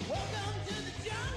Welcome to the jungle.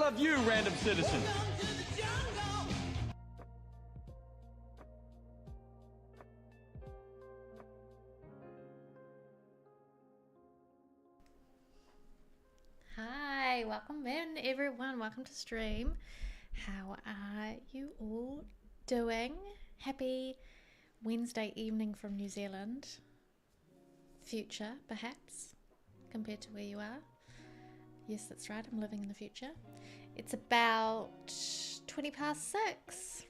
love you, random citizen. Welcome to the jungle. Hi, welcome in everyone. Welcome to stream. How are you all doing? Happy Wednesday evening from New Zealand. Future, perhaps, compared to where you are. Yes, that's right. I'm living in the future. It's about 20 past 6.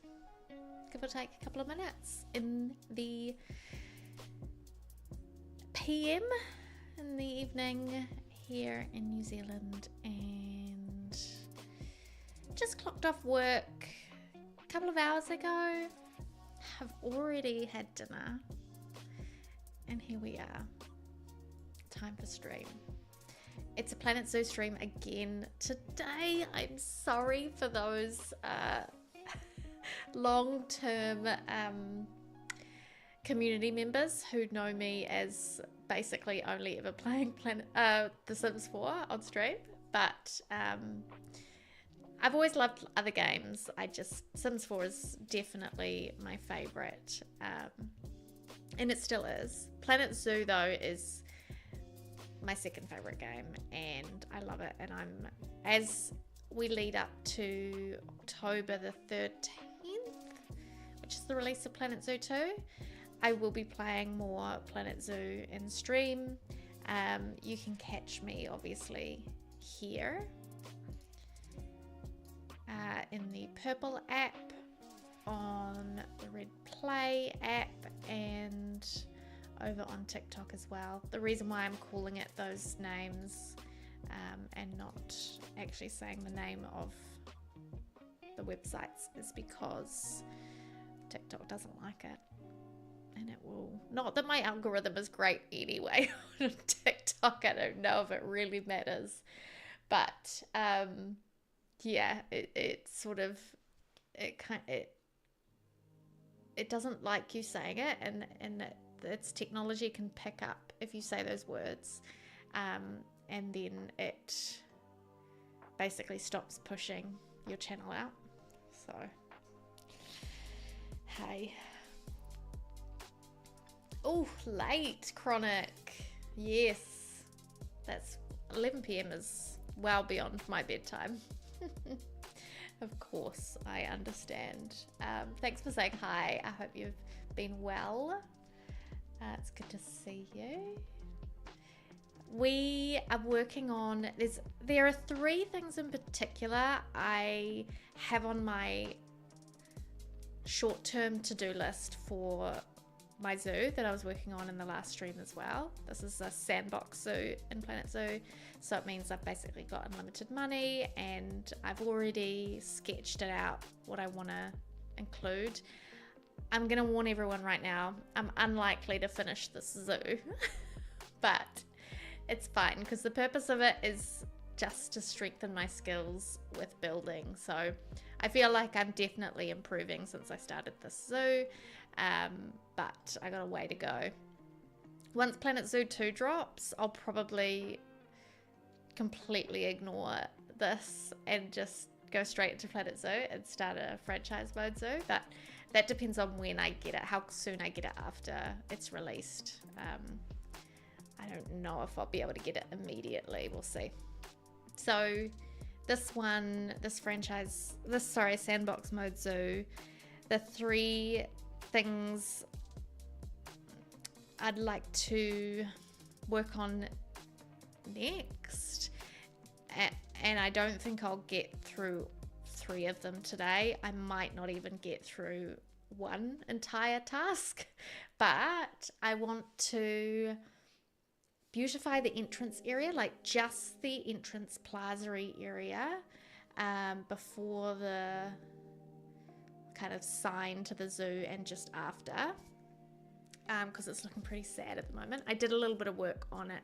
Give or take a couple of minutes in the PM in the evening here in New Zealand, and just clocked off work a couple of hours ago. Have already had dinner, and here we are. Time for stream. It's a Planet Zoo stream again today. I'm sorry for those long-term community members who know me as basically only ever playing The Sims 4 on stream, but I've always loved other games. Sims 4 is definitely my favorite, and it still is. Planet Zoo though is my second favorite game, and I love it. And as we lead up to October the 13th, which is the release of Planet Zoo 2, I will be playing more Planet Zoo in stream. You can catch me obviously here in the purple app, on the red play app, and over on TikTok as well. The reason why I'm calling it those names and not actually saying the name of the websites is because TikTok doesn't like it. And it will, not that my algorithm is great anyway on TikTok, I don't know if it really matters, but yeah, it doesn't like you saying it, and its technology can pick up if you say those words, and then it basically stops pushing your channel out. So hey. Oh, late, Chronic. Yes, that's 11 p.m. is well beyond my bedtime. Of course, I understand. Thanks for saying hi. I hope you've been well. It's good to see you. We are working on, there are 3 things in particular I have on my short-term to-do list for my zoo that I was working on in the last stream as well. This is a sandbox zoo in Planet Zoo, so it means I've basically got unlimited money, and I've already sketched it out what I want to include. I'm gonna warn everyone right now, I'm unlikely to finish this zoo but it's fine because the purpose of it is just to strengthen my skills with building. So I feel like I'm definitely improving since I started this zoo, but I got a way to go. Once Planet Zoo 2 drops, I'll probably completely ignore this and just go straight into Planet Zoo and start a franchise mode zoo, but that depends on when I get it, how soon I get it after it's released. I don't know if I'll be able to get it immediately, we'll see. So this sandbox mode zoo, the 3 things I'd like to work on next, and I don't think I'll get through 3 of them today. I might not even get through one entire task, but I want to beautify the entrance area, like just the entrance plaza-y area, before the kind of sign to the zoo, and just after, because it's looking pretty sad at the moment. I did a little bit of work on it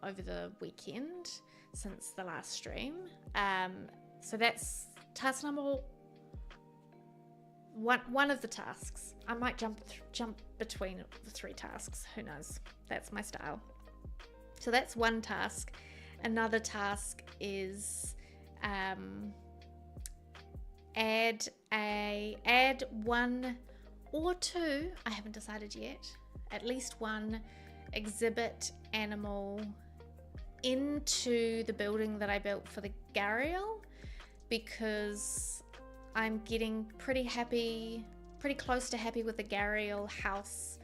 over the weekend since the last stream, so that's task number one of the tasks. I might jump between the 3 tasks, who knows, that's my style. So that's one task. Another task is add one or two, I haven't decided yet, at least one exhibit animal into the building that I built for the gharial, because I'm getting pretty close to happy with the gharial house.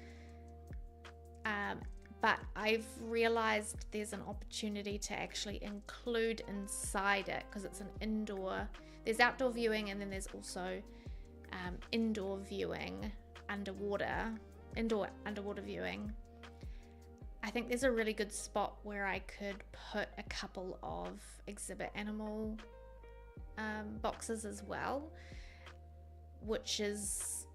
But I've realized there's an opportunity to actually include inside it, because it's an indoor, there's outdoor viewing, and then there's also indoor viewing, indoor underwater viewing. I think there's a really good spot where I could put a couple of exhibit animal boxes as well, which is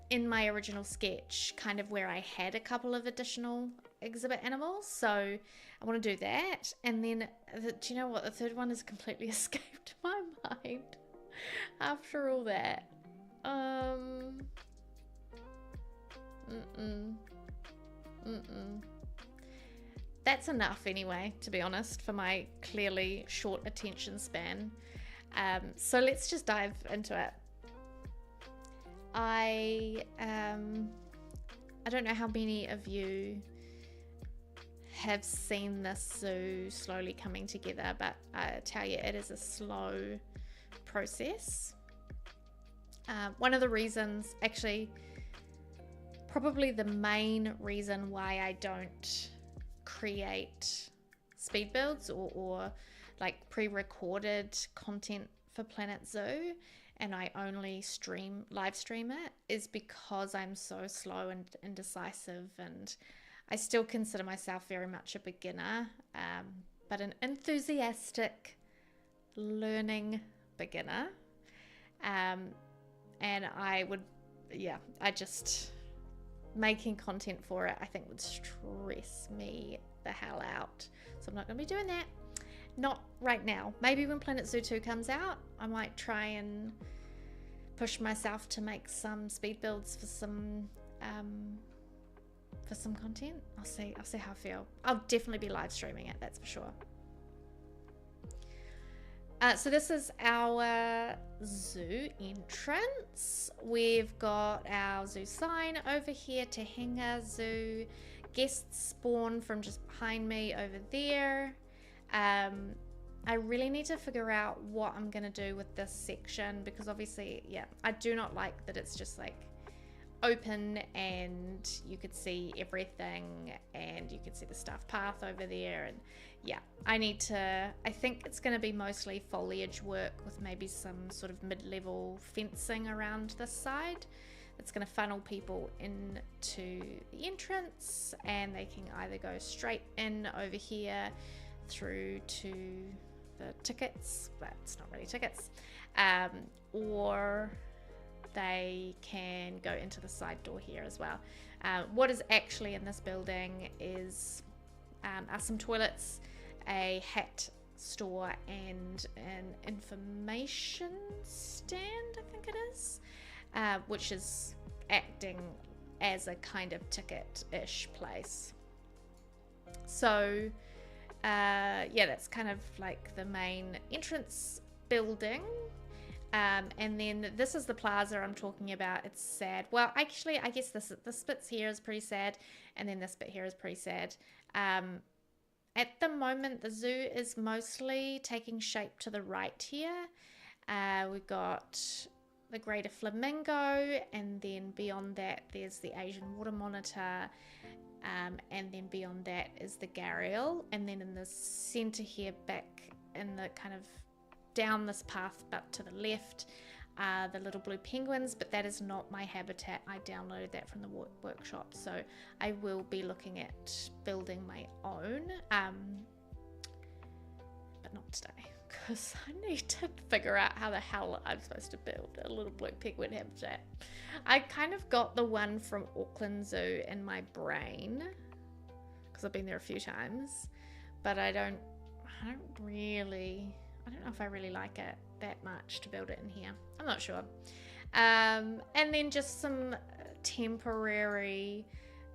in my original sketch kind of where I had a couple of additional exhibit animals. So I want to do that. And then do you know what, the third one has completely escaped my mind after all that. That's enough anyway, to be honest, for my clearly short attention span. So let's just dive into it. I don't know how many of you have seen this zoo slowly coming together, but I tell you, it is a slow process. One of the reasons, actually, probably the main reason why I don't create speed builds or like pre-recorded content for Planet Zoo, and I only live stream it, is because I'm so slow and indecisive, and I still consider myself very much a beginner, but an enthusiastic learning beginner. And making content for it, I think, would stress me the hell out. So I'm not going to be doing that. Not right now. Maybe when Planet Zoo 2 comes out, I might try and push myself to make some speed builds for some content. I'll see how I feel. I'll definitely be live streaming it, that's for sure. So this is our zoo entrance. We've got our zoo sign over here, Tehenga Zoo. Guests spawn from just behind me over there. I really need to figure out what I'm going to do with this section, because obviously, yeah, I do not like that it's just like open and you could see everything and you could see the staff path over there. And yeah, I think it's going to be mostly foliage work with maybe some sort of mid-level fencing around this side. It's going to funnel people into the entrance, and they can either go straight in over here through to the tickets, but it's not really tickets, or they can go into the side door here as well. What is actually in this building are some toilets, a hat store, and an information stand, I think it is, which is acting as a kind of ticket-ish place. So yeah, that's kind of like the main entrance building. And then this is the plaza I'm talking about. It's sad. Well, actually, I guess this bit here is pretty sad, and then this bit here is pretty sad. At the moment, the zoo is mostly taking shape to the right here. We've got the greater flamingo, and then beyond that, there's the Asian water monitor. And then beyond that is the gharial, and then in the center here, back in the kind of down this path but to the left, are the little blue penguins, but that is not my habitat. I downloaded that from the workshop, so I will be looking at building my own, but not today, because I need to figure out how the hell I'm supposed to build a little blue penguin habitat. I kind of got the one from Auckland Zoo in my brain, because I've been there a few times, but I don't know if I really like it that much to build it in here. I'm not sure. And then just some temporary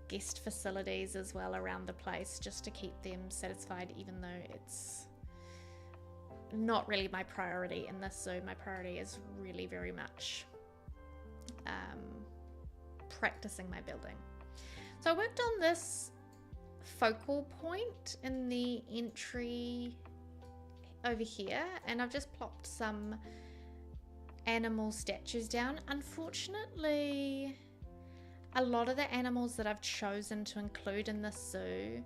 guest facilities as well around the place, just to keep them satisfied, even though it's not really my priority in this zoo. My priority is really very much practicing my building. So I worked on this focal point in the entry over here, and I've just plopped some animal statues down. Unfortunately, a lot of the animals that I've chosen to include in this zoo,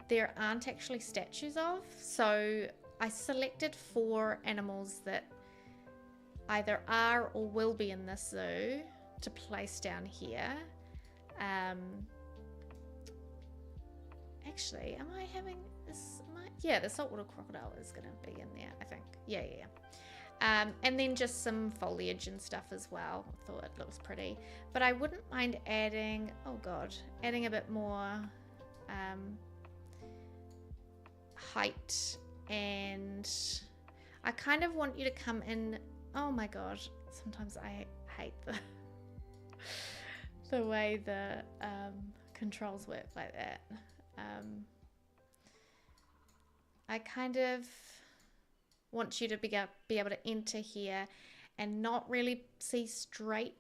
there aren't actually statues of. So I selected 4 animals that either are or will be in this zoo to place down here. Actually, am I having this? Yeah, the saltwater crocodile is going to be in there, I think. Yeah. And then just some foliage and stuff as well. I thought it looks pretty. But I wouldn't mind adding, oh god, adding a bit more height. And I kind of want you to come in. Oh my god, sometimes I hate the way the controls work like that. I kind of want you to be able to enter here and not really see straight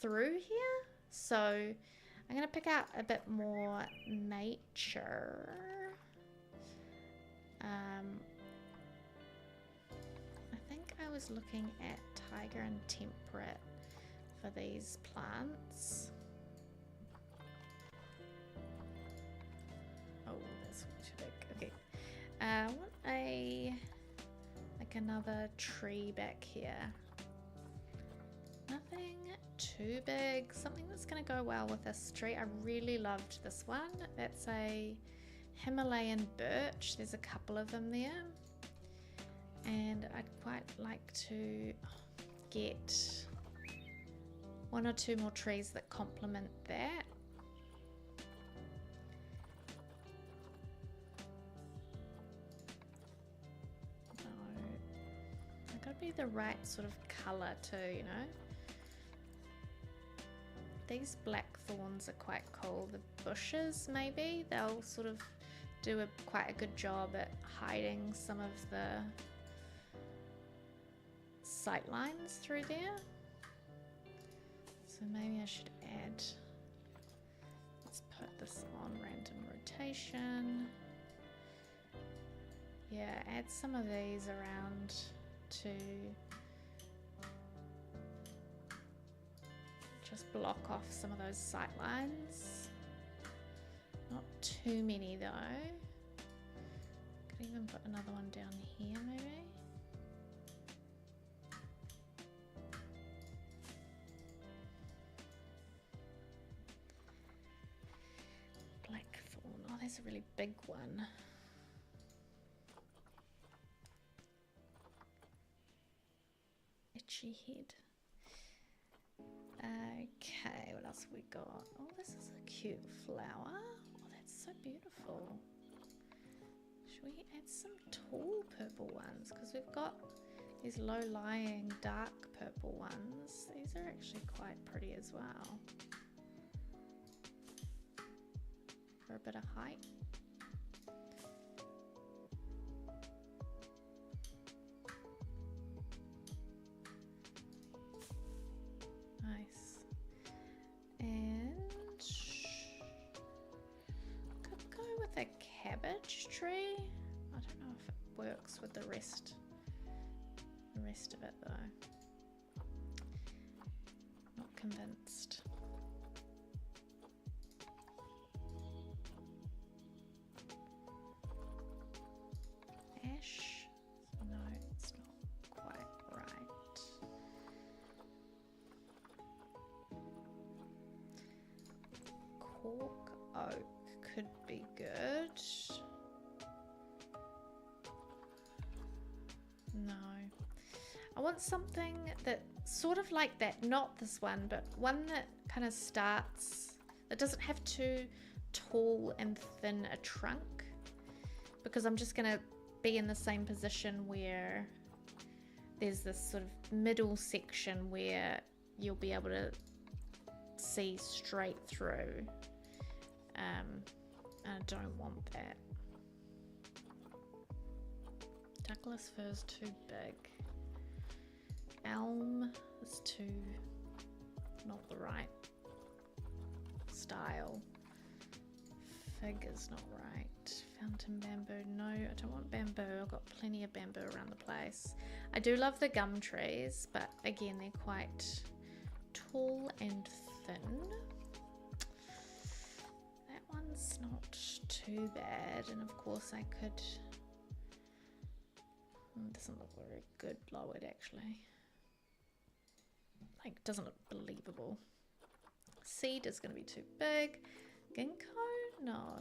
through here. So I'm going to pick out a bit more nature. I think I was looking at tiger and temperate for these plants. Oh, that's too big. Okay. I want another tree back here. Nothing too big. Something that's going to go well with this tree. I really loved this one. That's a Himalayan birch. There's a couple of them there. And I'd quite like to get 1 or 2 more trees that complement that. Gotta be the right sort of color too, you know. These black thorns are quite cool. The bushes, maybe they'll sort of do quite a good job at hiding some of the sight lines through there. So maybe I should add, let's put this on random rotation. Yeah, add some of these around to just block off some of those sight lines. Not too many though. Could even put another one down here maybe. Blackthorn. Oh, there's a really big one. Itchy head. Okay, what else have we got? Oh, this is a cute flower. Oh, that's so beautiful. Should we add some tall purple ones? Because we've got these low-lying dark purple ones. These are actually quite pretty as well. For a bit of height. Nice. And could go with a cabbage tree. I don't know if it works with the rest of it though. Not convinced. Ash? No, it's not quite right. Cork oak could be good. No. I want something that sort of like that, not this one, but one that kind of starts, that doesn't have too tall and thin a trunk, because I'm just going to be in the same position where there's this sort of middle section where you'll be able to see straight through. I don't want that. Douglas fir's too big. Elm is too not the right style. Fig is not right. Fountain bamboo, no, I don't want bamboo. I've got plenty of bamboo around the place. I do love the gum trees, but again, they're quite tall and thin. That one's not too bad, and of course I could... It doesn't look very good lowered actually. Like, doesn't look believable. Seed is going to be too big. Ginkgo? No.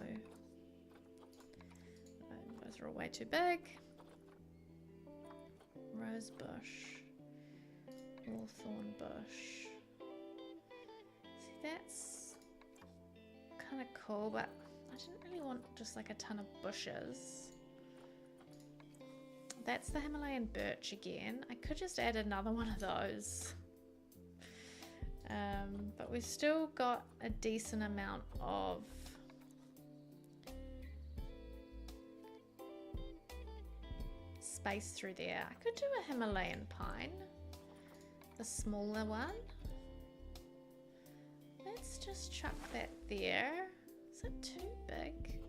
Those are all way too big. Rose bush. Hawthorn bush. See, that's kind of cool, but I didn't really want just like a ton of bushes. That's the Himalayan birch again. I could just add another one of those. But we've still got a decent amount of space through there. I could do a Himalayan pine, the smaller one. Let's just chuck that there. Is it too big?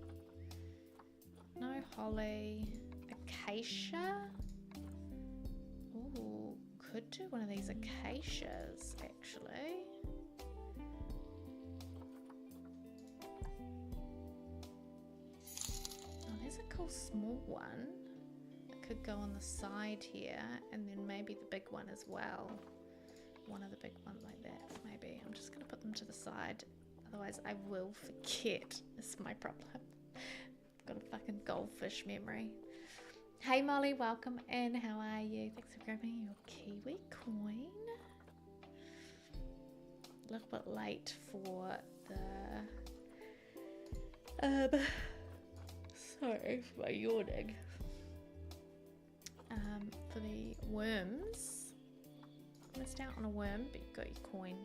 No holly. Acacia. Ooh, could do one of these acacias actually. Oh, there's a cool small one that could go on the side here, and then maybe the big one as well. One of the big ones like that, maybe. I'm just gonna put them to the side, otherwise I will forget. It's my problem. I've got a fucking goldfish memory. Hey Molly, welcome in. How are you? Thanks for grabbing your Kiwi coin. A little bit late for the sorry for my yawning. For the worms. Missed out on a worm, but you got your coin.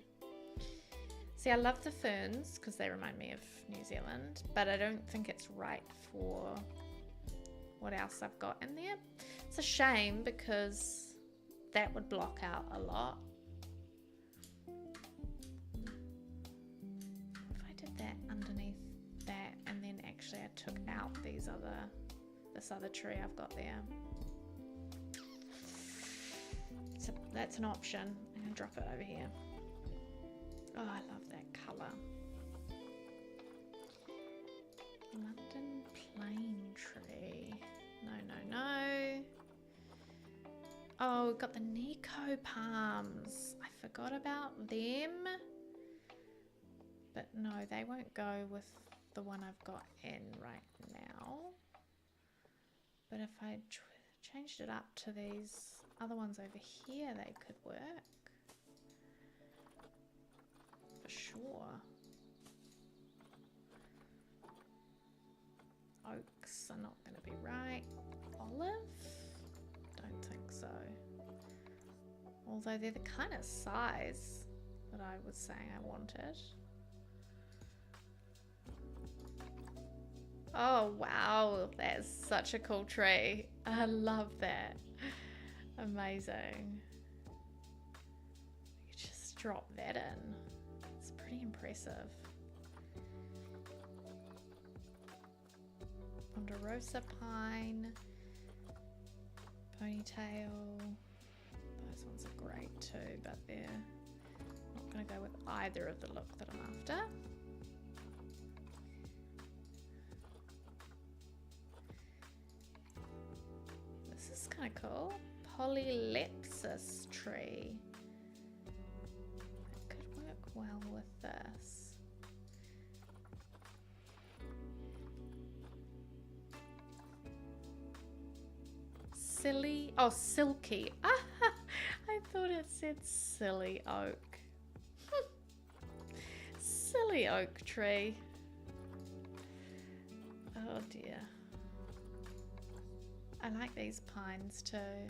See, I love the ferns because they remind me of New Zealand, but I don't think it's right for what else I've got in there. It's a shame because that would block out a lot. If I did that underneath that, and then actually I took out this other tree I've got there. So that's an option. I'm gonna drop it over here. Oh, I love that colour. London plane tree. No, no, no. Oh, we've got the Nico palms. I forgot about them. But no, they won't go with the one I've got in right now. But if I changed it up to these other ones over here, they could work. For sure. Oaks are not going to be right. Olive? Don't think so. Although they're the kind of size that I was saying I wanted. Oh wow, that's such a cool tree. I love that. Amazing. You just drop that in. It's pretty impressive. Ponderosa pine, ponytail. Those ones are great too, but they're not going to go with either of the look that I'm after. This is kind of cool. Polylepsis tree. That could work well with this. Silly, oh, silky. Ah, I thought it said silly oak. Silly oak tree. Oh dear. I like these pines too.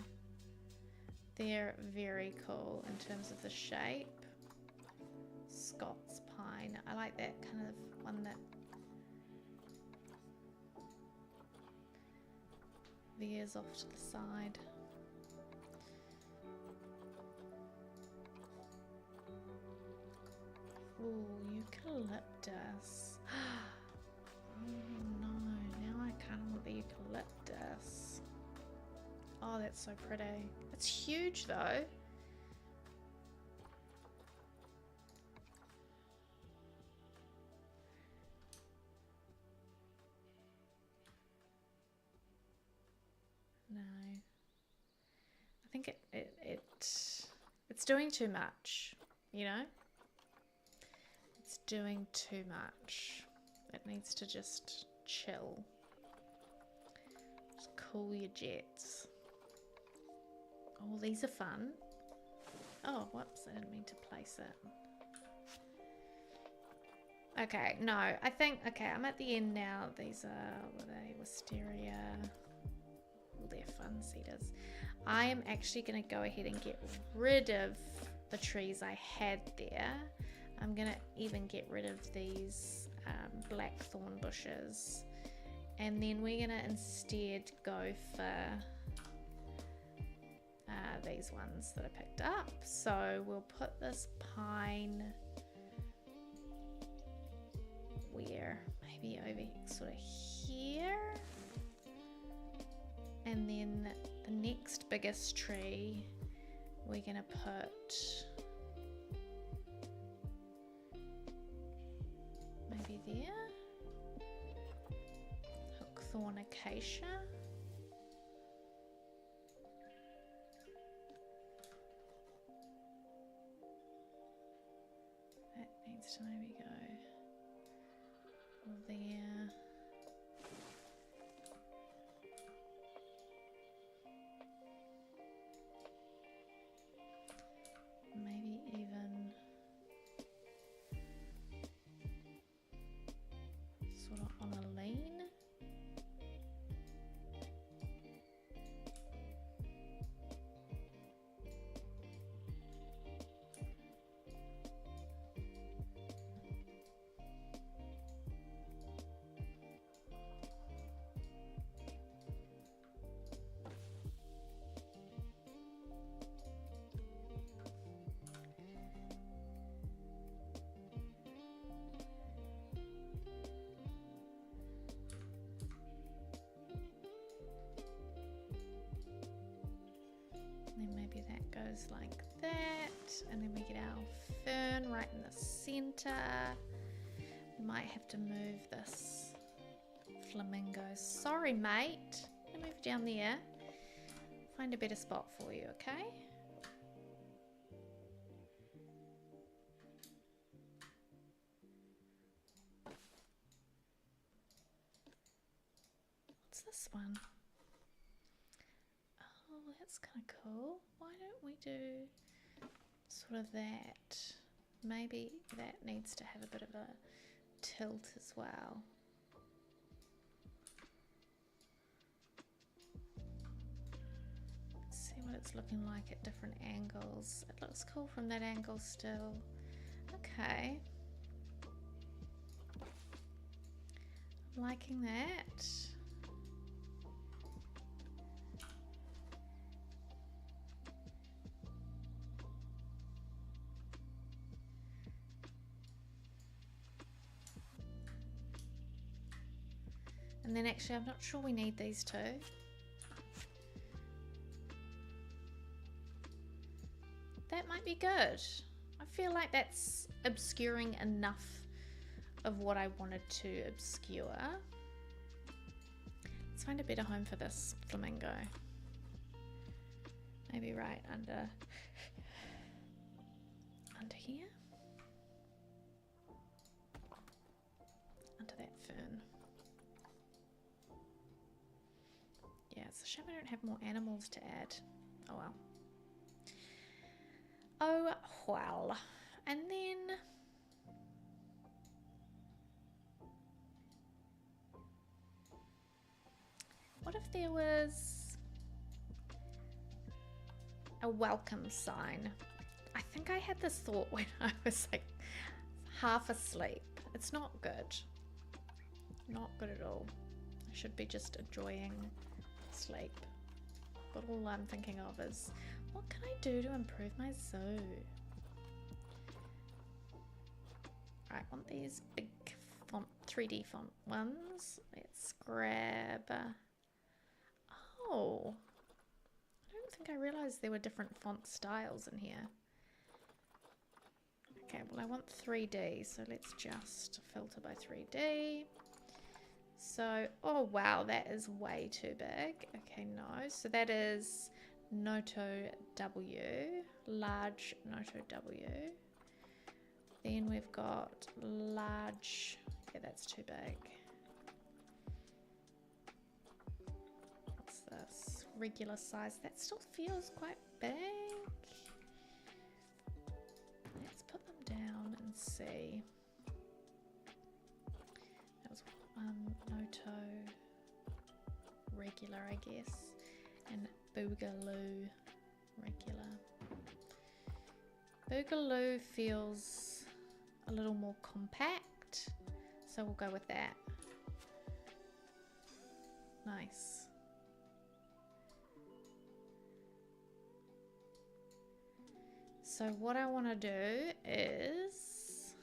They're very cool in terms of the shape. Scots pine. I like that kind of one that theirs off to the side. Ooh, eucalyptus. Oh no, now I kind of want the eucalyptus. Oh, that's so pretty. It's huge though. No. I think it's doing too much, you know? It's doing too much. It needs to just chill. Just cool your jets. Oh, these are fun. Oh, whoops, I didn't mean to place it. Okay, no, I think, okay, I'm at the end now. These are, what are they, wisteria. All their fun cedars. I am actually going to go ahead and get rid of the trees I had there. I'm going to even get rid of these blackthorn bushes. And then we're going to instead go for these ones that I picked up. So we'll put this pine where? Maybe over sort of here. And then the next biggest tree we're going to put maybe there. Hookthorn acacia. That needs to maybe go there. Maybe even sort of on a lean. Maybe that goes like that, and then we get our fern right in the center. We might have to move this flamingo. Sorry, mate. I'm gonna move down there. Find a better spot for you, okay? What's this one? Oh, that's kind of cool. Why don't we do sort of that? Maybe that needs to have a bit of a tilt as well. Let's see what it's looking like at different angles. It looks cool from that angle still. Okay. I'm liking that. And then actually, I'm not sure we need these two. That might be good. I feel like that's obscuring enough of what I wanted to obscure. Let's find a better home for this flamingo. Maybe right under here. Under that fern. Yeah, it's a shame I don't have more animals to add. Oh well. Oh well. And then what if there was a welcome sign? I think I had this thought when I was like half asleep. It's not good. Not good at all. I should be just enjoying sleep. But all I'm thinking of is, what can I do to improve my zoo? Right, I want these big font, 3D font ones. Let's grab... oh, I don't think I realized there were different font styles in here. Okay, well I want 3D, so let's just filter by 3D. So, oh wow, that is way too big. Okay, no, so that is Noto W, large Noto W. Then we've got large, yeah, that's too big. What's this? Regular size, that still feels quite big. Let's put them down and see. That was Noto regular, I guess, and Boogaloo regular. Boogaloo feels a little more compact, so we'll go with that. Nice. So what I want to do is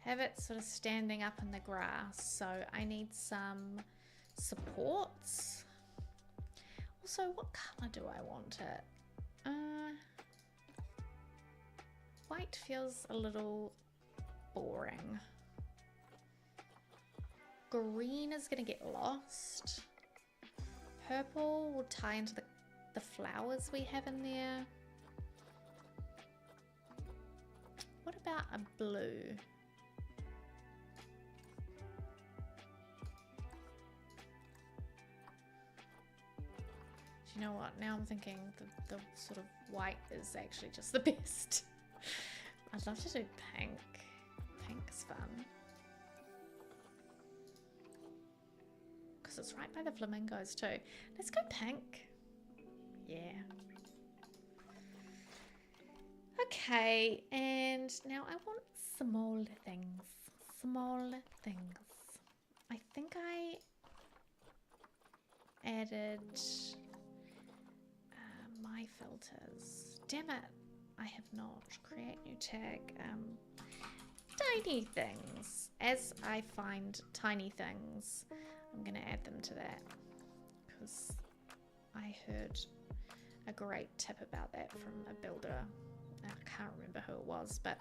have it sort of standing up in the grass, so I need some supports. Also, what color do I want it? White feels a little boring. Green is gonna get lost. Purple will tie into the flowers we have in there. What about a blue? Do you know what? Now I'm thinking the sort of white is actually just the best. I'd love to do pink. Pink's fun. Because it's right by the flamingos too. Let's go pink. Yeah. Okay, and now I want small things. Small things. I think I added my filters. Damn it, I have not. Create new tag. Tiny things. As I find tiny things, I'm going to add them to that because I heard a great tip about that from a builder. I can't remember who it was, but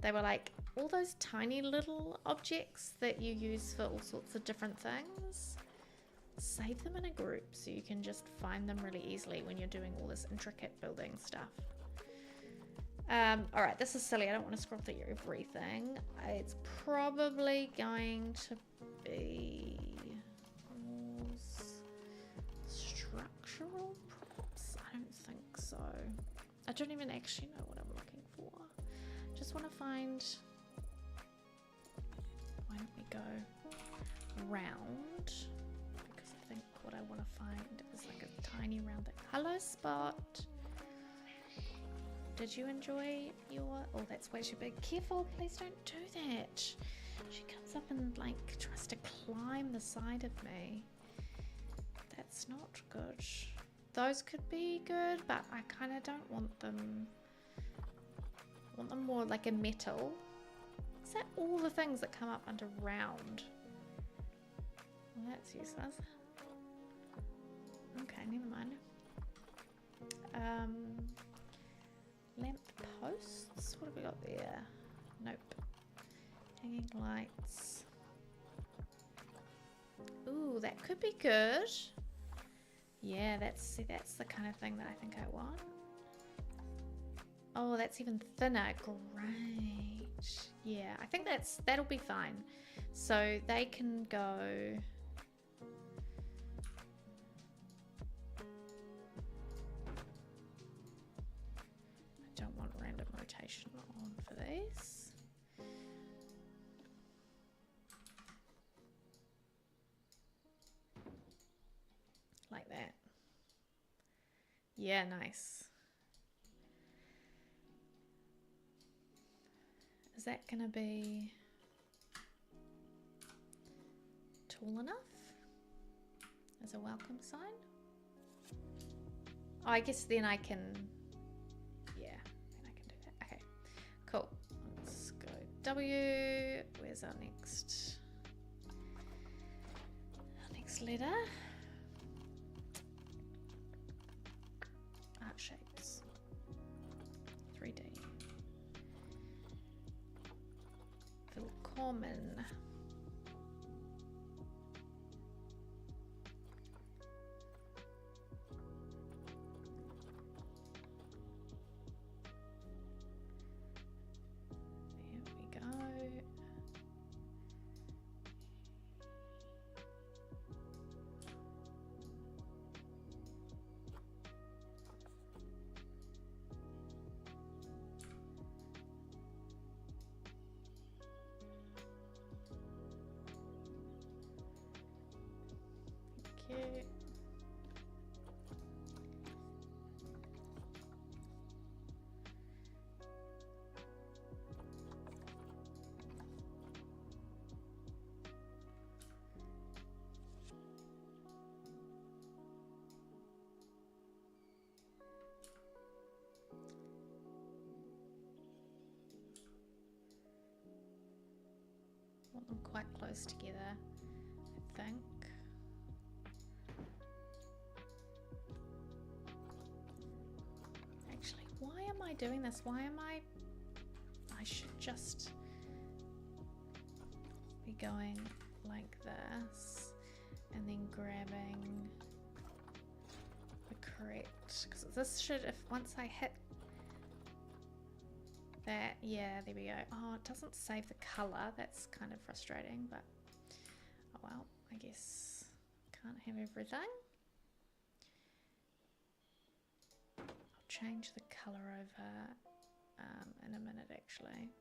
they were like, all those tiny little objects that you use for all sorts of different things, save them in a group so you can just find them really easily when you're doing all this intricate building stuff. Alright, this is silly. I don't want to scroll through everything. It's probably going to be structural props. I don't think so. I don't even actually know what I'm looking for. Just want to find... Why don't we go round? Because I think what I want to find is like a tiny round thing. Hello, Spot. Did you enjoy your... Oh, that's way too big. Careful, please don't do that. She comes up and like tries to climb the side of me. That's not good. Those could be good, but I kind of don't want them. I want them more like a metal. Is that all the things that come up under round? Well, that's useless. Okay, never mind. Lamp posts? What have we got there? Nope. Hanging lights. Ooh, that could be good. Yeah, that's the kind of thing that I think I want. Oh, that's even thinner. Great. Yeah, I think that'll be fine. So they can go... I don't want random rotation on for these. Like that. Yeah, nice. Is that gonna be tall enough as a welcome sign? Oh, I guess then I can, yeah, then I can do that. Okay, cool. Let's go W. Where's our next letter? Art shapes. 3D. Willkommen. There we go. Thank you. Want them quite close together, I think. Actually, why am I doing this? Why am I should just be going like this and then grabbing the correct, because this should, if once I hit that, yeah, there we go. Oh, it doesn't save the color. That's kind of frustrating, but oh well, I guess can't have everything. I'll change the color over in a minute, actually.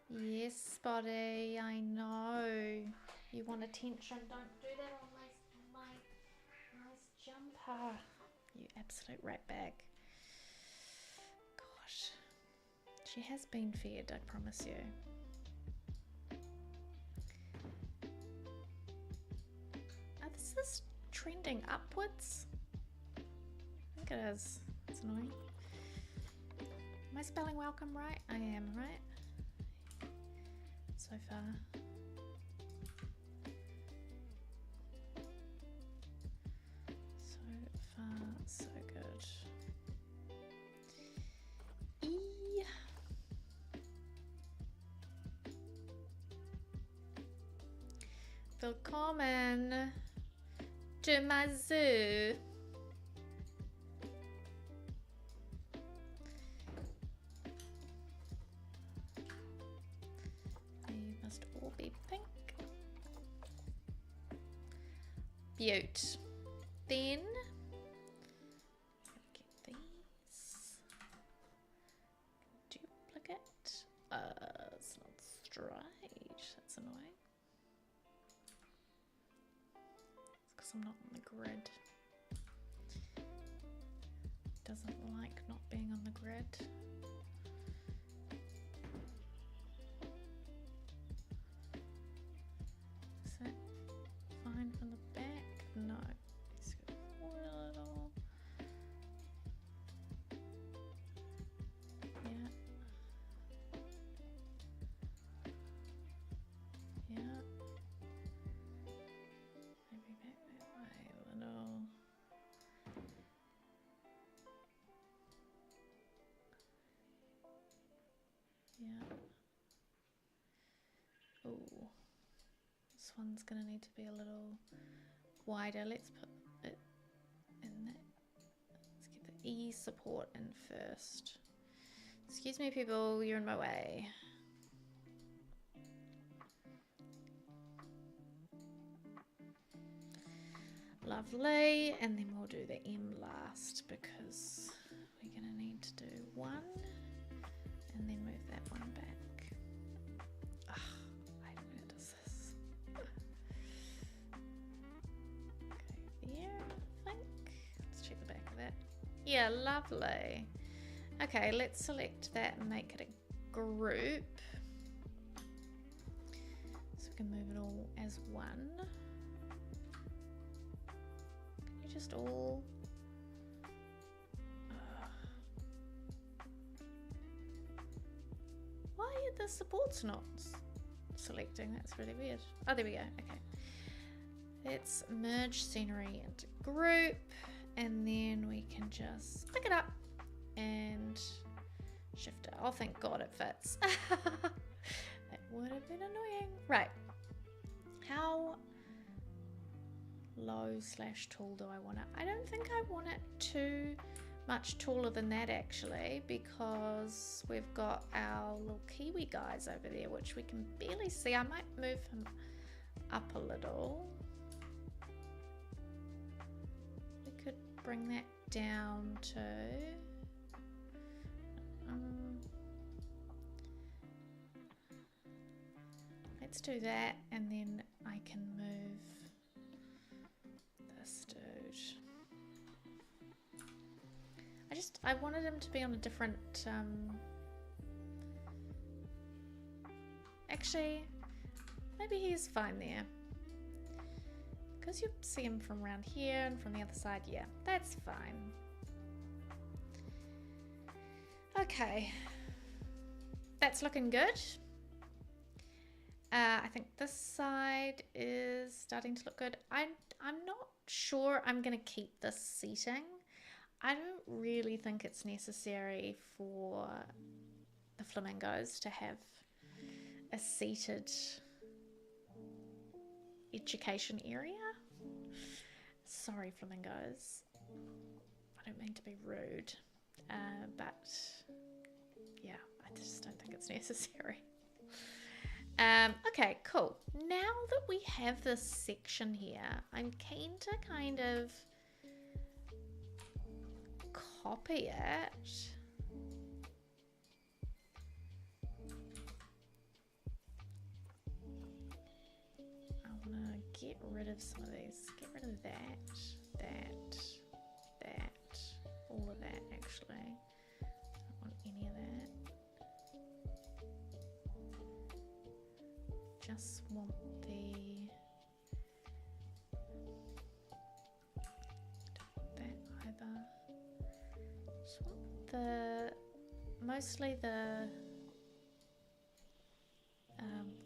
Yes, Spotty, I know. You want attention, don't do that on my nice jumper. You absolute ratbag. Gosh. She has been fed, I promise you. Oh, this is trending upwards. I think it is. It's annoying. Am I spelling welcome right? I am, right? So far. So good. E. Willkommen to my zoo. They must all be pink. Beaut. Then it's not straight. That's annoying. It's because I'm not on the grid. Doesn't like not being on the grid. Is that fine from the back? No. Let's go forward a little. Yeah. Yeah. Maybe back that way a little. Yeah. Oh. This one's gonna need to be a little wider. Let's put it in that. Let's get the E support in first. Excuse me, people, you're in my way. Lovely, and then we'll do the M last because we're gonna need to do one and then move that one back. Ugh, I hate when it does this. Okay, there. Yeah, lovely. Okay, let's select that and make it a group. So we can move it all as one. Can you just all... Why are the supports not selecting? That's really weird. Oh, there we go. Okay. Let's merge scenery into group, and then we can just pick it up and shift it. Oh, thank God it fits. That would have been annoying. Right. How low / tall do I want it? I don't think I want it too much taller than that, actually, because we've got our little Kiwi guys over there, which we can barely see. I might move him up a little. We could bring that down to... let's do that, and then I can move this dude. I wanted him to be on a different, actually, maybe he's fine there. Because you see him from around here and from the other side, yeah, that's fine. Okay, that's looking good. I think this side is starting to look good. I'm not sure I'm going to keep this seating. I don't really think it's necessary for the flamingos to have a seated education area. Sorry, flamingos. I don't mean to be rude, but yeah, I just don't think it's necessary. Okay, cool. Now that we have this section here, I'm keen to kind of copy it. I want to get rid of some of these. Get rid of that, all of that actually. I don't want any of that. Just want the... don't want that either. Just want the... mostly the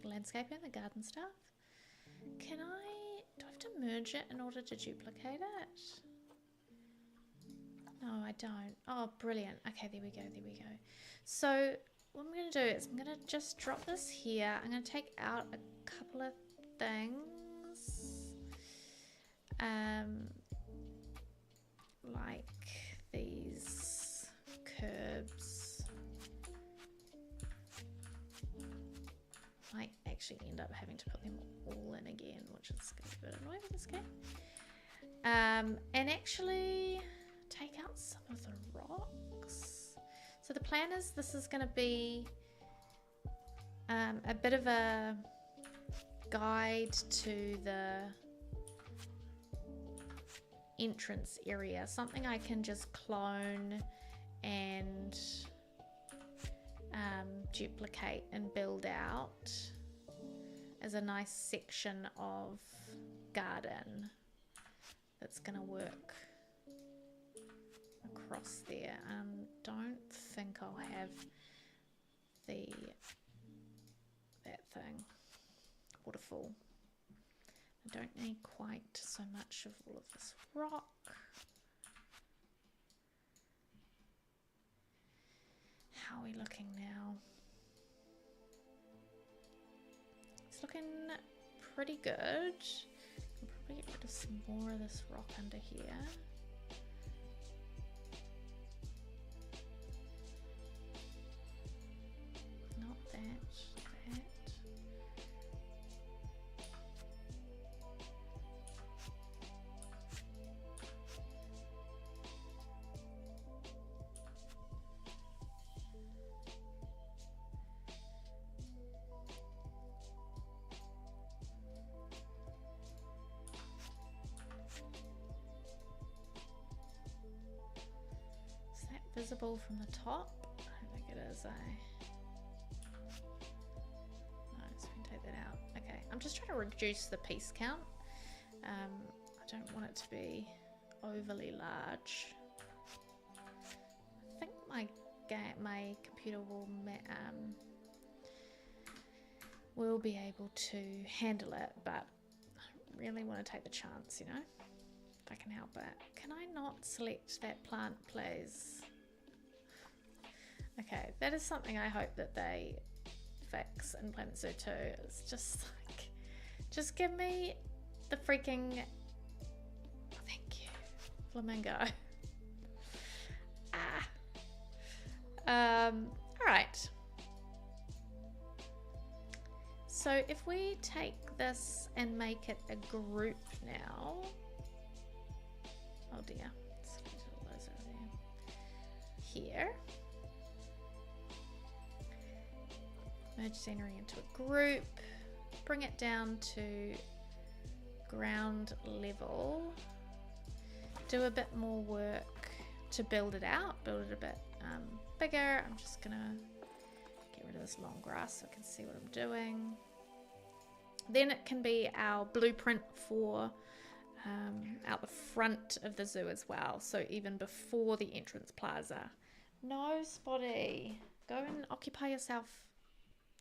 landscaping, the garden stuff. Can I... do I have to merge it in order to duplicate it? No, I don't. Oh, brilliant. Okay, there we go, there we go. So what I'm going to do is I'm going to just drop this here. I'm going to take out a couple of things. Like these curbs. Might actually end up having to put them all in again, which is going to be a bit annoying in this game. And actually take out some of the rocks. So the plan is this is going to be a bit of a guide to the entrance area, something I can just clone and duplicate and build out as a nice section of garden that's going to work across there. Don't think I'll have that thing waterfall. I don't need quite so much of all of this rock. How are we looking now? It's looking pretty good. I'll probably get rid of some more of this rock under here. Not that, that. visible from the top? I don't think it is, eh? No, so we can take that out. Okay, I'm just trying to reduce the piece count. I don't want it to be overly large. I think my computer will be able to handle it, but I don't really want to take the chance, you know, if I can help it. Can I not select that plant, please? Okay, that is something I hope that they fix in Planet Zoo 2. It's just like, just give me the freaking, thank you, flamingo. All right. So if we take this and make it a group now, oh dear, here, merge scenery into a group, bring it down to ground level, do a bit more work to build it out, build it a bit bigger. I'm just gonna get rid of this long grass so I can see what I'm doing. Then it can be our blueprint for out the front of the zoo as well, so even before the entrance plaza. No, Spotty, go and occupy yourself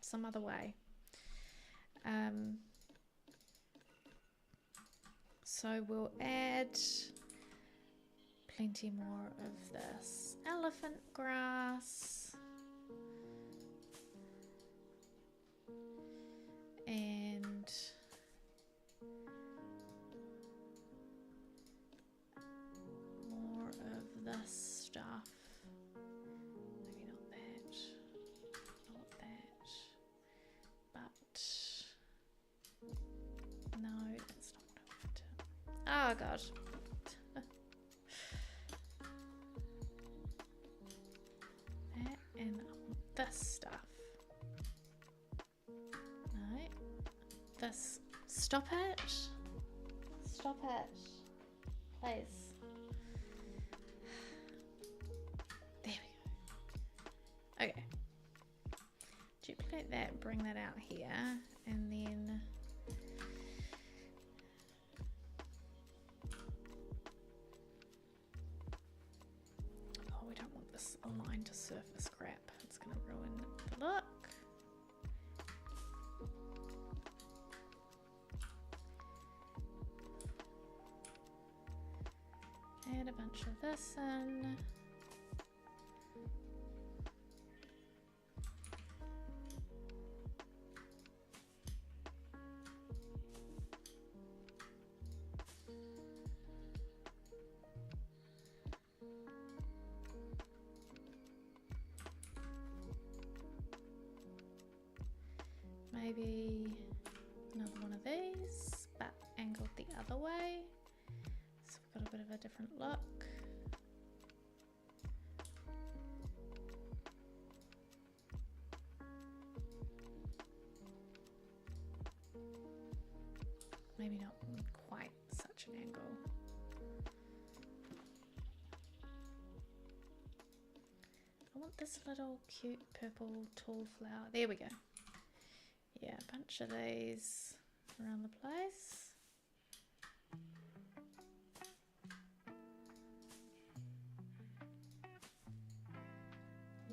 some other way. So we'll add plenty more of this elephant grass. And more of this stuff. Maybe not that. Not that. But no, that's not what I wanted. Oh god. That and this stuff. No. This. Stop it. Stop it. Please. There we go. Okay. Duplicate that, bring that out here, and then oh, we don't want this align to surface crap. It's gonna ruin the look. Add a bunch of this in. Maybe another one of these, but angled the other way. So we've got a bit of a different look. Maybe not quite such an angle. I want this little cute purple tall flower. There we go. Yeah, a bunch of these around the place.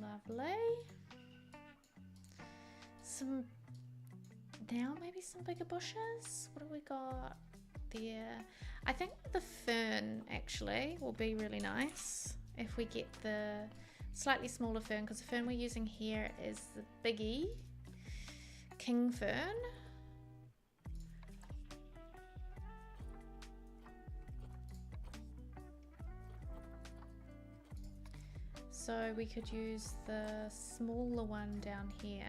Lovely. Some, now maybe some bigger bushes. What have we got there? I think the fern actually will be really nice if we get the slightly smaller fern, because the fern we're using here is the biggie king fern. So we could use the smaller one down here.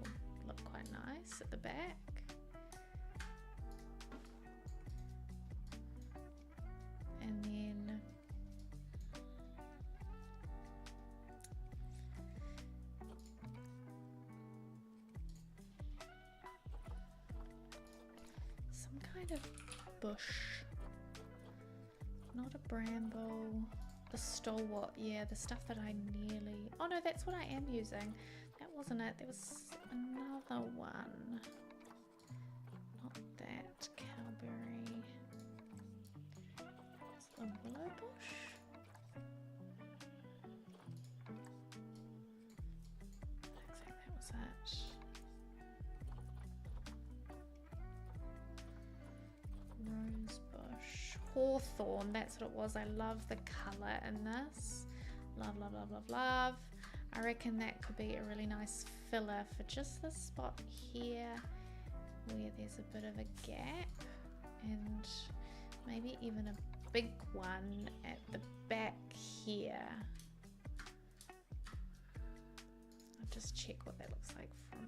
Will look quite nice at the back. And then some kind of bush, not a bramble. the stalwart, yeah, the stuff that I nearly, oh no, that's what I am using. That wasn't it, there was another one. Not that, cowberry. Is it a willow bush? I think that was it. Rose bush. Hawthorn, that's what it was. I love the colour in this. Love, love, love, love, love. I reckon that could be a really nice filler for just this spot here where there's a bit of a gap, and maybe even a big one at the back here. I'll just check what that looks like from,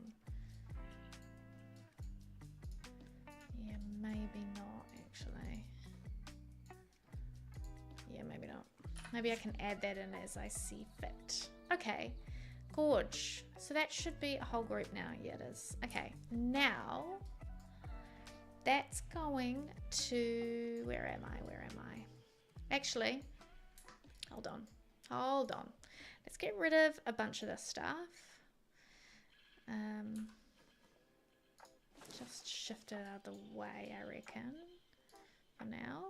yeah, maybe not actually. Yeah, maybe not. Maybe I can add that in as I see fit. Okay, gorge. So that should be a whole group now. Yeah, it is. Okay, now that's going to, where am I? Where am I? Actually, hold on. Hold on. Let's get rid of a bunch of this stuff. Just shift it out of the way, I reckon, for now.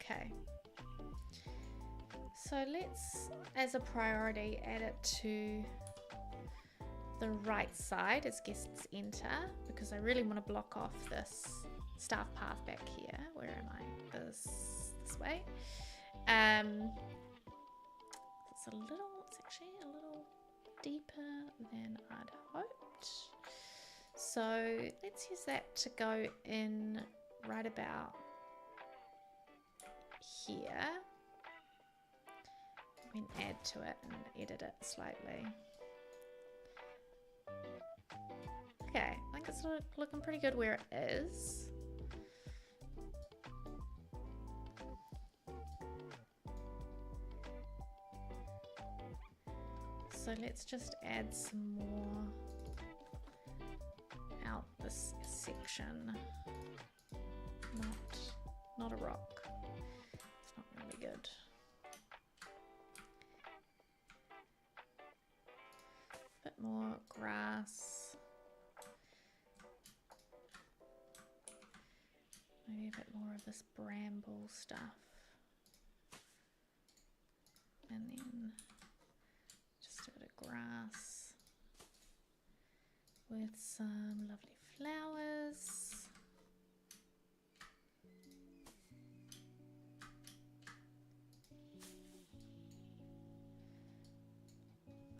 Okay, so let's, as a priority, add it to the right side as guests enter, because I really want to block off this staff path back here. Where am I? This way. It's actually a little deeper than I'd hoped. So let's use that to go in right about here. We can add to it and edit it slightly. Okay, I think it's looking pretty good where it is. So let's just add some more out this section. Not a rock. It's not really good. A bit more grass. Maybe a bit more of this bramble stuff. And then just a bit of grass with some lovely flowers.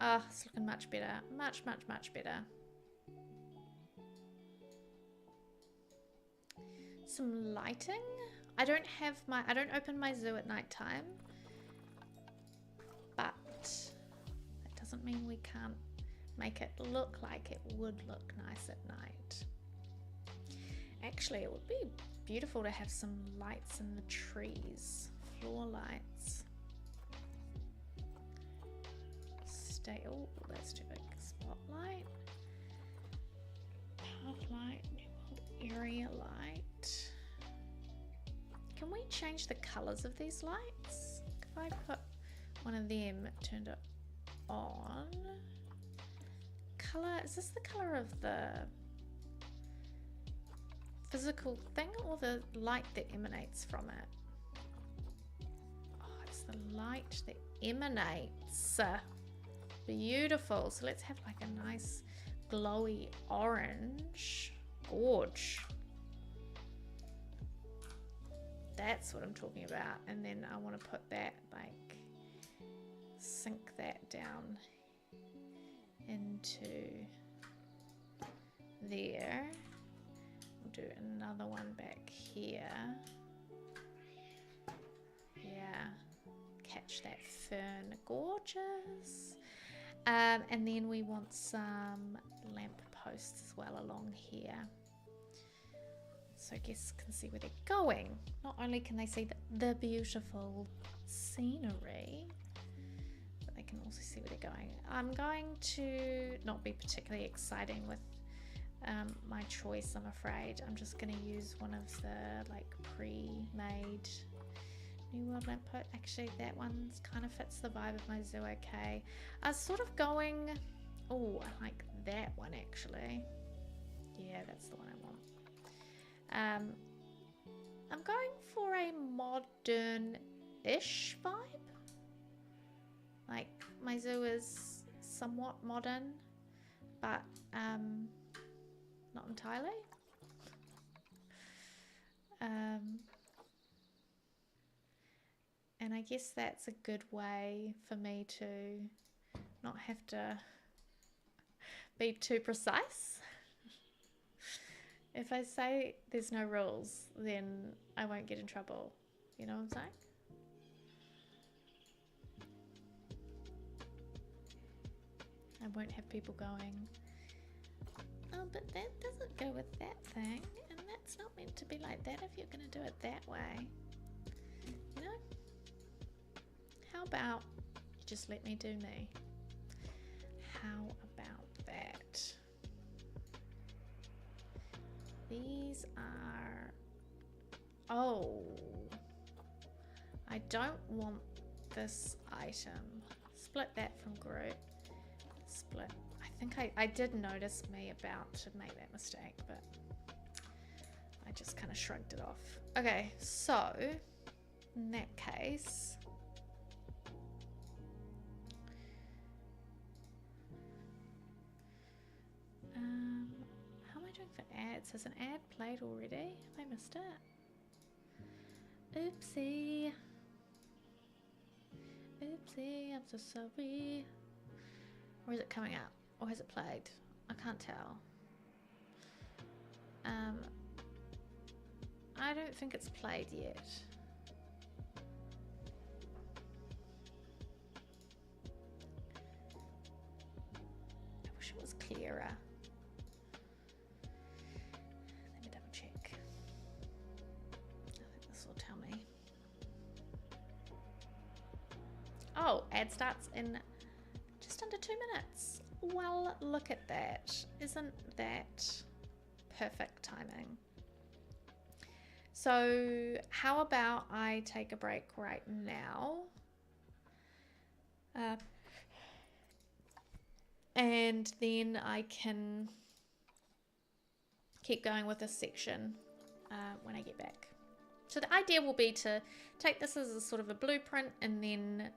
Ah, oh, it's looking much better. Much, much, much better. Some lighting. I don't open my zoo at night time, but that doesn't mean we can't make it look like it would look nice at night. Actually, it would be beautiful to have some lights in the trees, floor lights. Oh, that's too big. Spotlight, path light, area light. Can we change the colors of these lights? If I put one of them, turned it on. Color, is this the color of the physical thing or the light that emanates from it? Oh, it's the light that emanates. Beautiful. So let's have like a nice glowy orange. Gorge. That's what I'm talking about. And then I want to put that, like, sink that down into there. We'll do another one back here. Yeah, catch that fern, gorgeous. And then we want some lamp posts as well along here, so guests can see where they're going. Not only can they see the beautiful scenery, but they can also see where they're going. I'm going to not be particularly exciting with my choice, I'm afraid. I'm just going to use one of the like pre-made New World lamppost. Actually, that one kind of fits the vibe of my zoo. Okay, I was sort of going, oh, I like that one actually. Yeah, that's the one I want. I'm going for a modern-ish vibe. Like, my zoo is somewhat modern, but not entirely. And I guess that's a good way for me to not have to be too precise. If I say there's no rules, then I won't get in trouble. You know what I'm saying? I won't have people going, oh, but that doesn't go with that thing, and that's not meant to be like that if you're going to do it that way. You know? How about you just let me do me? How about that? These are... Oh, I don't want this item. Split that from group. Split. I think I did notice me about to make that mistake, but I just kind of shrugged it off. Okay, so in that case, how am I doing for ads? Has an ad played already? Have I missed it? Oopsie. Oopsie, I'm so sorry. Or is it coming out? Or has it played? I can't tell. I don't think it's played yet. I wish it was clearer. Let me double check. I think this will tell me. Oh, ad starts in just under 2 minutes. Well, look at that. Isn't that perfect timing? So how about I take a break right now? And then I can keep going with this section when I get back. So the idea will be to take this as a sort of a blueprint and then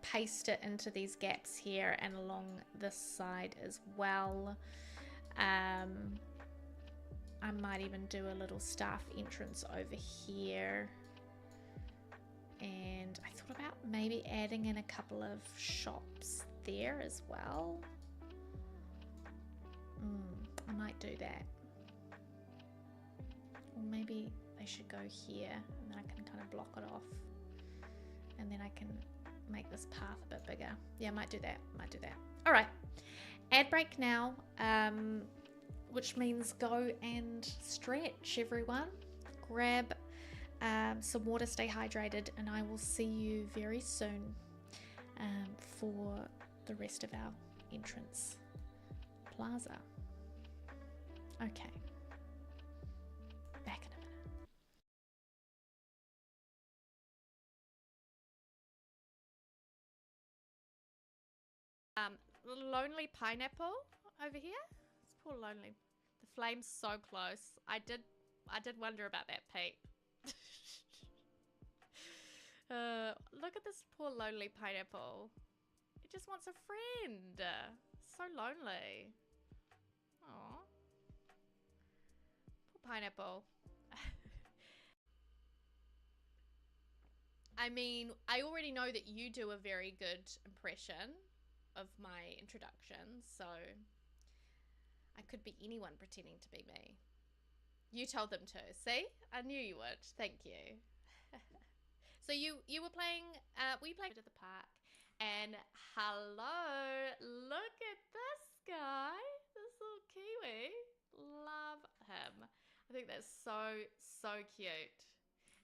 paste it into these gaps here and along this side as well. I might even do a little staff entrance over here, and I thought about maybe adding in a couple of shops there as well. I might do that, or maybe they should go here and then I can kind of block it off, and then I can make this path a bit bigger. Yeah, I might do that. All right, ad break now, which means go and stretch, everyone. Grab some water, stay hydrated, and I will see you very soon for the rest of our entrance plaza. Okay, back in a minute. Lonely pineapple over here. It's poor lonely. The flame's so close. I did wonder about that, Pete. Look at this poor lonely pineapple. It just wants a friend. So lonely. Aww. Poor pineapple. I mean, I already know that you do a very good impression. of my introduction, so I could be anyone pretending to be me. You told them to. See? I knew you would. Thank you. So you were playing, we played at the park, and hello, look at this guy, this little Kiwi. Love him. I think that's so, so cute.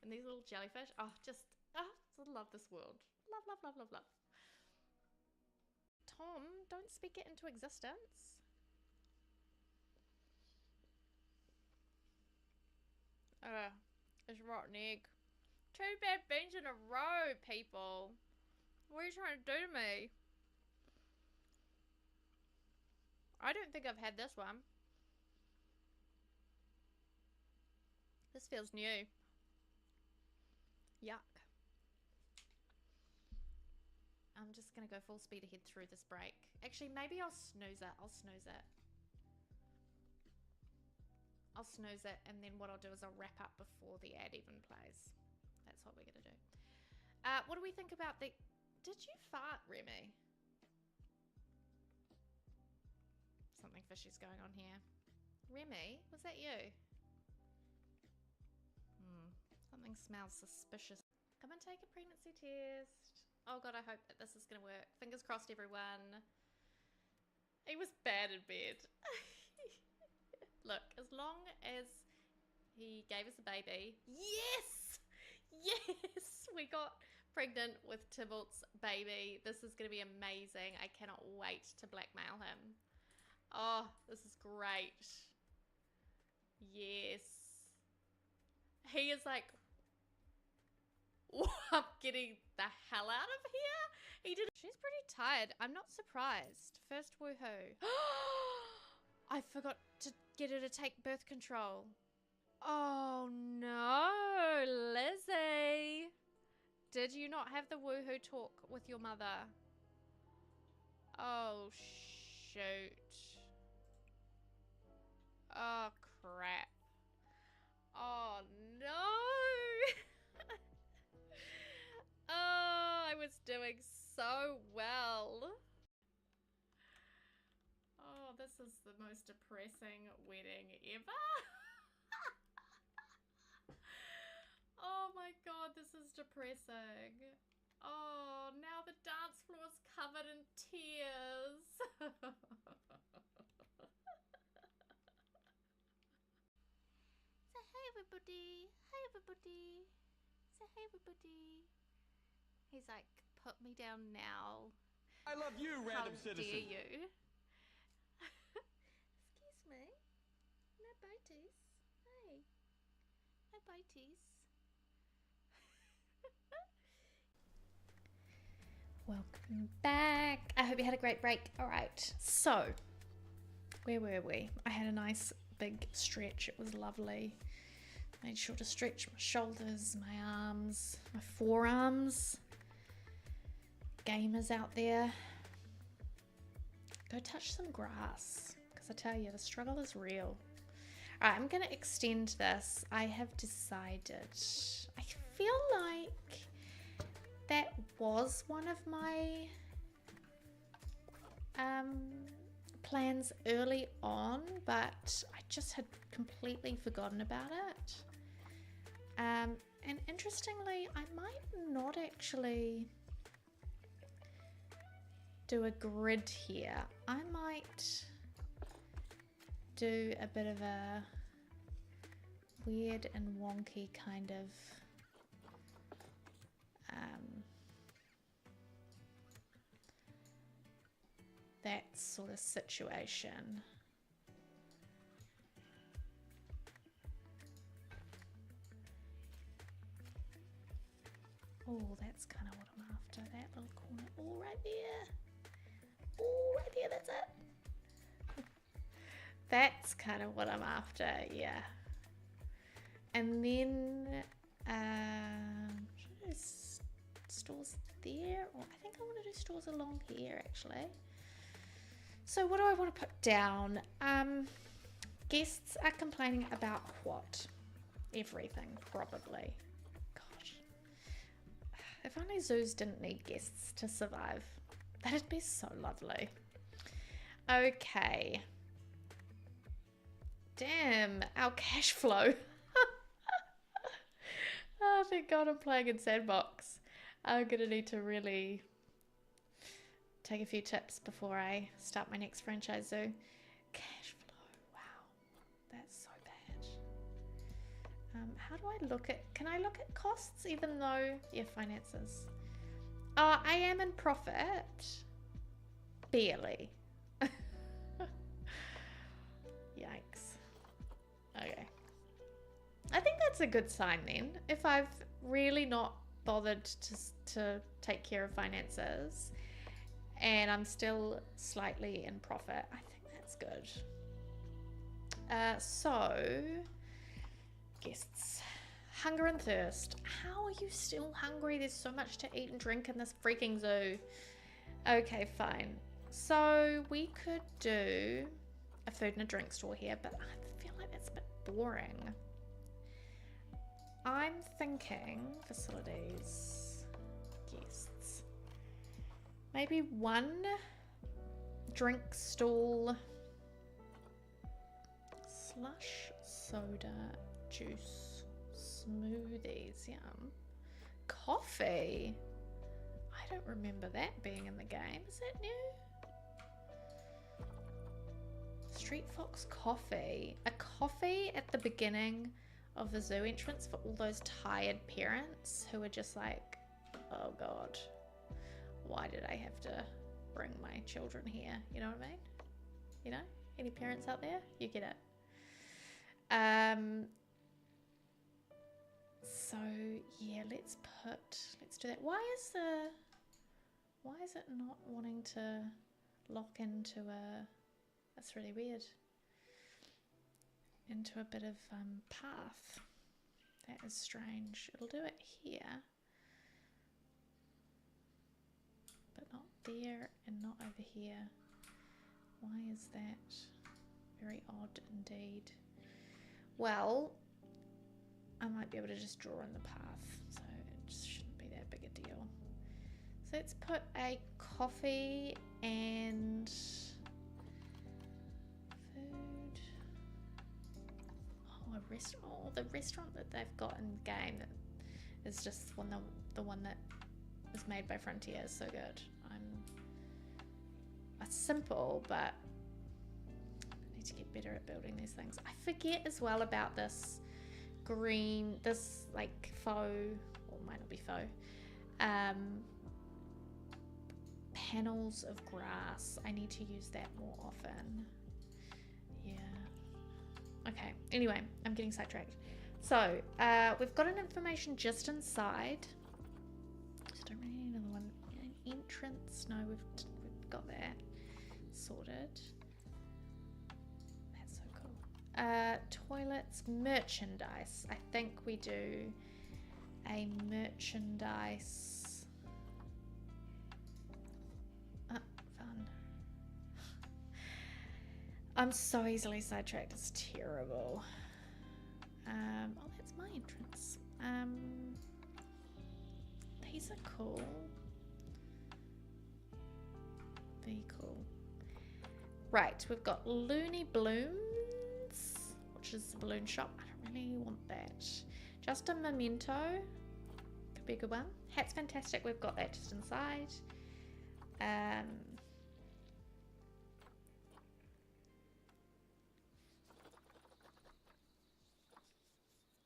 And these little jellyfish, oh, just love this world. Love, love, love, love, love. Tom, don't speak it into existence. It's rotten egg. 2 bad beans in a row, people. What are you trying to do to me? I don't think I've had this one. This feels new. Yuck. I'm just gonna go full speed ahead through this break. Actually, maybe I'll snooze it. I'll snooze it. I'll snooze it, and then what I'll do is I'll wrap up before the ad even plays. That's what we're gonna do. What do we think about the... Did you fart, Remy? Something fishy's going on here. Remy, was that you? Something smells suspicious. Come and take a pregnancy test. Oh god, I hope that this is gonna work. Fingers crossed, everyone. He was bad in bed. Look, as long as he gave us a baby. Yes! Yes! We got pregnant with Tybalt's baby. This is going to be amazing. I cannot wait to blackmail him. Oh, this is great. Yes. He is like, I'm getting the hell out of here. He did. She's pretty tired. I'm not surprised. First woohoo. I forgot to get her to take birth control. Oh no, Lizzie. Did you not have the woohoo talk with your mother? Oh shoot. Oh crap. Oh no. Oh, I was doing so well. Oh, this is the most depressing wedding ever. Oh my god, this is depressing. Oh, now the dance floor's covered in tears. Say hey everybody. Hey everybody. Say hey everybody. He's like, put me down now. I love you, random citizen. How dare you? Excuse me. No bites. Hey. No bites. Welcome back. I hope you had a great break. All right. So, where were we? I had a nice big stretch. It was lovely. Made sure to stretch my shoulders, my arms, my forearms. Gamers out there, go touch some grass, because I tell you, the struggle is real. All right, I'm going to extend this. I have decided, I feel like that was one of my plans early on, but I just had completely forgotten about it. And interestingly, I might not actually do a grid here. I might do a bit of a weird and wonky kind of that sort of situation. Oh, that's kind of what I'm after. That little corner. Oh, right there. Oh, right there. That's it. That's kind of what I'm after. Yeah. And then, should I do stores there? Or I think I want to do stores along here, actually. So what do I want to put down? Guests are complaining about what? Everything, probably. Gosh. If only zoos didn't need guests to survive. That'd be so lovely. Okay. Damn, our cash flow. Oh, thank God I'm playing in Sandbox. I'm gonna need to really take a few tips before I start my next franchise zoo. Cash flow, wow, that's so bad. How do I look at, can I look at costs even though, yeah, finances. Oh, I am in profit. Barely. Yikes. Okay. I think that's a good sign then. If I've really not bothered to take care of finances and I'm still slightly in profit, I think that's good. So, guests. Hunger and thirst. How are you still hungry? There's so much to eat and drink in this freaking zoo. Okay, fine. So, we could do a food and a drink store here, but I feel like that's a bit boring. I'm thinking facilities, guests, maybe one drink stall, slush, soda, juice, smoothies, yum, coffee. I don't remember that being in the game. Is that new? Street Fox coffee. A coffee at the beginning of the zoo entrance for all those tired parents who are just like, oh God, why did I have to bring my children here? You know what I mean? You know? Any parents out there? You get it. So yeah, let's do that. Why is it not wanting to lock into that's really weird. Into a bit of path. That is strange. It'll do it here, but not there and not over here. Why is that? Very odd indeed. Well, I might be able to just draw in the path, so it just shouldn't be that big a deal. So let's put a coffee and food. Oh, the restaurant that they've got in game that is just the one that is made by Frontier is so good. It's simple, but I need to get better at building these things. I forget as well about this green, this like faux, or might not be faux, panels of grass. I need to use that more often. Yeah. Okay, anyway, I'm getting sidetracked. So, we've got an information just inside. Just don't really need another one. An entrance. No, we've got that sorted. That's so cool. Toilets, merchandise. I think we do a merchandise. Fun. I'm so easily sidetracked. It's terrible. Oh, that's my entrance. These are cool. Very cool. Right, we've got Looney Blooms, which is the balloon shop. I don't really want that. Just a memento. Could be a good one. Hat's fantastic. We've got that just inside.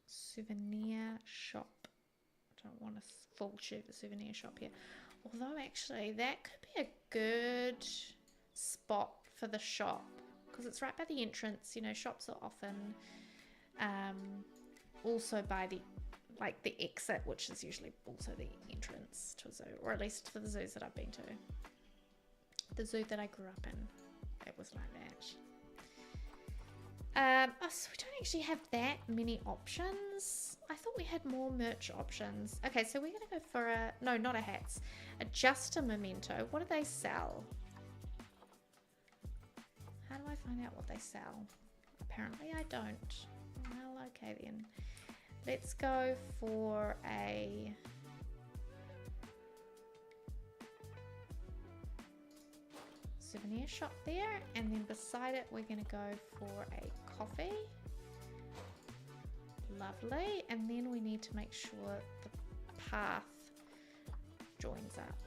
Souvenir shop. I don't want a full souvenir shop here. Although actually that could be a good spot for the shop because it's right by the entrance. You know, shops are often also by the exit, which is usually also the entrance to a zoo, or at least for the zoos that I've been to. The zoo that I grew up in, it was like that. Oh, so we don't actually have that many options. I thought we had more merch options. Okay, so we're gonna go for no, not a hats, just a memento. What do they sell? How do I find out what they sell? Apparently I don't. Well, okay then. Let's go for a souvenir shop there, and then beside it we're going to go for a coffee. Lovely. And then we need to make sure the path joins up.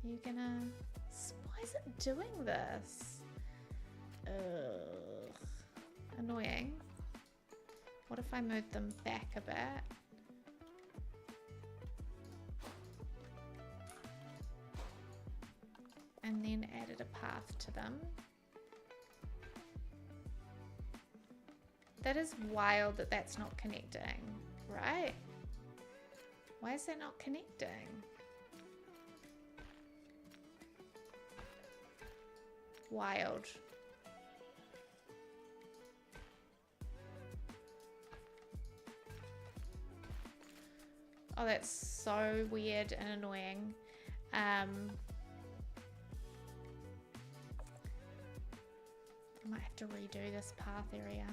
You're gonna... Why is it doing this? Ugh. Annoying. What if I move them back a bit? And then added a path to them. That is wild that that's not connecting, right? Why is that not connecting? Wild. Oh, that's so weird and annoying. I might have to redo this path area.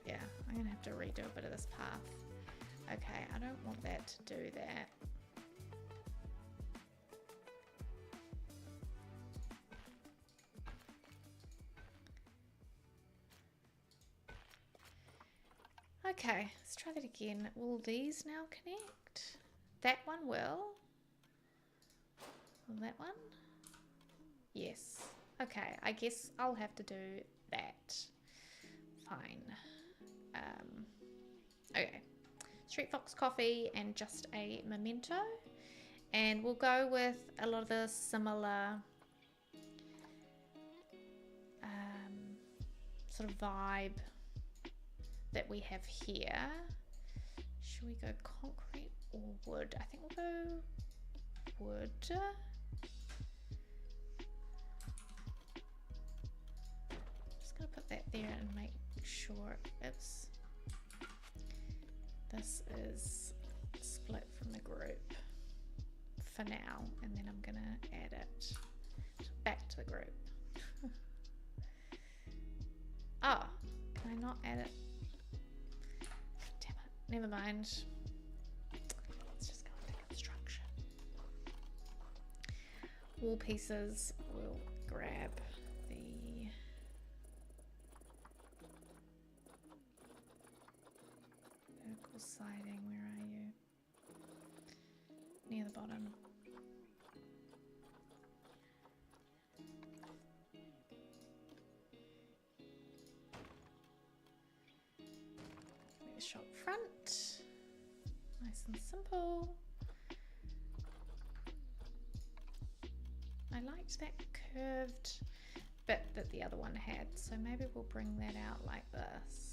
Yeah, I'm gonna have to redo a bit of this path. Okay, I don't want that to do that. Okay, let's try that again. Will these now connect? That one will. Will that one? Yes. Okay, I guess I'll have to do that. Fine. Okay. Street Fox coffee and just a memento. And we'll go with a lot of the similar sort of vibe that we have here. Should we go concrete or wood? I think we'll go wood. Just gonna put that there and make sure it's this is split from the group for now, and then I'm gonna add it back to the group. Oh, can I not add it? Damn it, never mind. Let's just go into construction. Wall pieces, we'll grab the vertical siding. Where are you? Near the bottom. Shop front, nice and simple. I liked that curved bit that the other one had, so maybe we'll bring that out like this.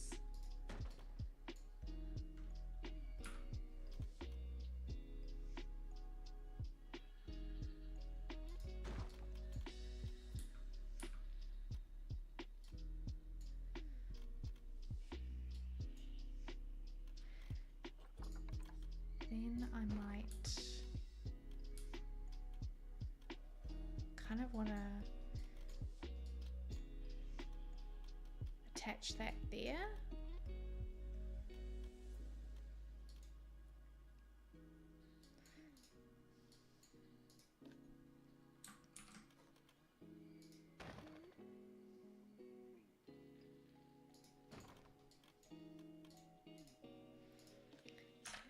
Then I might kind of want to attach that there.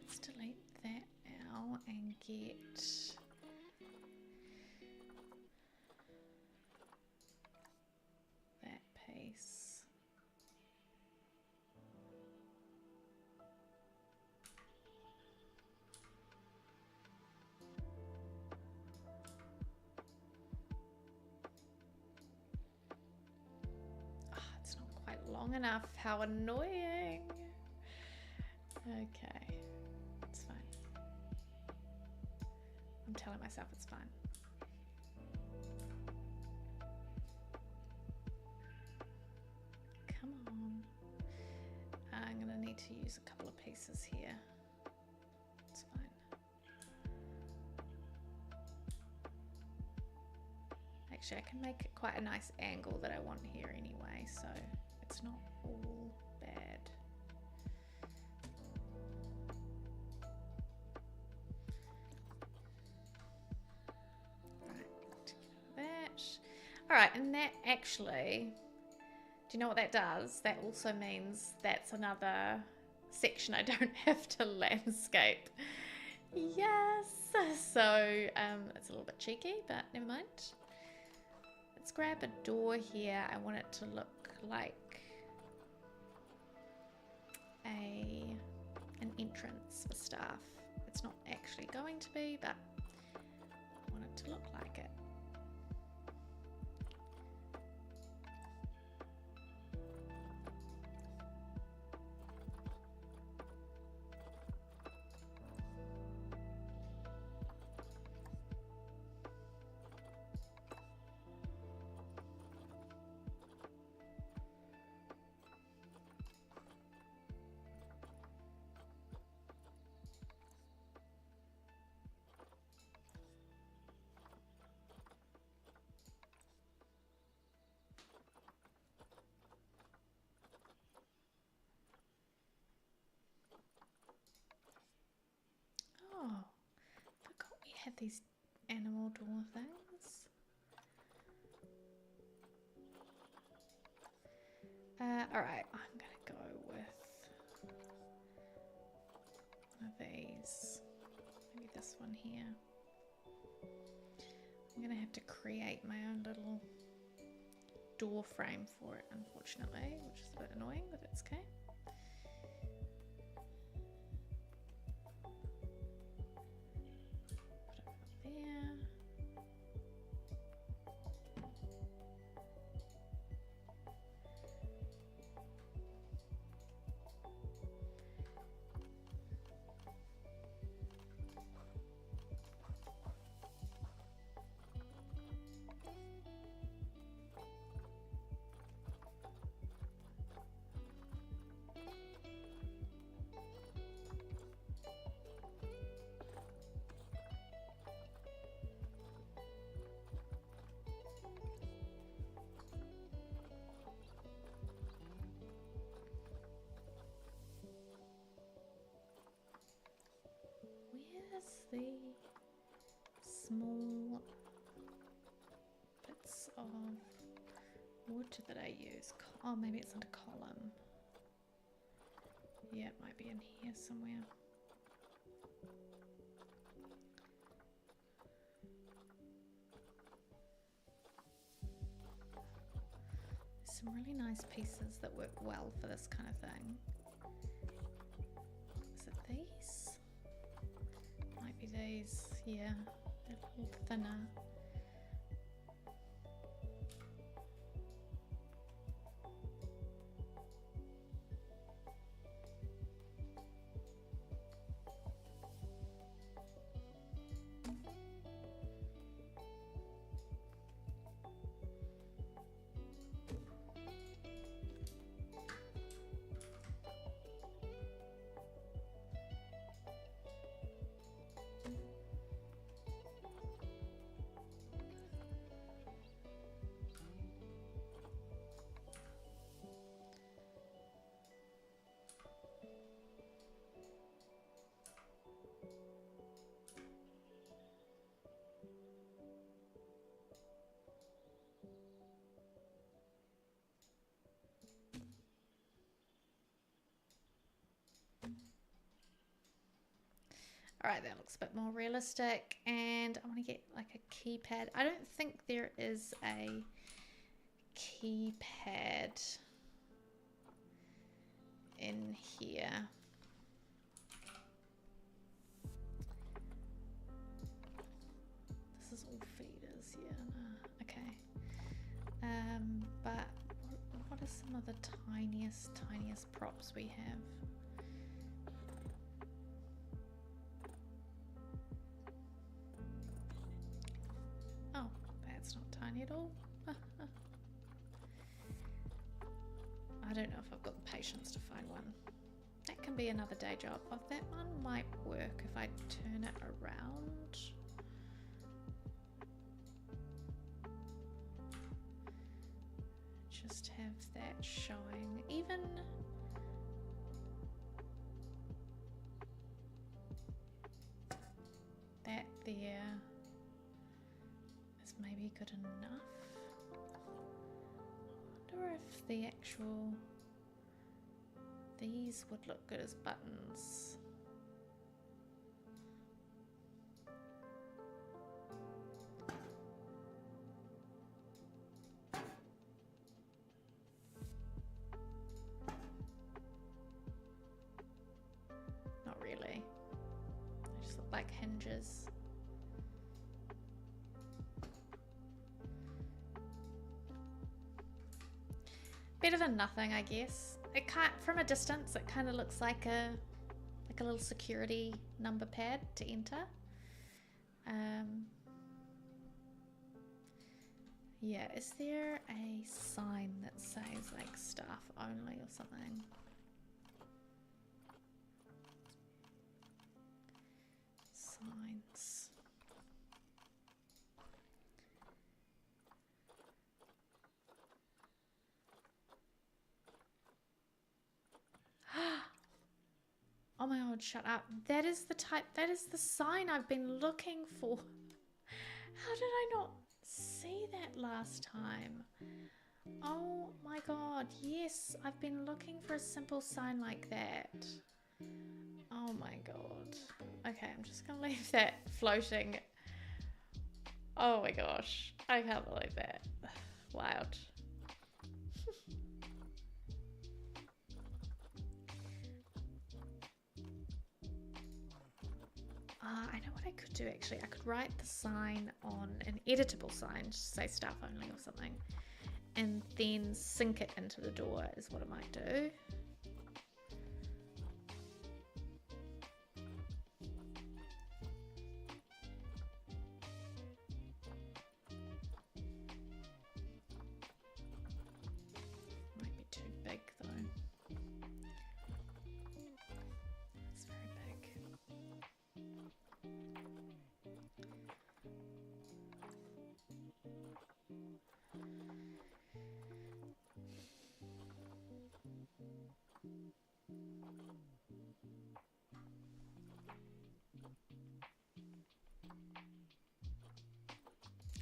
Let's delete that now and get that piece. Ah, it's not quite long enough. How annoying. Okay. It's fine. I'm telling myself it's fine. Come on. I'm gonna need to use a couple of pieces here. It's fine. Actually, I can make it quite a nice angle that I want here anyway, so it's not all bad. All right, and that actually, do you know what that does? That also means that's another section I don't have to landscape. Yes. So it's a little bit cheeky, but never mind. Let's grab a door here. I want it to look like an entrance for staff. It's not actually going to be, but I want it to look like it. Oh, forgot we had these animal door things. Alright, I'm gonna go with one of these. Maybe this one here. I'm gonna have to create my own little door frame for it, unfortunately, which is a bit annoying, but it's okay. Put it there. Where's the small bits of wood that I use? Oh, maybe it's under column. Yeah, it might be in here somewhere. There's some really nice pieces that work well for this kind of thing. Is it these? Might be these, yeah, they're a little thinner. All right, that looks a bit more realistic, and I want to get like a keypad. I don't think there is a keypad in here. This is all feeders, yeah, no, okay. But what are some of the tiniest props we have? Oh, that's not tiny at all. I don't know if I've got the patience to find one. That can be another day job. Oh, that one might work if I turn it around. Just have that showing. Even that there is maybe good enough. wonder if the actual, these would look good as buttons. Not really. They just look like hinges. Better than nothing, I guess. It can't, from a distance, it kind of looks like a little security number pad to enter. Yeah, is there a sign that says like staff only or something? Signs. Oh my god, shut up. That is the type, that is the sign I've been looking for. How did I not see that last time? Oh my god, yes, I've been looking for a simple sign like that. Oh my god. Okay, I'm just gonna leave that floating. Oh my gosh, I can't believe that. Wild. I know what I could do actually. I could write the sign on an editable sign, just say staff only or something, and then sync it into the door is what I might do. Might be too big though. It's very big.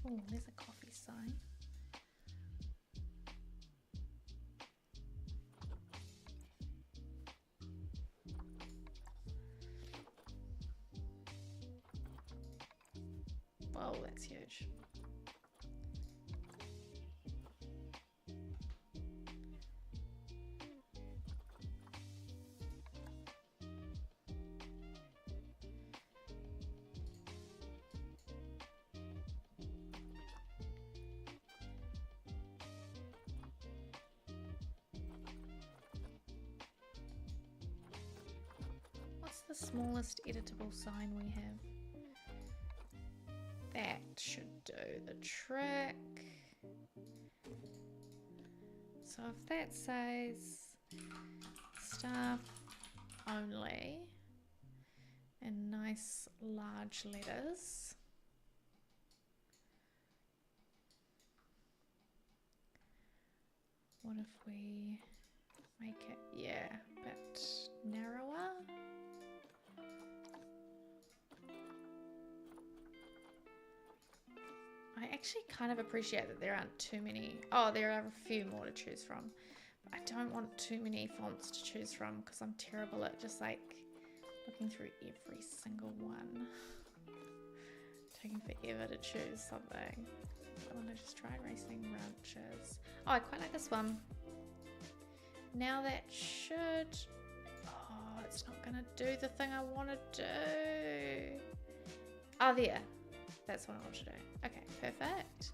Oh, there's a coffee sign. Whoa, that's huge. What's the smallest editable sign we have? That should do the trick. So if that says staff only in nice large letters, what if we make it, yeah, a bit narrower? I actually kind of appreciate that there aren't too many. Oh, there are a few more to choose from. But I don't want too many fonts to choose from because I'm terrible at just like looking through every single one. Taking forever to choose something. I want to just try racing ranches. Oh, I quite like this one. Now that should... Oh, it's not going to do the thing I want to do. Oh, there. That's what I want to do. Okay, perfect.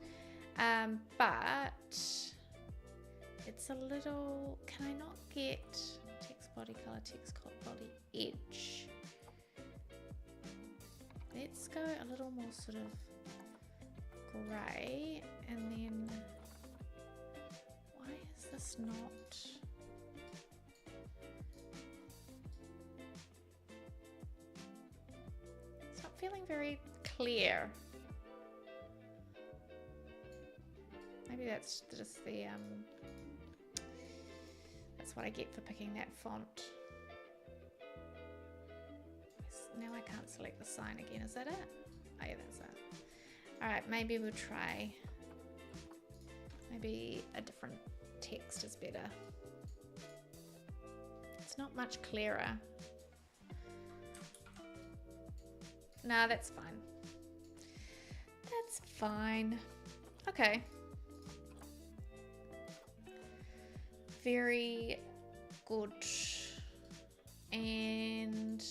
But it's a little, can I not get text body color, text body edge? Let's go a little more sort of grey, and then why is this not? It's not feeling very clear. Maybe that's just the that's what I get for picking that font. Now I can't select the sign again. Is that it? Oh yeah, that's it. All right, maybe we'll try maybe a different text is better. It's not much clearer. Nah, that's fine. That's fine. Okay. Very good. And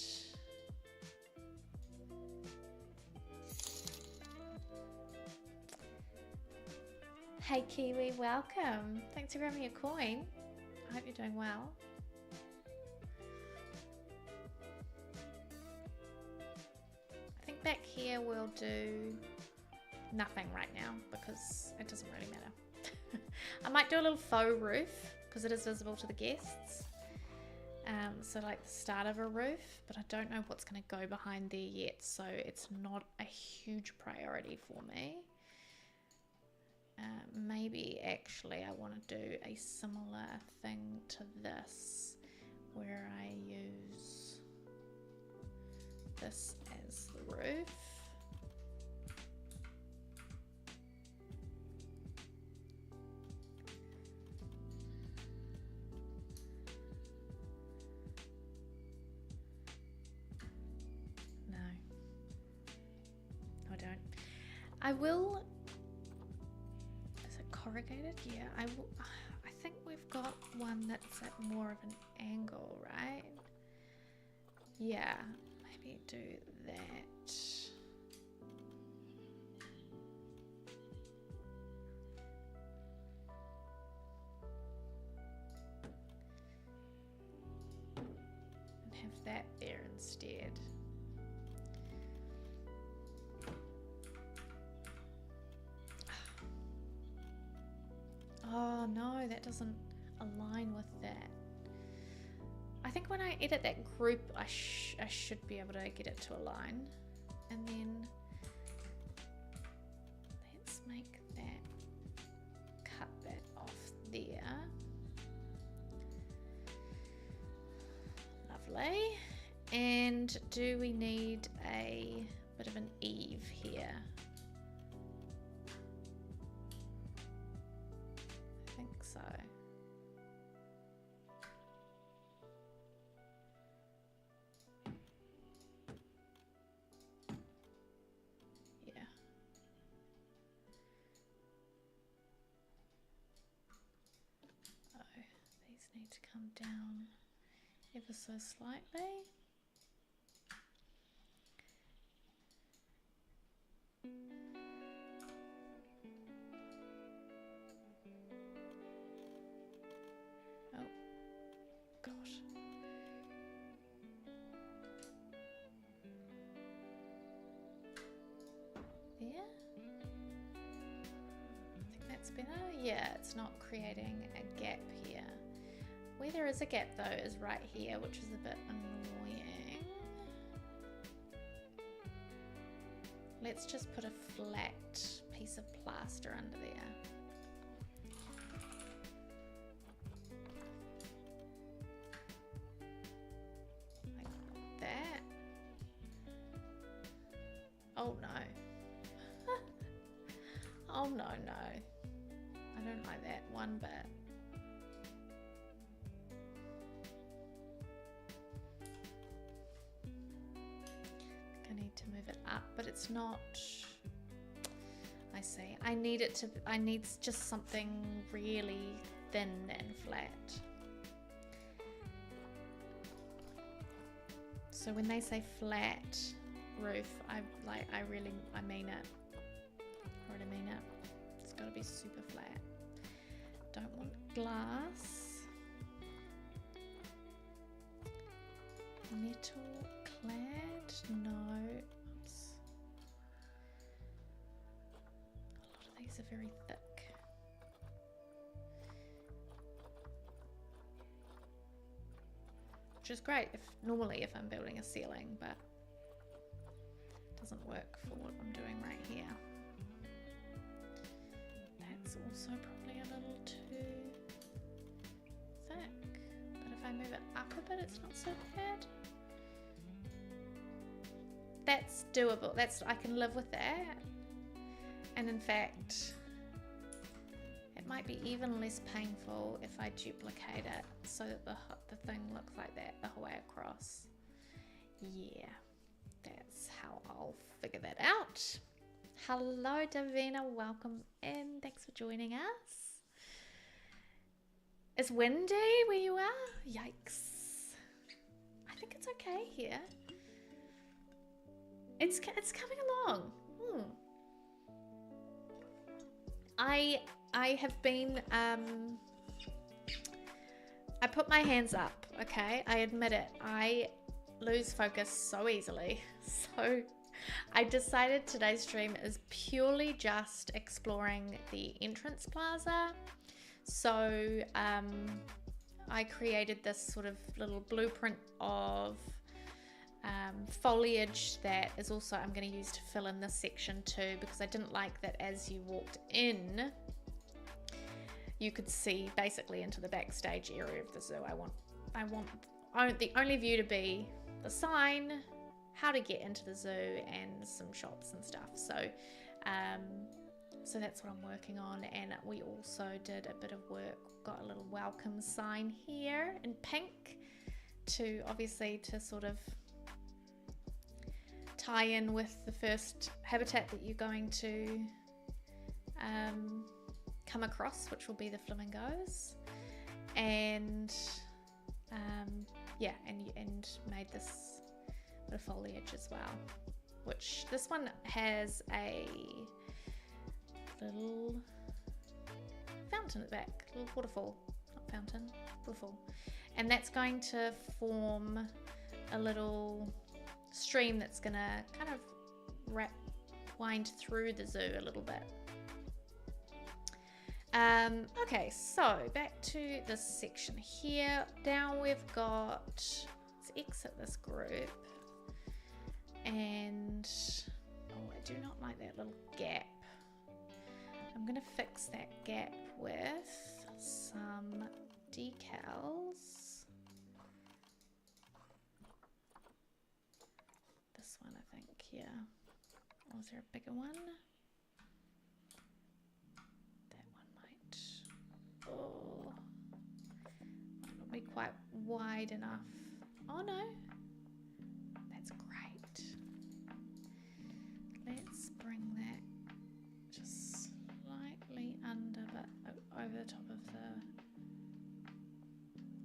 hey Kiwi, welcome. Thanks for grabbing a coin. I hope you're doing well. I think back here we'll do nothing right now because it doesn't really matter. I might do a little faux roof because it is visible to the guests. So like the start of a roof, but I don't know what's going to go behind there yet, so it's not a huge priority for me. Maybe actually I want to do a similar thing to this where I use this as the roof. No, I don't. I will. Corrugated? Yeah, I think we've got one that's at more of an angle, right? Yeah, maybe do that. And have that there instead. Oh no, that doesn't align with that. I think when I edit that group, I should be able to get it to align. And then let's make that, cut that off there. Lovely. And do we need a bit of an eave here? So yeah, oh, these need to come down ever so slightly. Yeah, it's not creating a gap here. Where there is a gap though is right here, which is a bit annoying. Let's just put a flat piece of plaster under there. Like that. Oh no. Oh no, no. I don't like that one bit. I need to move it up, but it's not. I see. I need it to. I need just something really thin and flat. So when they say flat roof, I mean it. Or I mean it. It's got to be super flat. Don't want glass. Metal clad? No. Oops. A lot of these are very thick. Which is great normally if I'm building a ceiling, but it doesn't work for what I'm doing right here. That's also probably a little too thick, but if I move it up a bit, it's not so bad. That's doable. I can live with that. And in fact, it might be even less painful if I duplicate it so that the thing looks like that the whole way across. Yeah, that's how I'll figure that out. Hello Davina, welcome in. Thanks for joining us. It's windy where you are? Yikes. I think it's okay here. It's coming along. I have been I put my hands up, okay? I admit it. I lose focus so easily. So I decided today's stream is purely just exploring the entrance plaza. So I created this sort of little blueprint of foliage that is also I'm going to use to fill in this section too, because I didn't like that as you walked in you could see basically into the backstage area of the zoo. I want the only view to be the sign, how to get into the zoo, and some shops and stuff. So so that's what I'm working on. And we also did a bit of work, got a little welcome sign here in pink to obviously to sort of tie in with the first habitat that you're going to come across, which will be the flamingos. And yeah, and made this bit of foliage as well, which this one has a little fountain at the back, a little waterfall, not fountain, waterfall, and that's going to form a little stream that's gonna kind of wind through the zoo a little bit. Okay, so back to this section here. Now we've got, let's exit this group, and oh, I do not like that little gap. I'm gonna fix that gap with some decals. This one, I think, yeah. Or is there a bigger one? That one might. Oh, might not be quite wide enough. Oh no, that's great. Let's bring that just slightly under, but over the top of the.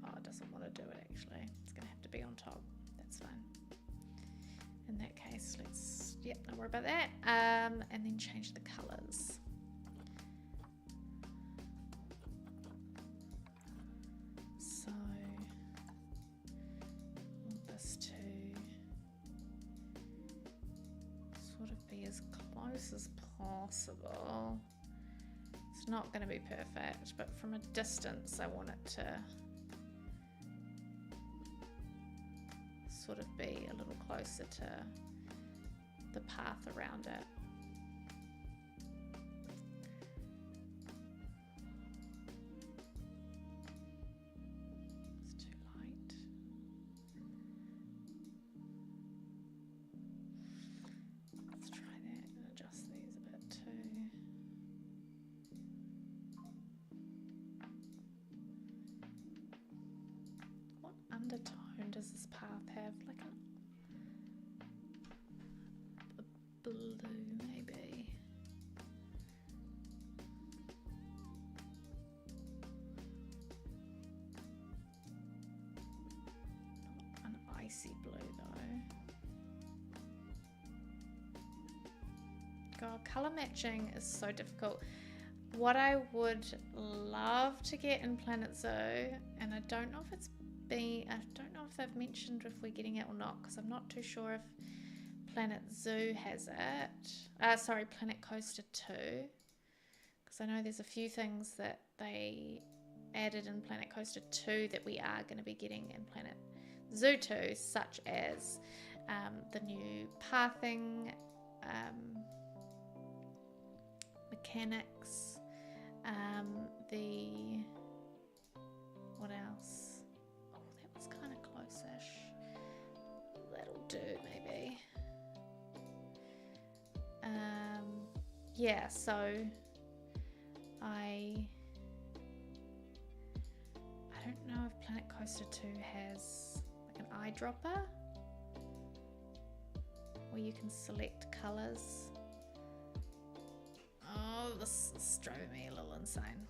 Oh, it doesn't want to do it actually. It's gonna have to be on top. That's fine. In that case, let's, yep, don't worry about that. And then change the colors. So, I want this to sort of be as close as possible. It's not going to be perfect, but from a distance, I want it to sort of be a little closer to the path around it. It's too light. Let's try that and adjust these a bit too. What undertone does this path have? Like a blue, maybe. Not an icy blue though. God, color matching is so difficult. What I would love to get in Planet Zoo, and I don't know if it's I don't know if they've mentioned if we're getting it or not, because I'm not too sure if Planet Zoo has it. Sorry, Planet Coaster 2. Because I know there's a few things that they added in Planet Coaster 2 that we are going to be getting in Planet Zoo 2, such as the new pathing mechanics, the, what else? Kind of close-ish. That'll do, maybe. Yeah, so I Planet Coaster 2 has like an eyedropper where you can select colours. Oh, this is driving me a little insane.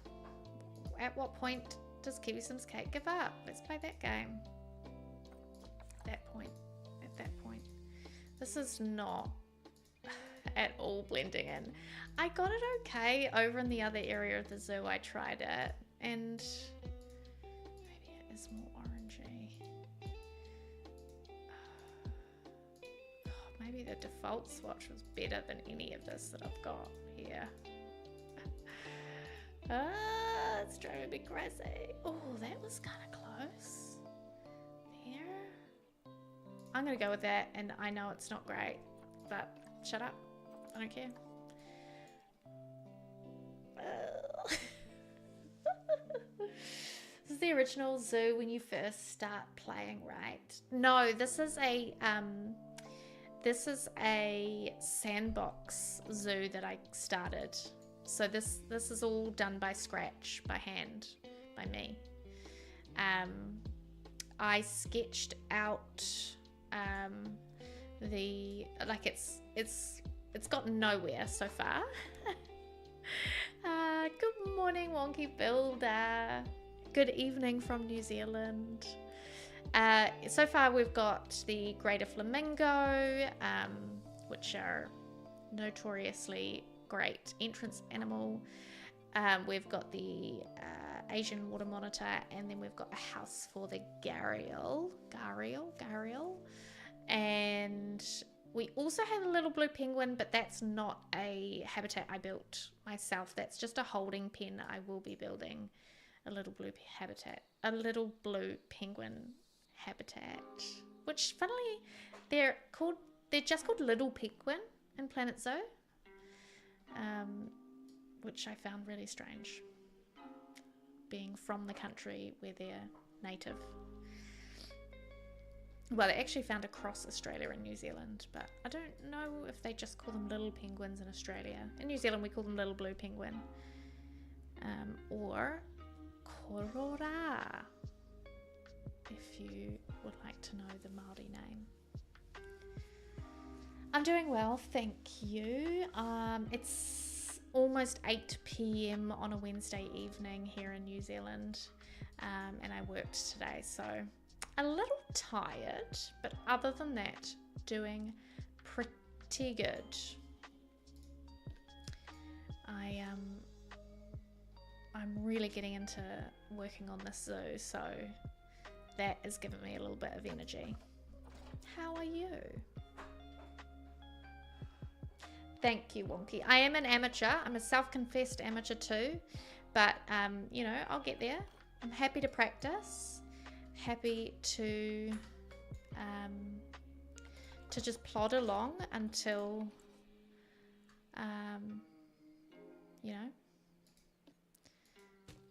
At what point does KiwiSimsKate give up? Let's play that game. At that point. This is not at all blending in. I got it okay over in the other area of the zoo. I tried it, and maybe it is more orangey. Maybe the default swatch was better than any of this that I've got here. It's driving me crazy. Oh, that was kind of close. There. I'm going to go with that, and I know it's not great, but shut up. I don't care. This is the original zoo when you first start playing, right? No, this is a sandbox zoo that I started. So this is all done by scratch, by hand, by me. I sketched out it's gotten nowhere so far. Good morning, Wonky Builder. Good evening from New Zealand. So far we've got the greater flamingo, which are notoriously great entrance animal. We've got the Asian water monitor, and then we've got a house for the gharial, and we also have a little blue penguin, but that's not a habitat I built myself. That's just a holding pen. I will be building a little blue penguin habitat, which funnily they're just called Little Penguin in Planet Zoo, which I found really strange, being from the country where they're native. Well, they actually found across Australia and New Zealand, but I don't know if they just call them little penguins in Australia. In New Zealand, we call them little blue penguin, or korora, if you would like to know the Māori name. I'm doing well, thank you. It's almost 8 p.m. on a Wednesday evening here in New Zealand, and I worked today, so a little tired, but other than that, doing pretty good. I'm really getting into working on this zoo, so that is giving me a little bit of energy. How are you? Thank you, Wonky. I am an amateur. I'm a self-confessed amateur too, but you know, I'll get there. I'm happy to practice. Happy to just plod along until you know,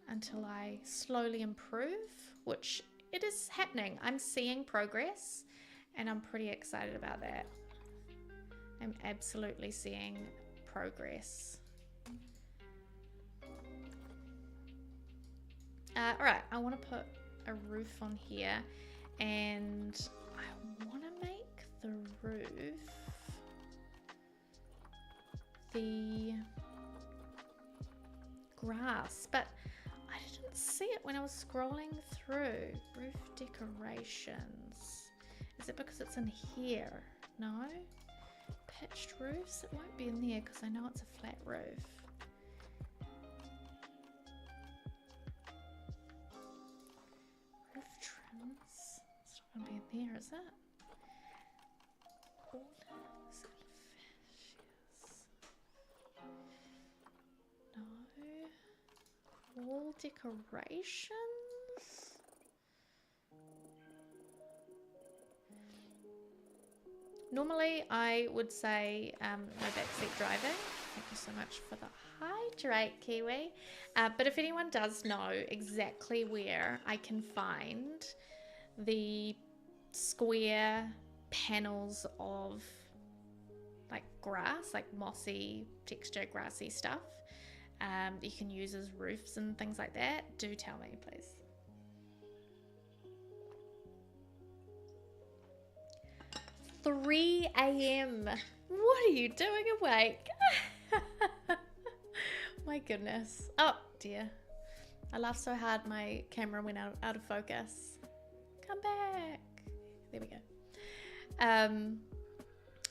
until I slowly improve, which it is happening. I'm seeing progress, and I'm pretty excited about that. I'm absolutely seeing progress. All right, I want to put a roof on here, and I want to make the roof the grass, but I didn't see it when I was scrolling through. Roof decorations. Is it because it's in here? No? Pitched roofs? It won't be in there because I know it's a flat roof. Roof trims. It's not going to be in there, is it? No. Wall decorations? Normally I would say no backseat driving. Thank you so much for the hydrate, Kiwi. But if anyone does know exactly where I can find the square panels of like grass, like mossy texture grassy stuff, you can use as roofs and things like that, do tell me, please. 3 a.m. What are you doing awake? My goodness. Oh dear. I laughed so hard my camera went out of focus. Come back. There we go.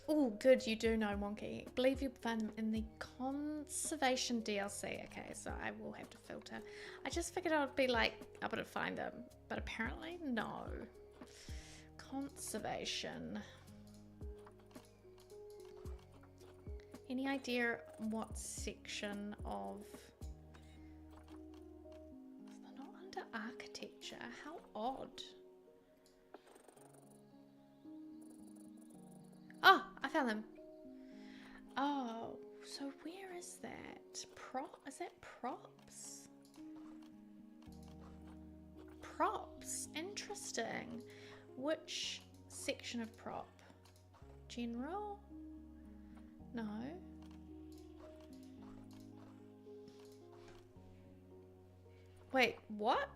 Oh, good, you do know Wonky. Believe you found them in the conservation DLC. Okay, so I will have to filter. I just figured I would be like able to find them, but apparently no. Conservation. Any idea what section of... They're not under architecture. How odd. Oh, I found them. Oh, so where is that? Is that props? Props. Interesting. Which section of prop? General? No. Wait, what?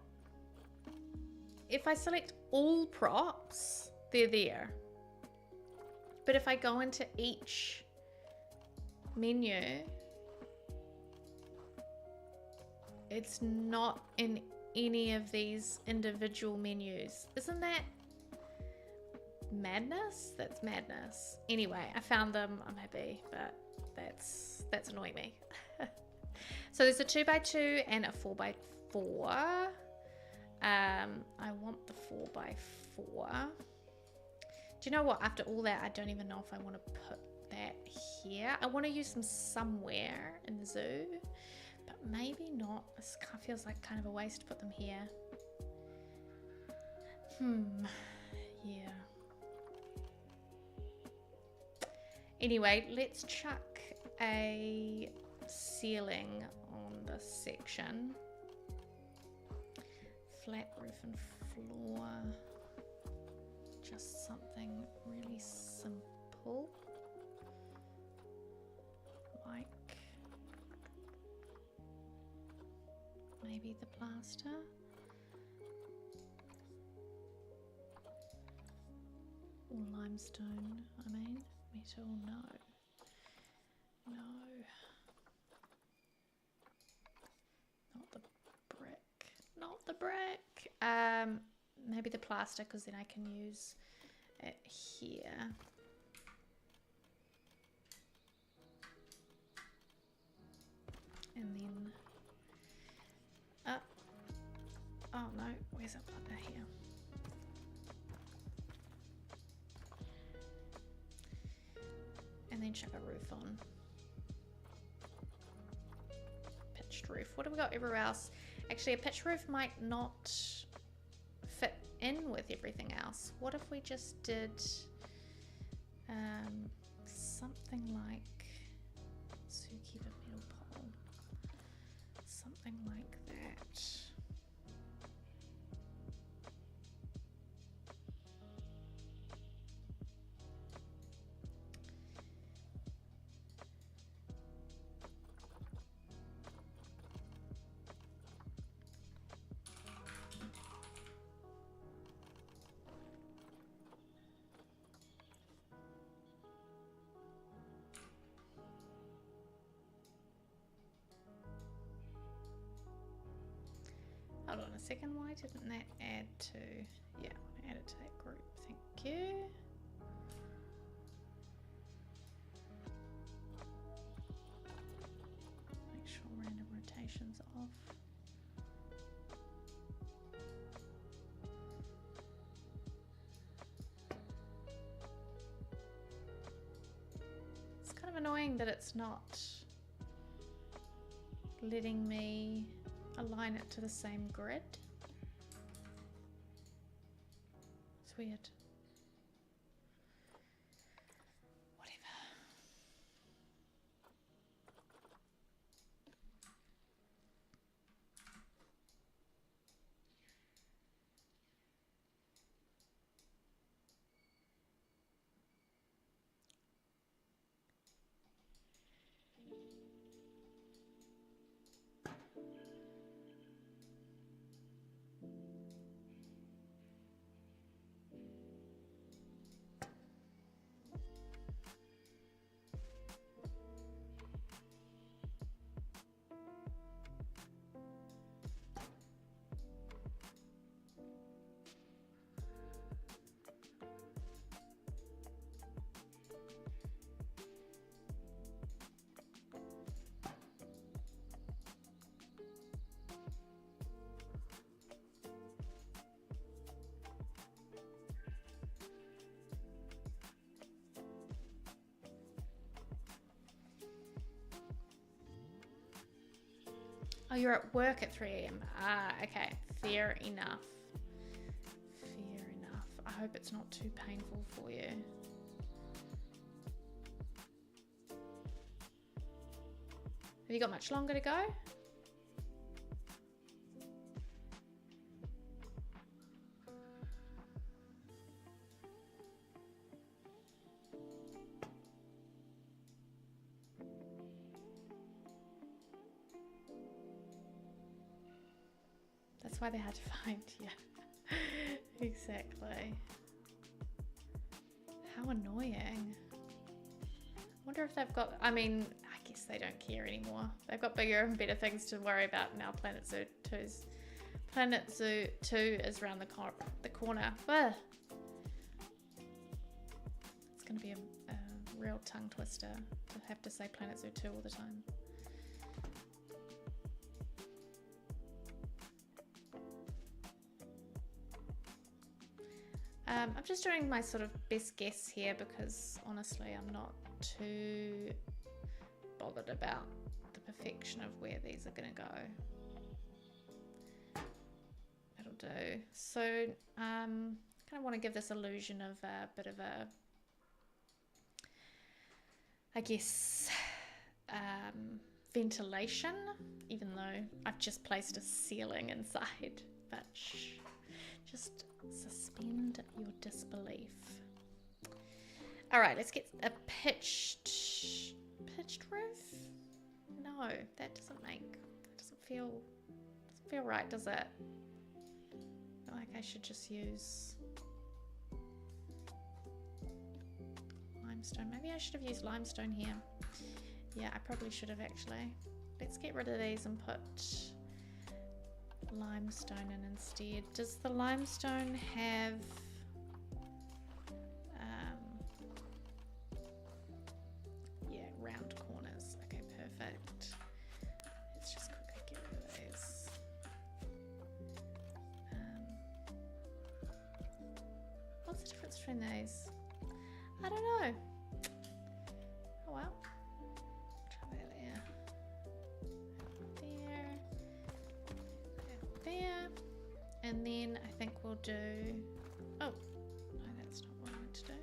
If I select all props, they're there. But if I go into each menu, it's not in any of these individual menus. Isn't that madness? That's madness. Anyway, I found them. I'm happy, but that's annoying me. So there's a 2x2 and a 4x4. I want the 4x4. Do you know what? After all that, I don't even know if I want to put that here. I want to use them somewhere in the zoo, but maybe not. This feels like kind of a waste to put them here. Yeah. Anyway, let's chuck a ceiling on this section. Flat roof and floor. Just something really simple. Like maybe the plaster. Or limestone, I mean. Metal, no. No. Not the brick. Not the brick. Maybe the plaster, because then I can use it here. And then oh no, where's that plunder here? And then chuck a roof on. Pitched roof. What have we got everywhere else? Actually, a pitched roof might not fit in with everything else. What if we just did something like zookeeper metal pole? Something like that. Hold on a second, why didn't that add to... Yeah, I added to that group, thank you. Make sure random rotation's off. It's kind of annoying that it's not letting me align it to the same grid. It's weird. Whatever. Oh, you're at work at 3 a.m. Ah, okay. Fair enough. Fair enough. I hope it's not too painful for you. Have you got much longer to go? That's why they're hard to find, yeah. Exactly. How annoying. I wonder if they've got, I mean, I guess they don't care anymore. They've got bigger and better things to worry about now. Planet Zoo 2's. Planet Zoo 2 is around the corner. Ugh. It's going to be a real tongue twister to have to say Planet Zoo 2 all the time. I'm just doing my sort of best guess here because honestly I'm not too bothered about the perfection of where these are going to go. That'll do. So kind of want to give this illusion of a bit of a, I guess, ventilation, even though I've just placed a ceiling inside, but shh. Just suspend your disbelief. All right, let's get a pitched roof. No, that doesn't feel right, does it? I feel like I should just use limestone. Maybe I should have used limestone here. Yeah, I probably should have actually. Let's get rid of these and put limestone in instead. Does the limestone have yeah, round corners? Okay, perfect. Let's just quickly get rid of these. What's the difference between these? I don't know. Oh well. Try that there. There, and then I think we'll do, oh no, that's not what I meant to do.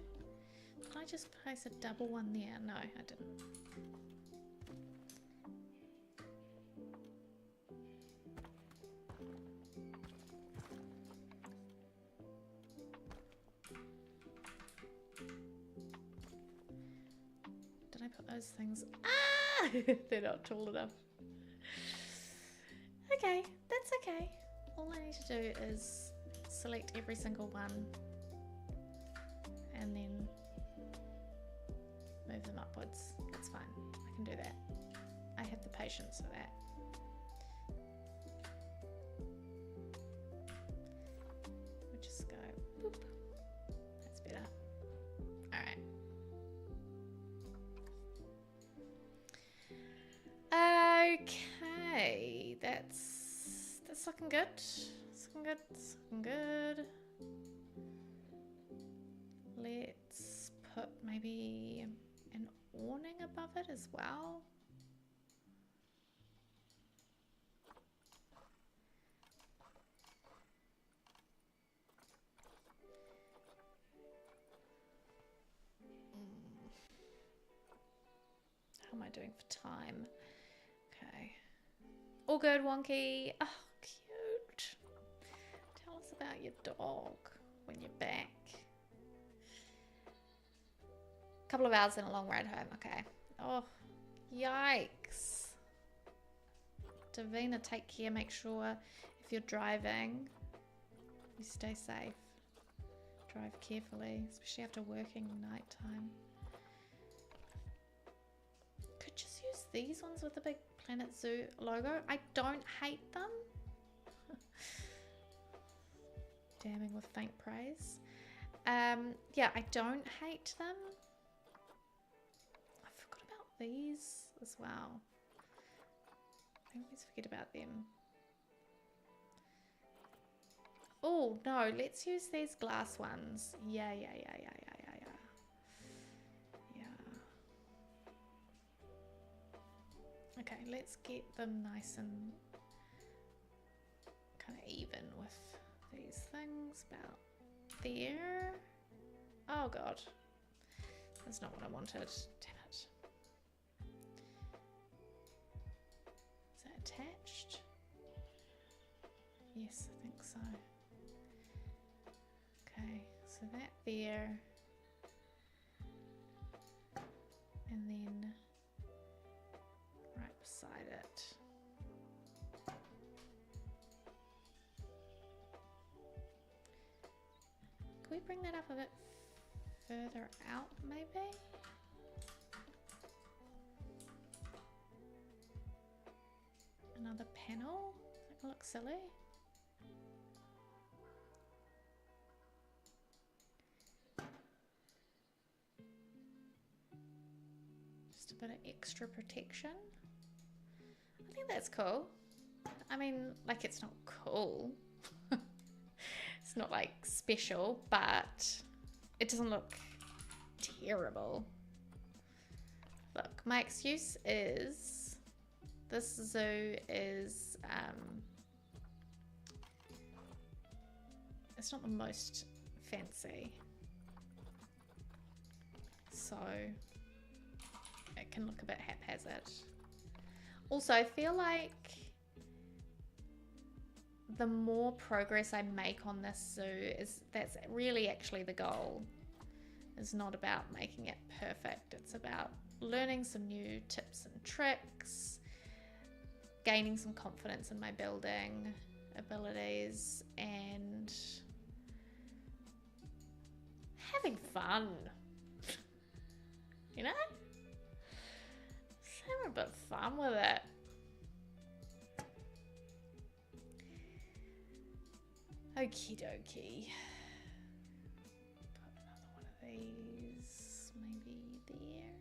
Did I just place a double one there? No, I didn't. Did I put those things? Ah! They're not tall enough. Okay, that's okay. All I need to do is select every single one and then move them upwards. That's fine. I can do that. I have the patience for that. We'll just go boop. That's better. Alright. Okay, that's looking good. It's looking good. It's looking good. Let's put maybe an awning above it as well. How am I doing for time? Okay. All good, Wonky. Oh, cute. Tell us about your dog when you're back. Couple of hours and a long ride home. Okay. Oh, yikes. Davina, take care. Make sure if you're driving, you stay safe. Drive carefully, especially after working nighttime. Could just use these ones with the big Planet Zoo logo. I don't hate them. Damning with faint praise. Yeah, I don't hate them. I forgot about these as well. I always forget about them. Oh no, let's use these glass ones. Yeah. Okay, let's get them nice and kind of even with these things about there. Oh god, that's not what I wanted. Damn it. Is that attached? Yes, I think so. Okay, so that there, and then right beside it. Can we bring that up a bit further out, maybe? Another panel? That looks silly. Just a bit of extra protection. I think that's cool. I mean, like, it's not cool. It's not like special, but it doesn't look terrible. Look, my excuse is this zoo is it's not the most fancy, so it can look a bit haphazard. Also, I feel like the more progress I make on this zoo, that's really actually the goal. It's not about making it perfect. It's about learning some new tips and tricks, gaining some confidence in my building abilities, and having fun. You know? Just having a bit of fun with it. Okie dokie. Put another one of these maybe there.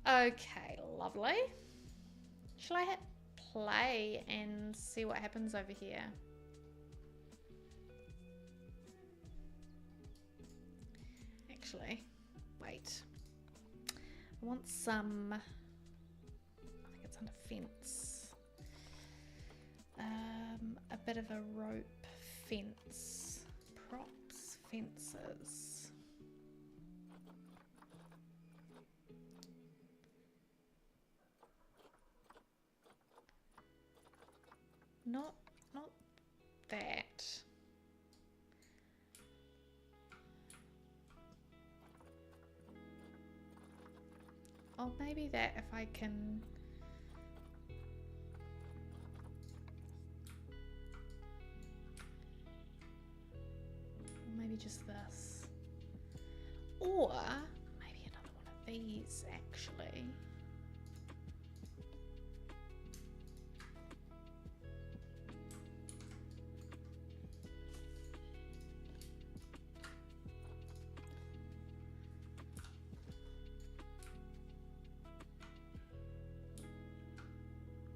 Okay, lovely. Shall I hit play and see what happens over here? Actually, wait. I want some, I think it's under fence. A bit of a rope fence. Props, fences. Not that. Oh, maybe that if I can. Or maybe just this. Or maybe another one of these actually.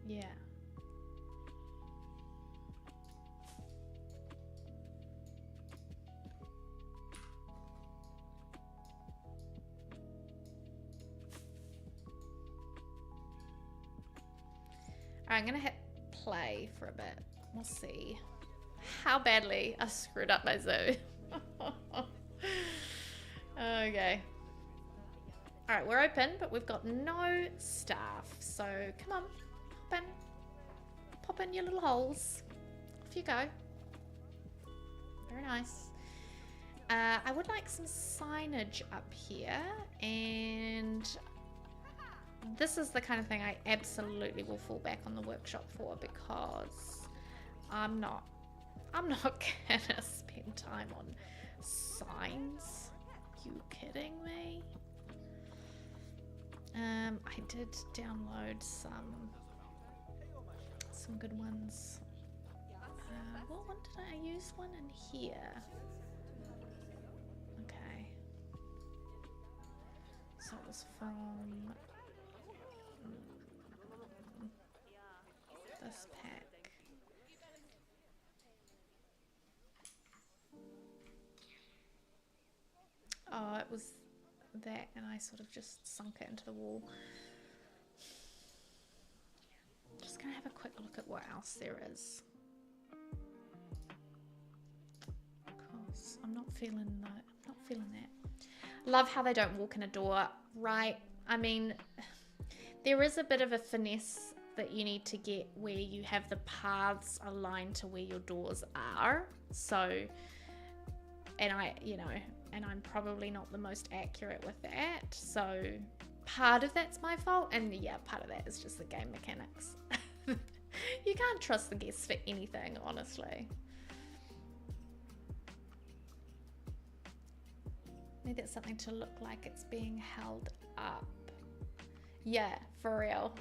Yeah. Alright, I'm gonna hit play for a bit. We'll see how badly I screwed up my zoo. Okay. Alright, we're open, but we've got no staff. So come on, hop in. Pop in your little holes. Off you go. Very nice. I would like some signage up here, and this is the kind of thing I absolutely will fall back on the workshop for, because I'm not gonna spend time on signs. You kidding me? I did download some good ones. what one did I use? One in here. Okay. So it was from this pack. Oh, it was that, and I sort of just sunk it into the wall. Just gonna have a quick look at what else there is. Cause I'm not feeling that. Love how they don't walk in a door, right? I mean, there is a bit of a finesse that you need to get where you have the paths aligned to where your doors are. So, and I'm probably not the most accurate with that. So part of that's my fault. And yeah, part of that is just the game mechanics. You can't trust the guests for anything, honestly. Need it something to look like it's being held up. Yeah, for real.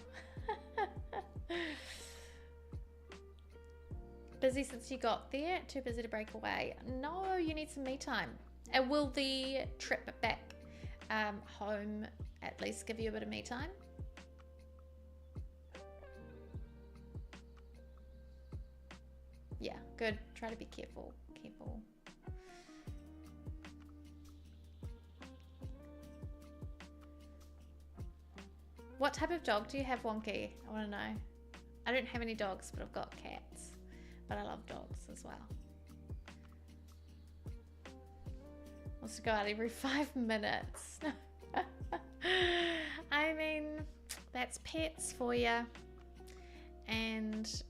Busy since you got there? Too busy to break away? No, you need some me time. And will the trip back home at least give you a bit of me time? Yeah, good. Try to be careful. Careful. What type of dog do you have, Wonky? I want to know. I don't have any dogs, but I've got cats. But I love dogs as well. Wants to go out every 5 minutes. I mean, that's pets for you. And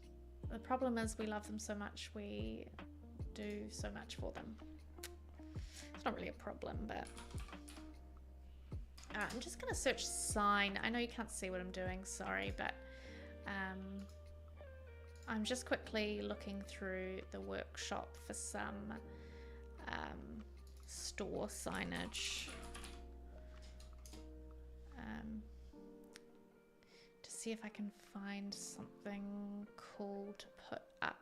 the problem is we love them so much, we do so much for them. It's not really a problem, but... I'm just going to search sign. I know you can't see what I'm doing, sorry, but I'm just quickly looking through the workshop for some store signage to see if I can find something cool to put up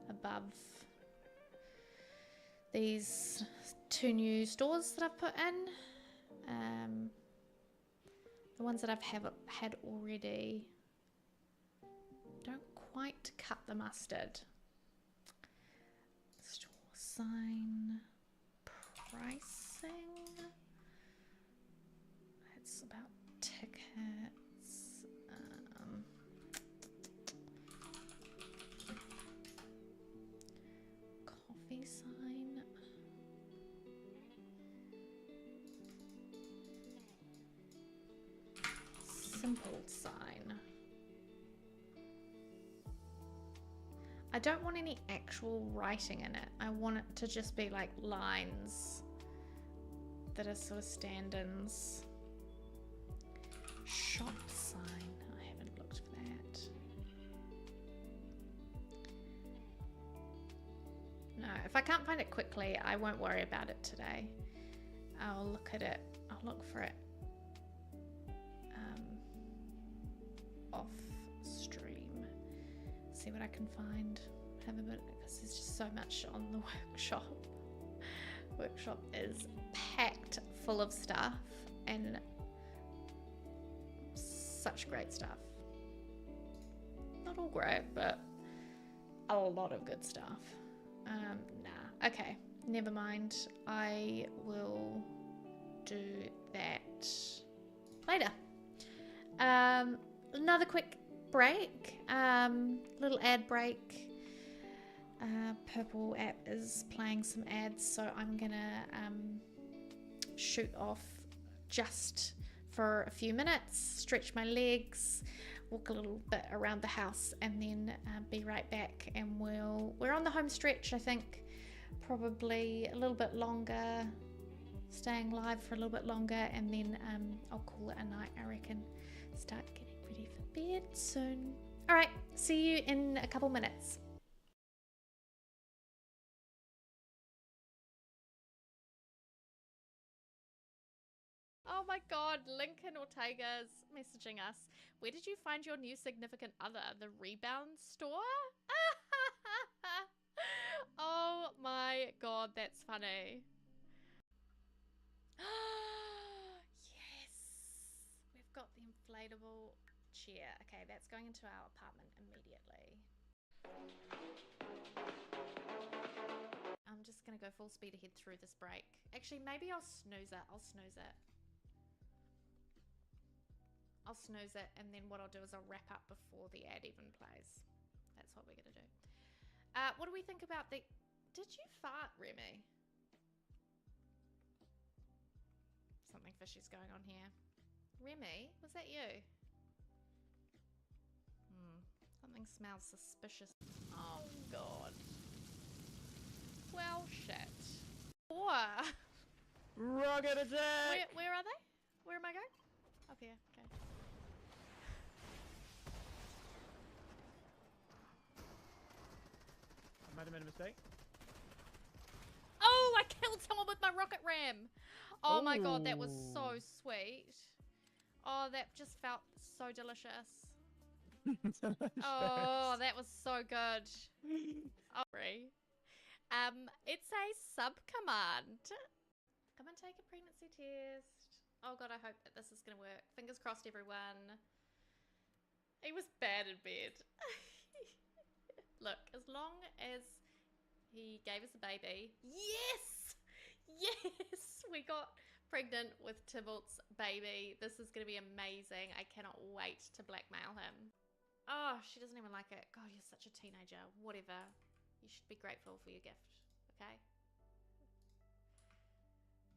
above these 2 new stores that I've put in. The ones that I've had already don't quite cut the mustard. Store sign, pricing. It's about tickets. Coffee sign. Simple sign. I don't want any actual writing in it. I want it to just be like lines that are sort of stand-ins. Shop sign. I haven't looked for that. No, if I can't find it quickly, I won't worry about it today. I'll look at it. I'll look for it off stream, see what I can find, have a bit, because there's just so much on the workshop is packed full of stuff and such great stuff. Not all great, but a lot of good stuff. Nah, okay, never mind, I will do that later. Another quick break, little ad break. Purple app is playing some ads, so I'm gonna shoot off just for a few minutes, stretch my legs, walk a little bit around the house, and then be right back. And we're on the home stretch, I think, probably a little bit longer, staying live for a little bit longer, and then I'll call it a night, I reckon. Start getting ready for bed soon. All right, see you in a couple minutes. Oh my God, Lincoln Ortega's messaging us. Where did you find your new significant other? The Rebound store? Oh my god, that's funny. Yes! We've got the inflatable chair. Okay, that's going into our apartment immediately. I'm just gonna go full speed ahead through this break. Actually, maybe I'll snooze it. I'll snooze it. I'll snooze it, and then what I'll do is I'll wrap up before the ad even plays. That's what we're gonna do. What do we think about the... Did you fart, Remy? Something fishy's going on here. Remy, was that you? Something smells suspicious. Oh, God. Well, shit. What? Rocket attack! Where are they? Where am I going? Up here, okay. I might have made a mistake. Oh, I killed someone with my rocket ram. Oh my god, that was so sweet. Oh, that just felt so delicious. Oh, that was so good. Oh, sorry. It's a sub-command. Come and take a pregnancy test. Oh god, I hope that this is gonna work. Fingers crossed, everyone. He was bad in bed. Look, as long as he gave us a baby. Yes! Yes! We got pregnant with Tybalt's baby. This is going to be amazing. I cannot wait to blackmail him. Oh, she doesn't even like it. God, you're such a teenager. Whatever. You should be grateful for your gift, okay?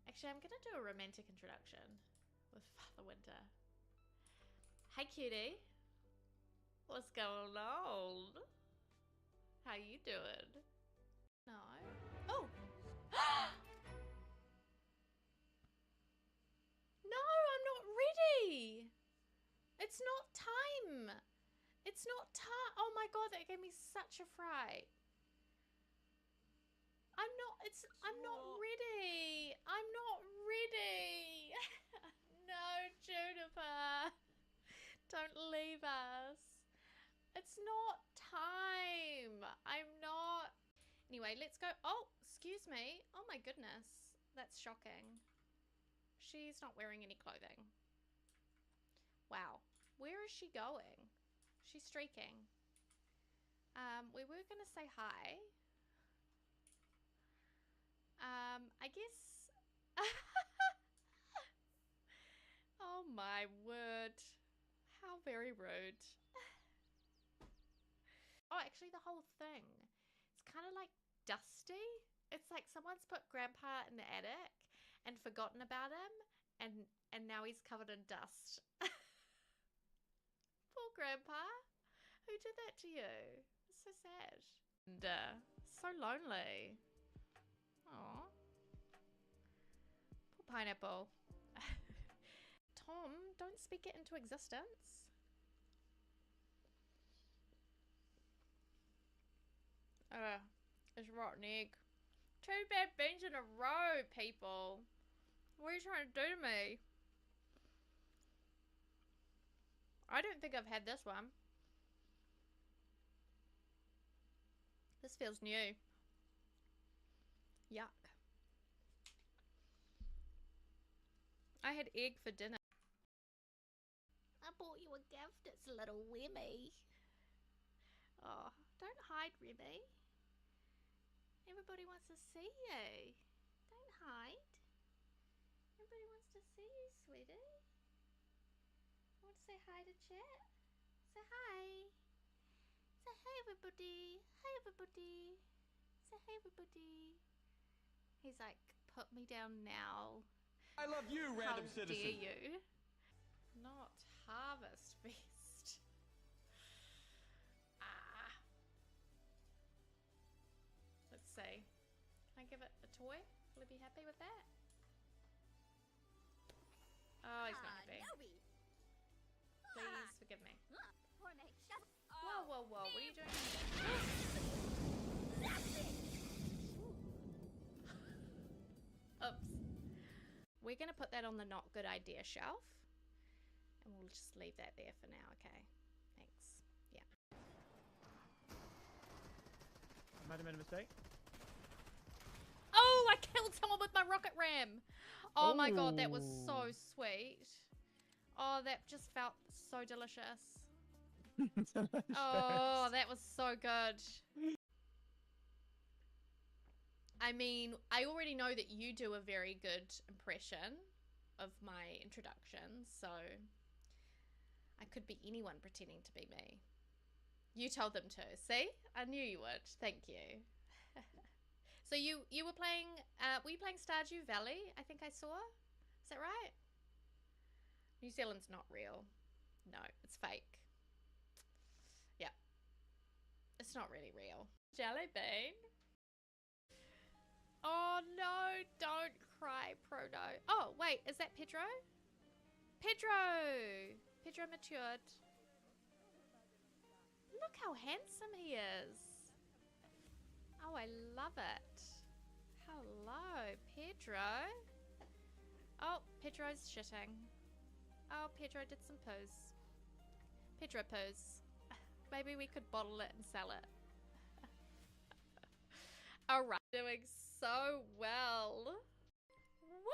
Actually, I'm going to do a romantic introduction with Father Winter. Hey, cutie. What's going on? How you doing? No. Oh! No, I'm not ready! It's not time! It's not time! Oh my god, that gave me such a fright. I'm not ready! I'm not ready! No, Juniper! Don't leave us. It's not time. I'm not. Anyway, let's go. Oh, excuse me. Oh my goodness. That's shocking. She's not wearing any clothing. Wow. Where is she going? She's streaking. We were going to say hi. I guess. Oh my word. How very rude. Oh, actually, the whole thing. It's kind of like dusty. It's like someone's put Grandpa in the attic and forgotten about him, and now he's covered in dust. Poor Grandpa. Who did that to you? It's so sad. And so lonely. Aw. Poor pineapple. Tom, don't speak it into existence. It's rotten egg. 2 bad beans in a row, people. What are you trying to do to me? I don't think I've had this one. This feels new. Yuck. I had egg for dinner. I bought you a gift. It's a little Remy. Oh, don't hide, Remy. Everybody wants to see you. Don't hide. Everybody wants to see you, sweetie. Want to say hi to chat? Say hi. Say hey, everybody. Hi, everybody. Say hey, everybody. He's like, put me down now. I love you, random How citizen. dare you? Not Harvest Fest. Let's see. Can I give it a toy? Will it be happy with that? Oh, he's not happy. Please forgive me. Whoa, whoa, whoa. What are you doing? Oops. We're going to put that on the not good idea shelf. And we'll just leave that there for now, okay? Thanks. Yeah. I might have made a mistake. Oh, I killed someone with my rocket ram. Oh my god, that was so sweet. Oh, that just felt so delicious. Oh, that was so good. I mean, I already know that you do a very good impression of my introduction, so I could be anyone pretending to be me. You told them to. See? I knew you would. Thank you. So you were playing, were you playing Stardew Valley? I think I saw. Is that right? New Zealand's not real. No, it's fake. Yeah. It's not really real. Jelly bean. Oh no, don't cry, Proto. Oh, wait, is that Pedro? Pedro! Pedro matured. Look how handsome he is. Oh, I love it. Hello, Pedro. Oh, Pedro's shitting. Oh, Pedro did some poos. Pedro poos. Maybe we could bottle it and sell it. Alright, doing so well. Woo!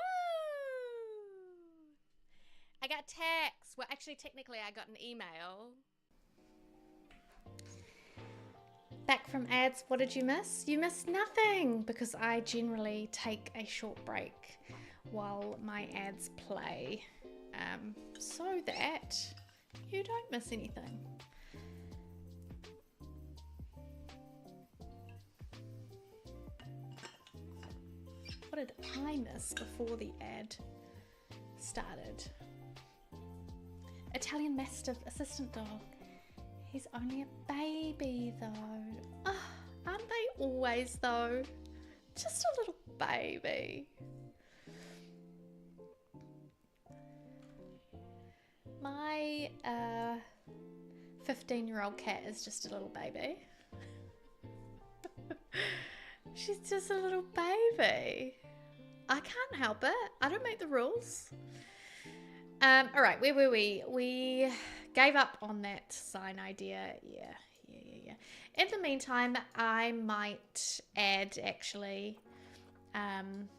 I got text. Well, actually, technically, I got an email. Back from ads, what did you miss? You missed nothing, because I generally take a short break while my ads play, so that you don't miss anything. What did I miss before the ad started? Italian Mastiff assistant dog. He's only a baby though. Oh, aren't they always though? Just a little baby. My 15-year-old cat is just a little baby. She's just a little baby. I can't help it. I don't make the rules. All right, where were we? We gave up on that sign idea. Yeah. In the meantime, I might add actually one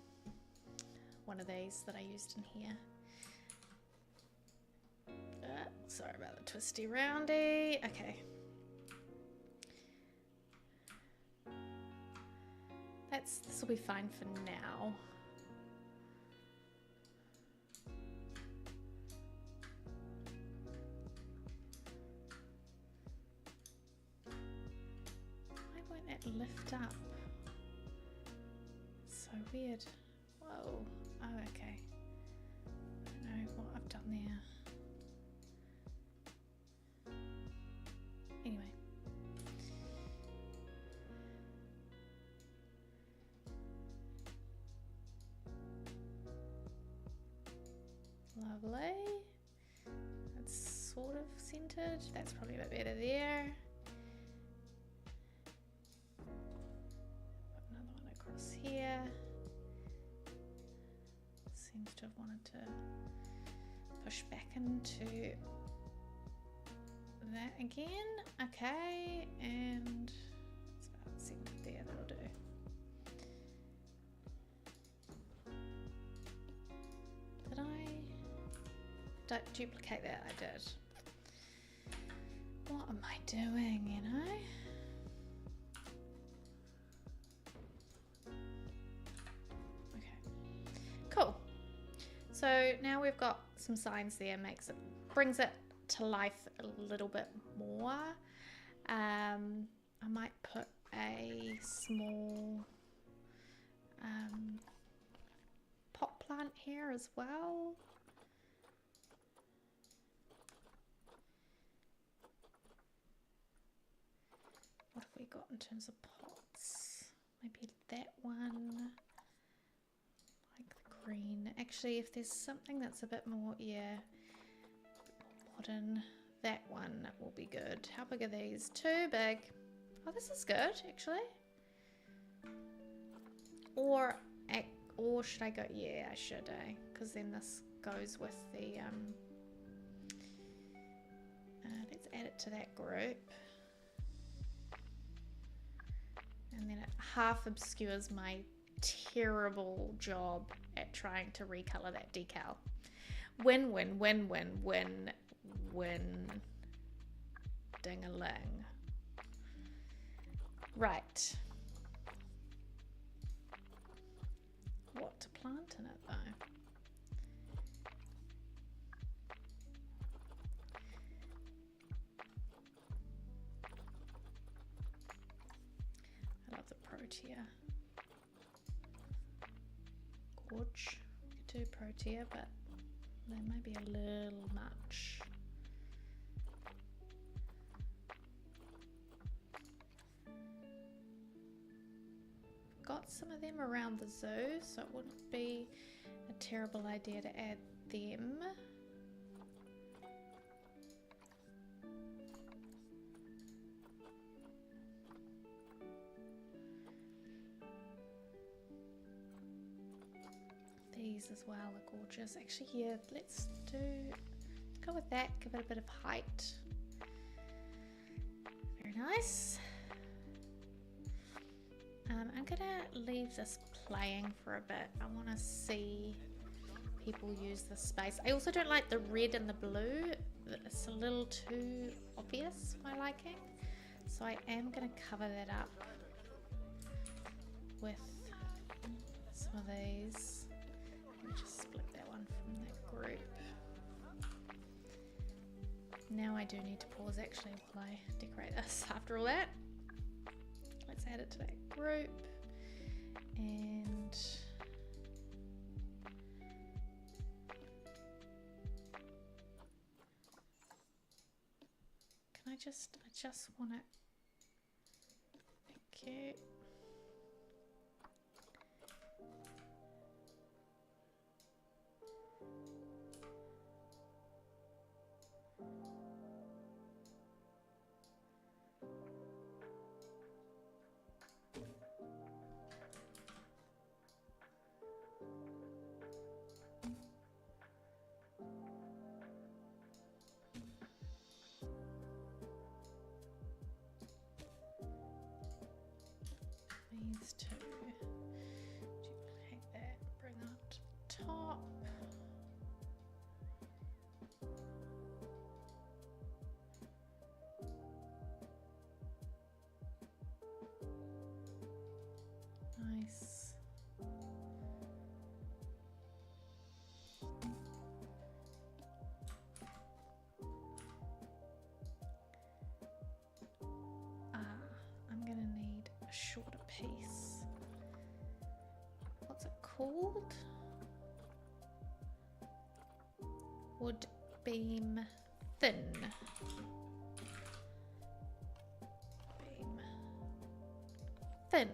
of these that I used in here. Sorry about the twisty roundy. Okay. This will be fine for now. Why won't that lift up? So weird. Whoa. Oh, okay. I don't know what I've done there. Anyway. Lovely. That's sort of centered. That's probably a bit better there. Put another one across here. Seems to have wanted to push back into that again. Okay, and it's about centered there. That'll do. Did I? Don't duplicate that. I did. What am I doing, you know? Okay. Cool. So now we've got some signs there. Brings it to life a little bit more. I might put a small pot plant here as well. What have we got in terms of pots? Maybe that one. Like the green. Actually, if there's something that's a bit more, yeah, modern, that one will be good. How big are these? Too big. Oh, this is good, actually. Or should I go? Yeah, I should, because then this goes with the let's add it to that group. And then it half obscures my terrible job at trying to recolor that decal. Win, win, win, win, win, win. Ding-a-ling. Right. What to plant in it though? I love the Protea. Gorge. We could do Protea, but they might be a little much. Got some of them around the zoo, so it wouldn't be a terrible idea to add them. These as well are gorgeous. Actually, yeah, let's go with that, give it a bit of height. Very nice. I'm gonna leave this playing for a bit. I want to see people use this space. I also don't like the red and the blue. It's a little too obvious for my liking. So I am gonna cover that up with some of these. Let me just split that one from that group. Now I do need to pause actually while I decorate this after all that. Let's add it to that group and can I just want it. Thank you. These two, duplicate that, bring that to the top. Nice. I'm gonna need a shorter piece. What's it called? Wood beam thin. Beam thin.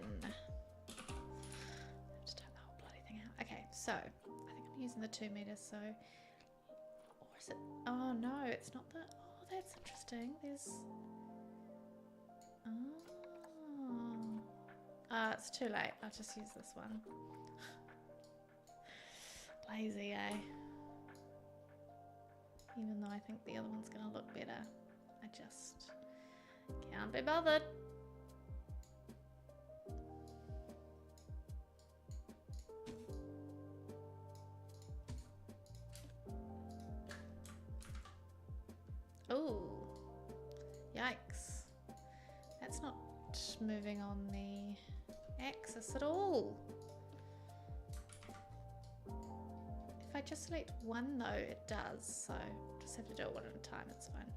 Just type the whole bloody thing out. Okay, so I think I'm using the 2 meters. So, or is it? Oh no, it's not the. Oh, that's interesting. There's. It's too late. I'll just use this one. Lazy, eh? Even though I think the other one's gonna look better. I just can't be bothered. Oh, yikes. That's not moving on the axis at all. If I just select one though, it does. So just have to do it one at a time, it's fine.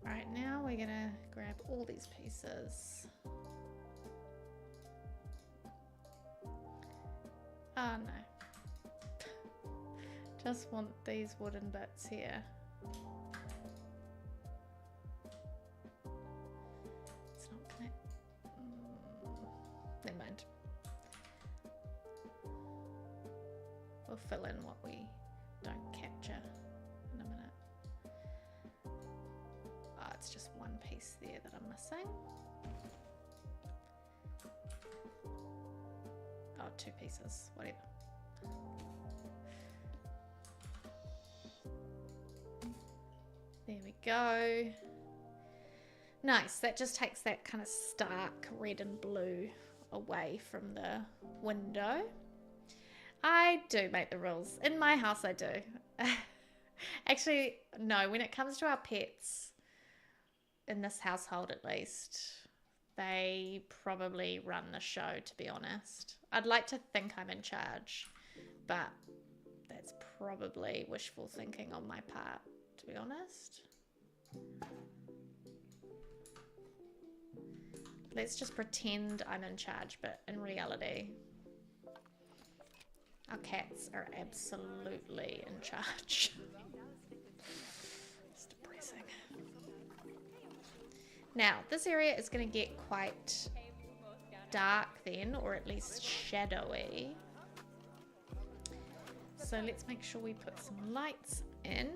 Alright, now we're gonna grab all these pieces. Oh no. Just want these wooden bits here. It's not gonna... never mind. We'll fill in what we don't capture in a minute. Oh, it's just one piece there that I'm missing. Oh, 2 pieces, whatever. There we go. Nice. That just takes that kind of stark red and blue away from the window. I do make the rules. In my house, I do. Actually, no. When it comes to our pets, in this household at least, they probably run the show, to be honest. I'd like to think I'm in charge, but that's probably wishful thinking on my part, to be honest. Let's just pretend I'm in charge, but in reality, our cats are absolutely in charge. It's depressing. Now, this area is going to get quite dark then, or at least shadowy. So let's make sure we put some lights in.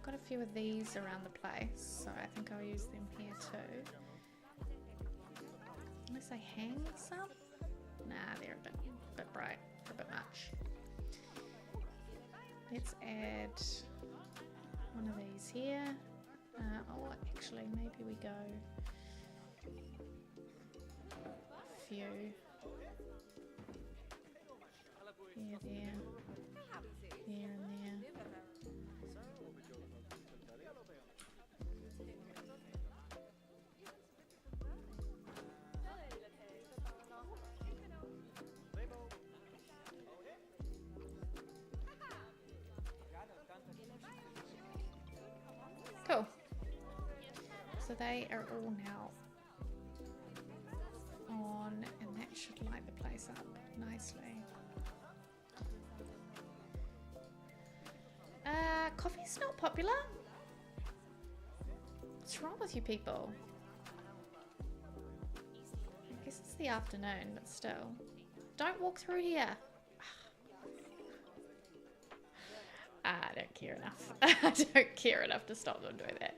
Got a few of these around the place, so I think I'll use them here too. Unless I hang some? Nah, they're a bit bright for a bit much. Let's add one of these here. Oh, actually, maybe we go a few here, there, here and there. Cool. So they are all now on, and that should light the place up nicely. Coffee's not popular? What's wrong with you people? I guess it's the afternoon, but still. Don't walk through here. I don't care enough. I don't care enough to stop them doing that.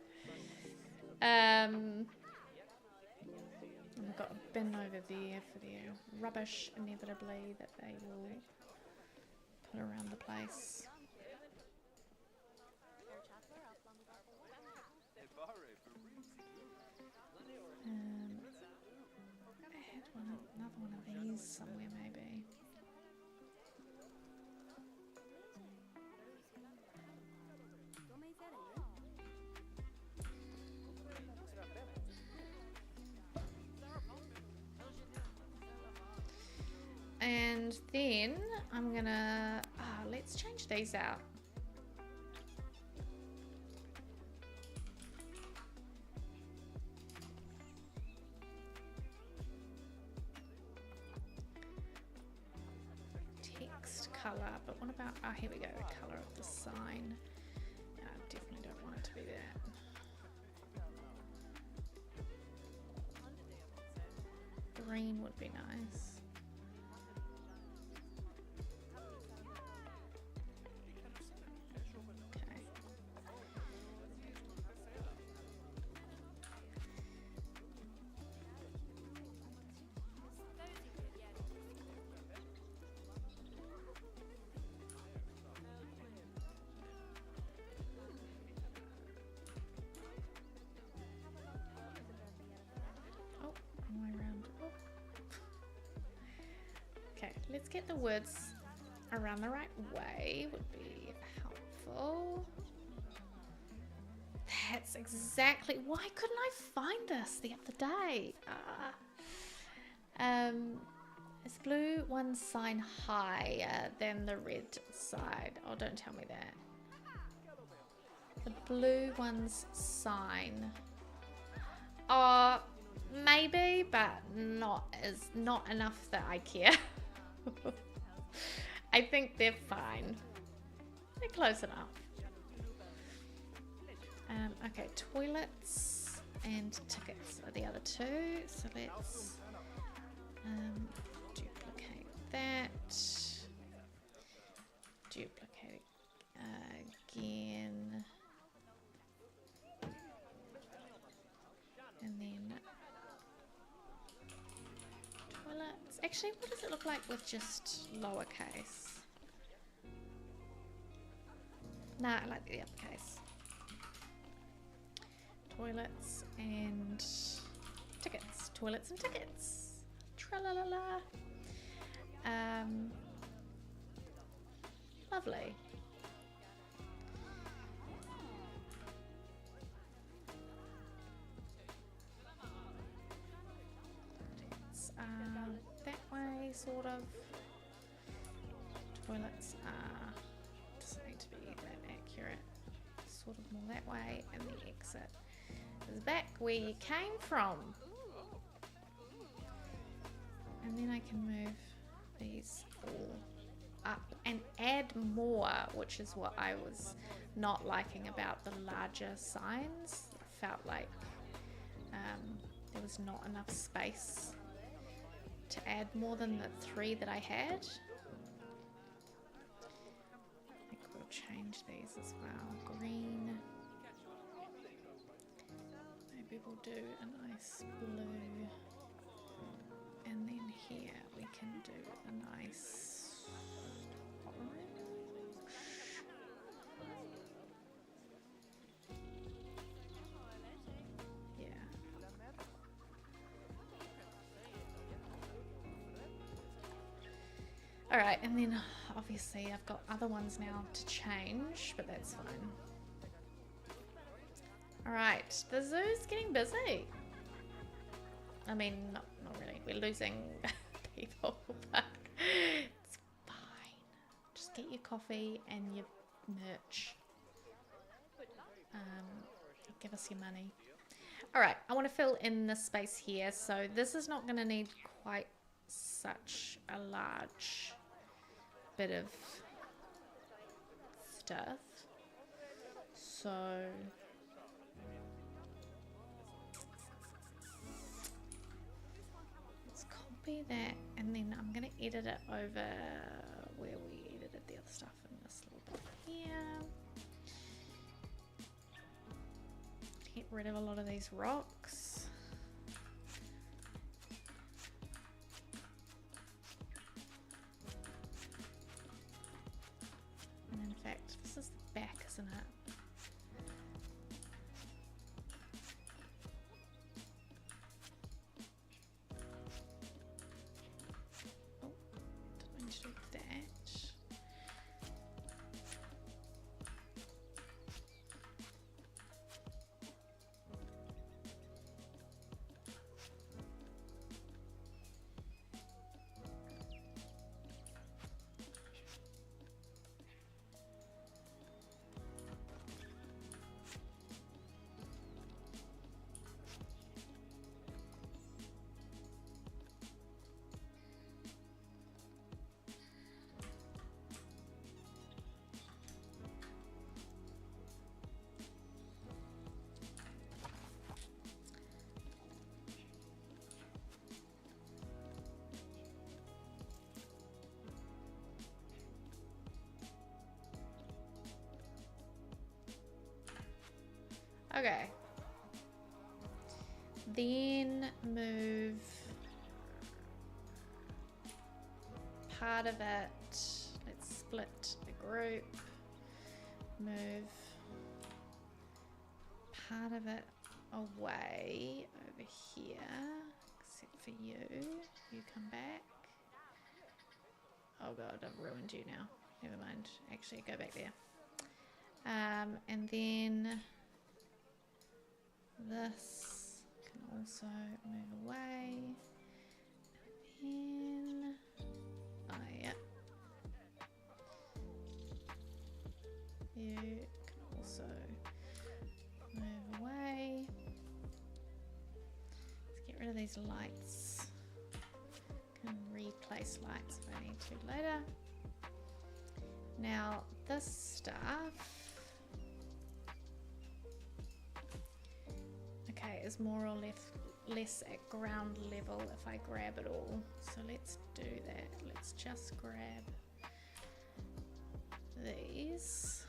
I've got a bin over there for their rubbish, inevitably, that they will put around the place. I had another one of these somewhere, maybe. And then I'm gonna, let's change these out. Text color, but what about, here we go, the color of the sign. I definitely don't want it to be that. Green would be nice. Let's get the words around the right way, would be helpful. That's exactly, why couldn't I find this the other day? Is blue one sign higher than the red side? Oh, don't tell me that. The blue one's sign. Oh, maybe, but not enough that I care. I think they're fine. They're close enough. Okay, toilets and tickets are the other two. So let's duplicate that. Duplicate again. Actually, what does it look like with just lowercase? Nah, I like the uppercase. Toilets and tickets. Toilets and tickets. Tra-la-la-la. Lovely. Tickets are that way, sort of. Toilets are, doesn't need to be that accurate. Sort of more that way, and the exit is back where you came from. And then I can move these all up and add more, which is what I was not liking about the larger signs. It felt like there was not enough space to add more than the 3 that I had. I think we'll change these as well. Green. Maybe we'll do a nice blue. And then here we can do a nice orange. Yeah. Alright, and then obviously I've got other ones now to change, but that's fine. Alright, the zoo's getting busy. I mean, not really. We're losing people, but it's fine. Just get your coffee and your merch. Give us your money. Alright, I want to fill in the space here. So this is not going to need quite such a large bit of stuff. So that, and then I'm going to edit it over where we edited the other stuff in this little bit here. Get rid of a lot of these rocks. And in fact, this is the back, isn't it? Okay. Then move part of it. Let's split the group. Move part of it away over here, except for you. You come back. Oh god, I've ruined you now. Never mind. Actually, go back there. And then this can also move away. And then, oh yeah. You can also move away. Let's get rid of these lights. Can replace lights if I need to later. Now this stuff, okay, is more or less at ground level if I grab it all. So let's do that. Let's just grab these.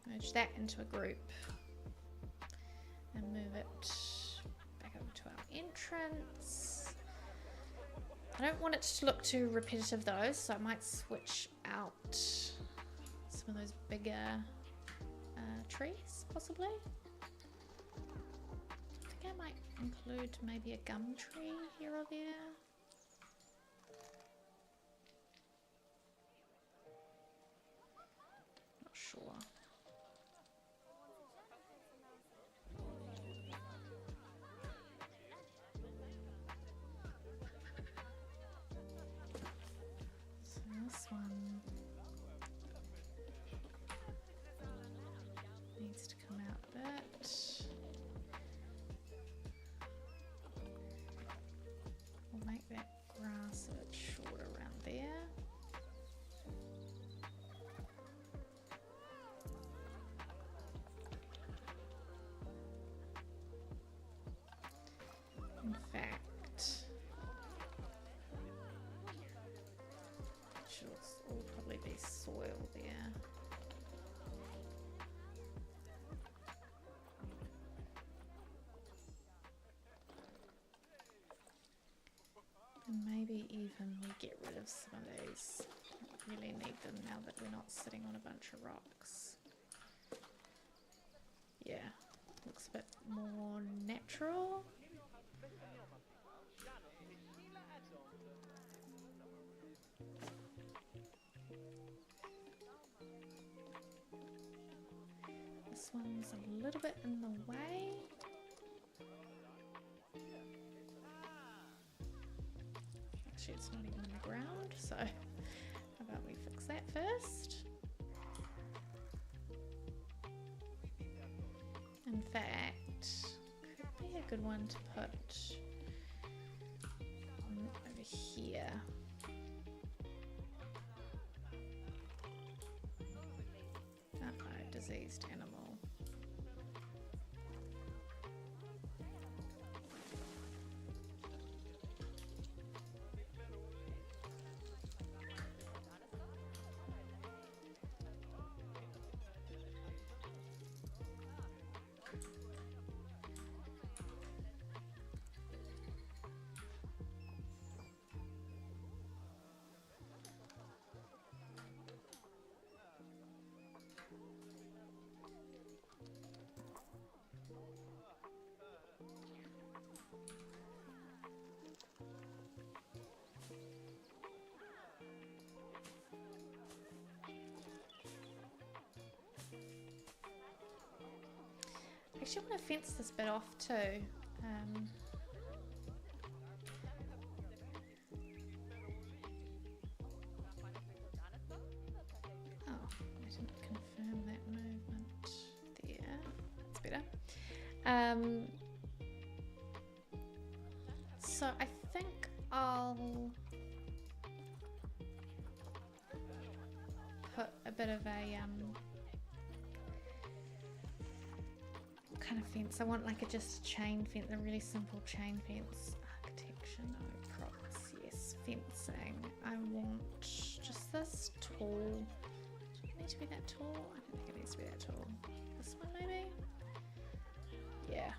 Merge that into a group and move it back over to our entrance. I don't want it to look too repetitive though, so I might switch out some of those bigger trees, possibly. I think I might include maybe a gum tree here or there. Not sure. So this one needs to come out a bit. We'll make that grass a bit shorter around there. In fact, should all probably be soil there. And maybe even we get rid of some of these. Don't really need them now that we're not sitting on a bunch of rocks. Yeah, looks a bit more natural. This one's a little bit in the way. Actually, it's not even in the ground, so how about we fix that first? In fact, could be a good one to put over here. Diseased animal. I actually want to fence this bit off too. Oh, I didn't confirm that movement there. That's better. So I think I'll put a bit of a kind of fence. I want like a just chain fence, a really simple chain fence. Architecture, no props, yes, fencing. I want just this tall. Does it need to be that tall? I don't think it needs to be that tall. This one maybe? Yeah.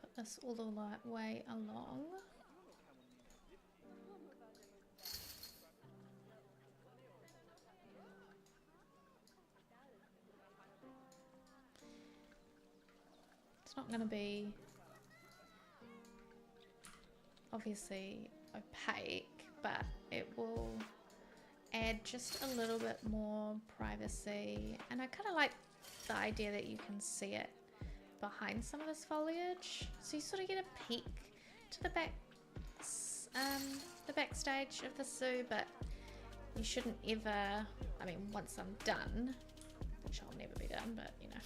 Put this all the way along. It's not going to be obviously opaque, but it will add just a little bit more privacy, and I kind of like the idea that you can see it behind some of this foliage, so you sort of get a peek to the backstage of the zoo, but you shouldn't ever, I mean, once I'm done, which I'll never be done, but you know,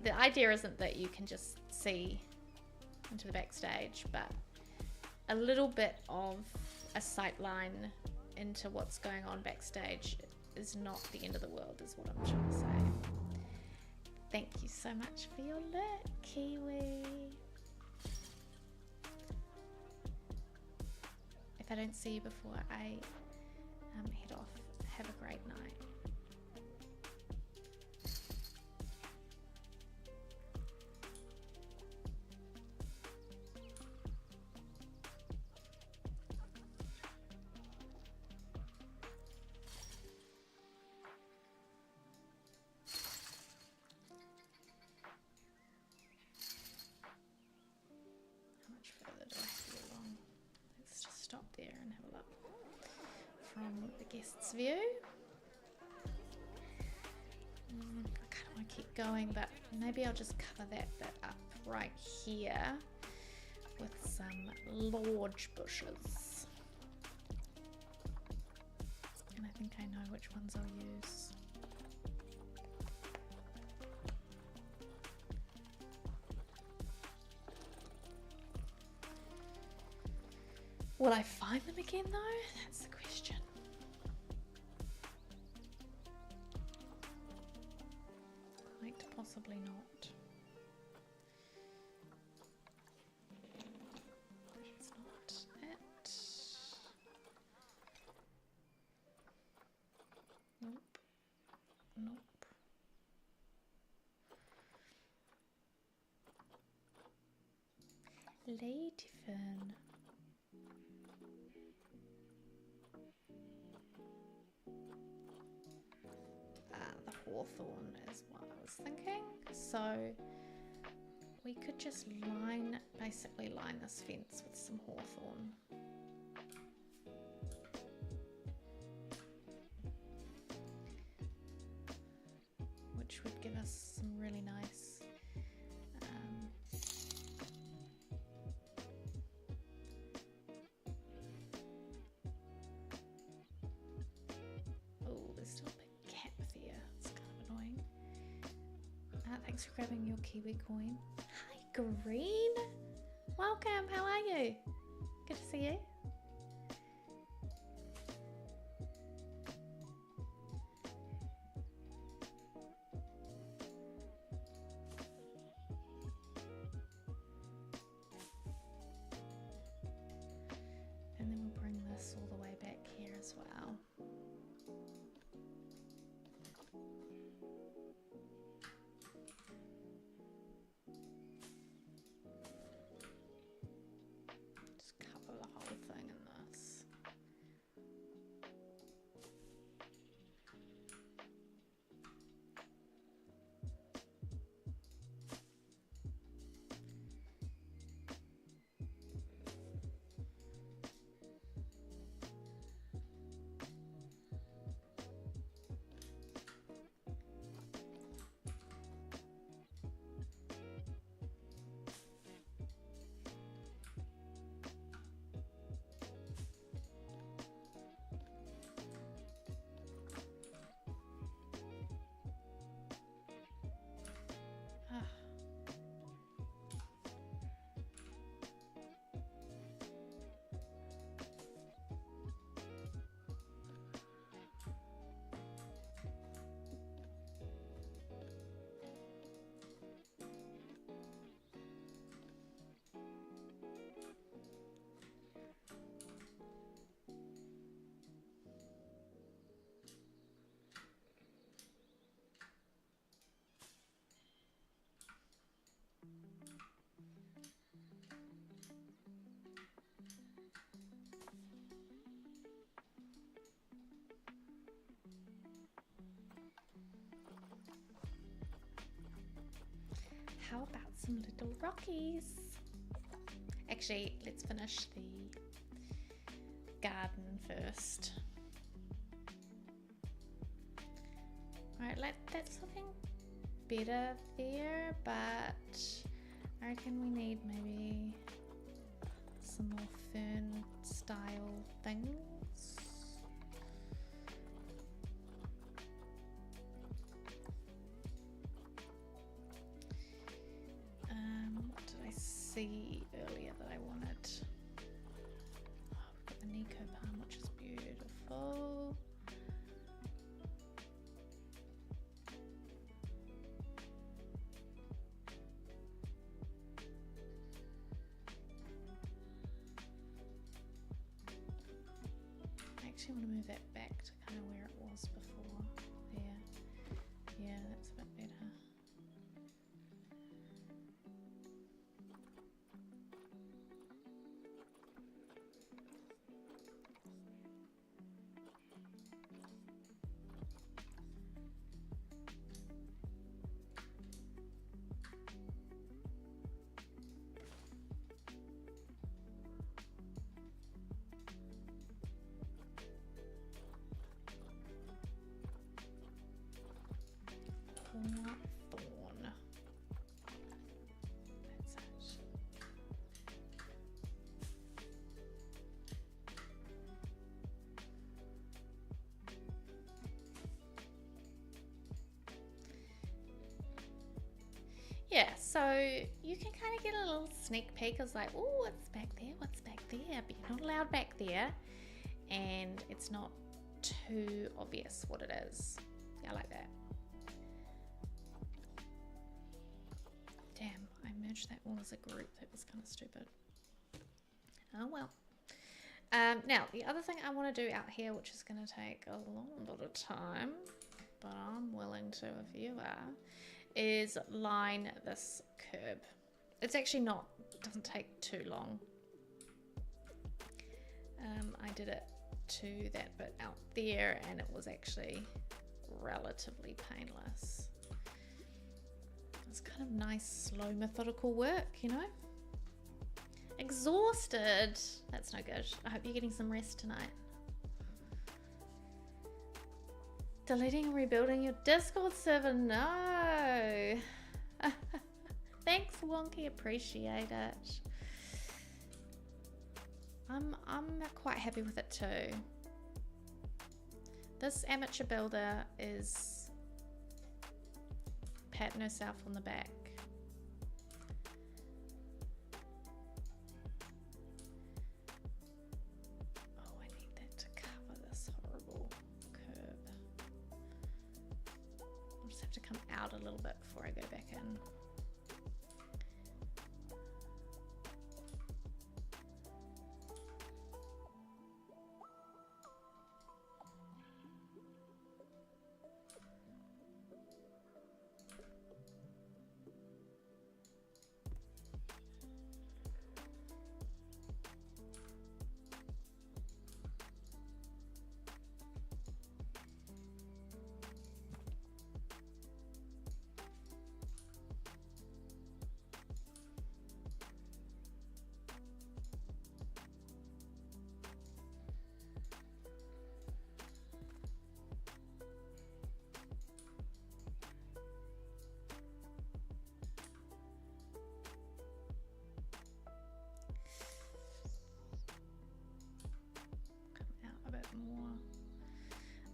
the idea isn't that you can just see into the backstage, but a little bit of a sight line into what's going on backstage is not the end of the world, is what I'm trying to say. Thank you so much for your look, Kiwi. If I don't see you before I head off, have a great night. How much further do I have to go along? Let's just stop there and have a look from the guest's view. I kind of want to keep going, but maybe I'll just cover that bit up right here with some large bushes. And I think I know which ones I'll use. Will I find them again though? That's the question. Quite possibly not. That's not it. Nope. Nope. Lady Fern. The hawthorn is what I was thinking. So we could just basically line this fence with some hawthorn. Which would give us some really nice oh, there's still a big gap there. It's kind of annoying. Thanks for grabbing your kiwi coin. Hi Green! Welcome, how are you? Good to see you. And then we'll bring this all the way back here as well. Just cover the whole thing in this. How about some little rockies? Actually, let's finish the garden first. Alright, that's looking better there, but I reckon we need maybe some more fern style things. What did I see earlier that I wanted? Oh, we've got the Nico palm, which is beautiful. actually want to move that back to kind of where it was before. There. Yeah, that's a bit better. Thorn. That's it. Yeah, so you can kind of get a little sneak peek. It's like, oh, what's back there? What's back there? But you're not allowed back there, and it's not too obvious what it is. Yeah, I like that. Damn, I merged that all as a group. That was kind of stupid. Oh well. Now, the other thing I want to do out here, which is going to take a long lot of time, but I'm willing to if you are, is line this curb. It's actually not, it doesn't take too long. I did it to that bit out there and it was actually relatively painless. It's kind of nice, slow, methodical work, you know? Exhausted. That's no good. I hope you're getting some rest tonight. Deleting and rebuilding your Discord server. No. Thanks, Wonky. Appreciate it. I'm quite happy with it too. This amateur builder is patting herself on the back. Oh, I need that to cover this horrible curb. I'll just have to come out a little bit before I go back in.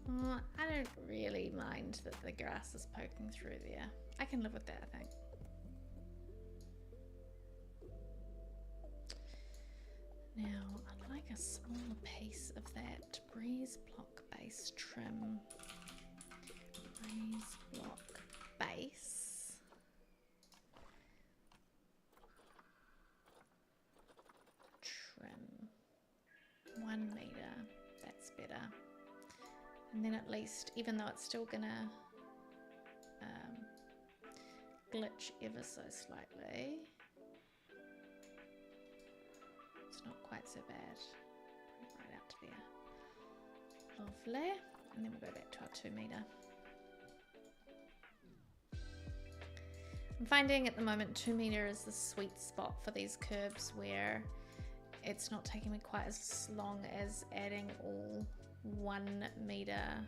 More. I don't really mind that the grass is poking through there. I can live with that, I think. Now, I'd like a smaller piece of that breeze block base trim. Breeze block base. Trim. 1 meter. That's better. And then at least, even though it's still gonna glitch ever so slightly, it's not quite so bad. Put it right out to there. Lovely. And then we'll go back to our 2 meter. I'm finding at the moment 2 meter is the sweet spot for these curbs where it's not taking me quite as long as adding all 1 meter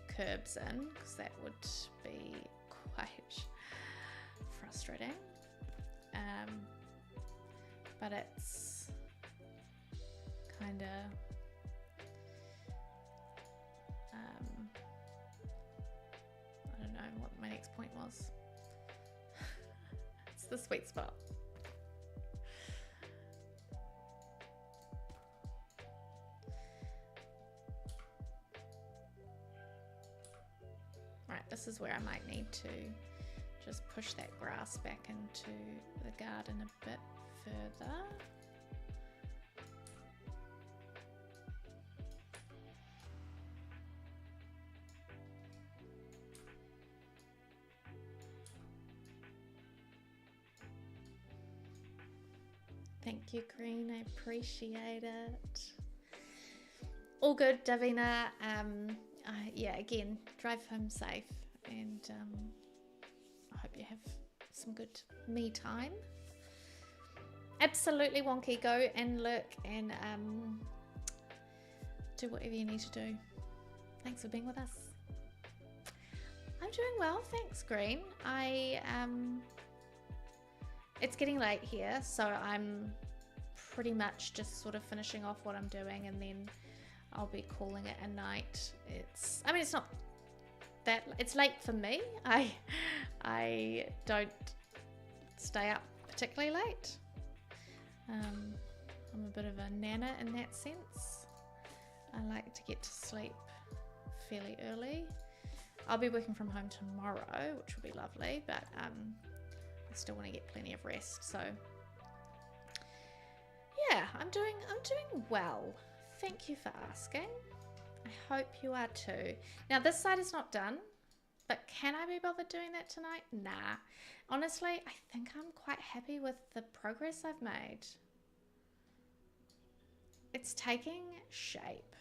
curbs in, because that would be quite frustrating. But it's kind of I don't know what my next point was. It's the sweet spot. This is where I might need to just push that grass back into the garden a bit further. Thank you, Green. I appreciate it. All good, Davina. Yeah, again, drive home safe, and I hope you have some good me time. Absolutely, Wonky. Go and look and do whatever you need to do. Thanks for being with us. I'm doing well, thanks, Green. It's getting late here, so I'm pretty much just sort of finishing off what I'm doing, and then I'll be calling it a night. It's not that, it's late for me. I don't stay up particularly late. I'm a bit of a nana in that sense. I like to get to sleep fairly early. I'll be working from home tomorrow, which will be lovely, but I still want to get plenty of rest. So yeah, I'm doing well. Thank you for asking. I hope you are too. Now this side is not done, but can I be bothered doing that tonight? Nah. Honestly, I think I'm quite happy with the progress I've made. It's taking shape.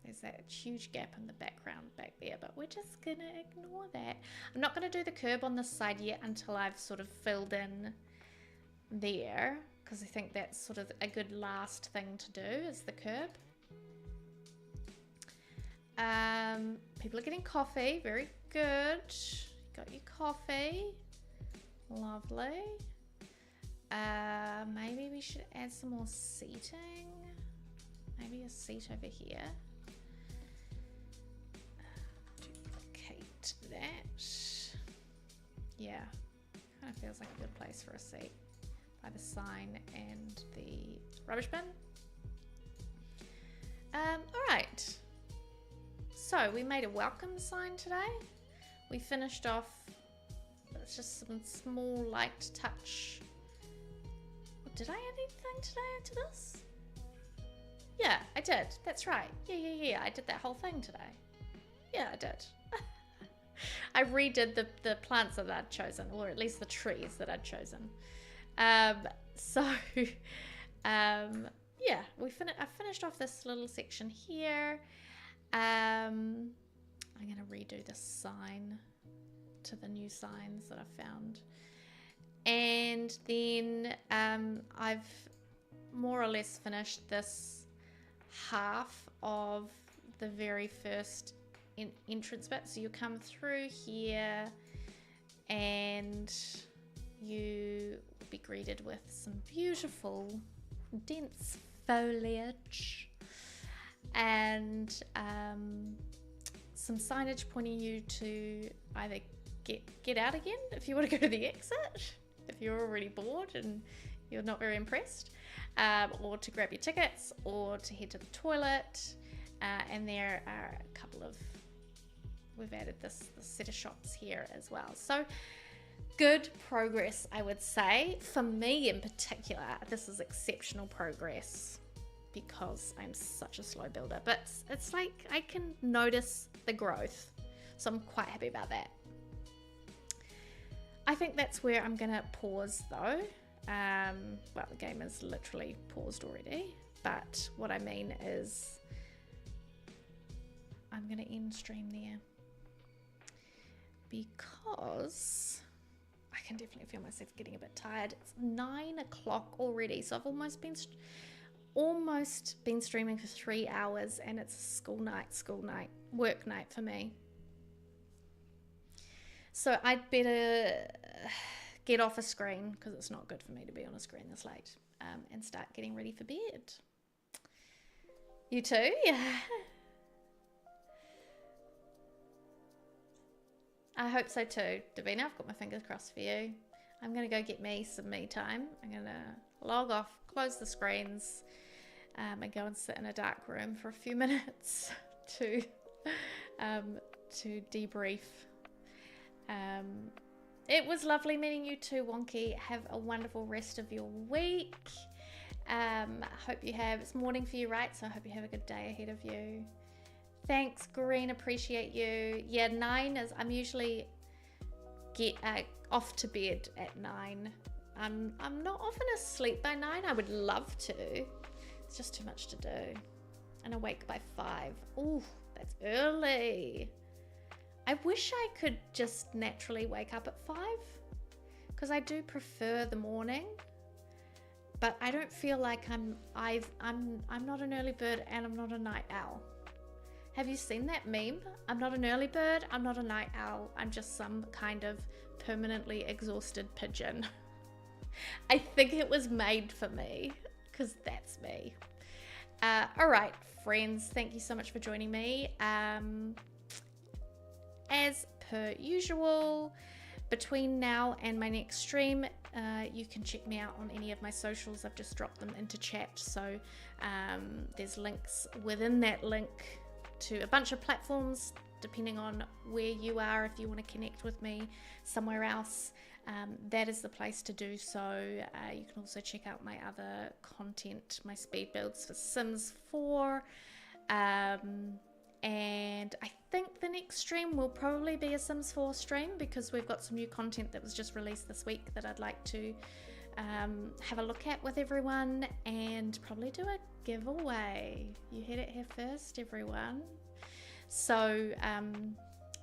There's that huge gap in the background back there, but we're just gonna ignore that. I'm not gonna do the curb on this side yet until I've sort of filled in there, because I think that's sort of a good last thing to do is the curb. People are getting coffee. Very good. Got your coffee. Lovely. Maybe we should add some more seating. Maybe a seat over here. Duplicate that. Yeah, kind of feels like a good place for a seat by the sign and the rubbish bin. All right. So we made a welcome sign today. We finished off, it's just some small light touch. Did I add anything today to this? Yeah, I did. That's right. Yeah. I did that whole thing today. Yeah, I did. I redid the plants that I'd chosen, or at least the trees that I'd chosen. Yeah, I finished off this little section here. I'm gonna redo the sign to the new signs that I found, and then I've more or less finished this half of the very first entrance bit. So you come through here and you will be greeted with some beautiful dense foliage and some signage pointing you to either get out again if you want to go to the exit, if you're already bored and you're not very impressed, or to grab your tickets, or to head to the toilet. And there are a couple of, we've added this set of shops here as well. So good progress, I would say. For me in particular, this is exceptional progress because I'm such a slow builder, but it's like I can notice the growth. So I'm quite happy about that. I think that's where I'm gonna pause though. Well, the game is literally paused already, but what I mean is I'm gonna end stream there because I can definitely feel myself getting a bit tired. It's 9 o'clock already, so I've almost been streaming for 3 hours, and it's school night, work night for me. So I'd better get off a screen because it's not good for me to be on a screen this late, and start getting ready for bed. You too? Yeah. I hope so too, Davina. I've got my fingers crossed for you. I'm going to go get me some me time. I'm going to log off, close the screens, and go and sit in a dark room for a few minutes to debrief. It was lovely meeting you too, Wonky. Have a wonderful rest of your week. Hope you have, it's morning for you, right? So I hope you have a good day ahead of you. Thanks, Green. Appreciate you. Yeah, 9 is, I'm usually get off to bed at 9. I'm not often asleep by 9. I would love to. It's just too much to do. And awake by 5. Ooh, that's early. I wish I could just naturally wake up at 5, because I do prefer the morning. But I don't feel like I'm not an early bird and I'm not a night owl. Have you seen that meme? I'm not an early bird, I'm not a night owl, I'm just some kind of permanently exhausted pigeon. I think it was made for me, because that's me. All right, friends, thank you so much for joining me. As per usual, between now and my next stream, you can check me out on any of my socials. I've just dropped them into chat, so there's links within that link to a bunch of platforms, depending on where you are. If you want to connect with me somewhere else, that is the place to do so. You can also check out my other content, my speed builds for Sims 4, and I think the next stream will probably be a Sims 4 stream, because we've got some new content that was just released this week that I'd like to have a look at with everyone, and probably do a giveaway. You heard it here first, everyone. So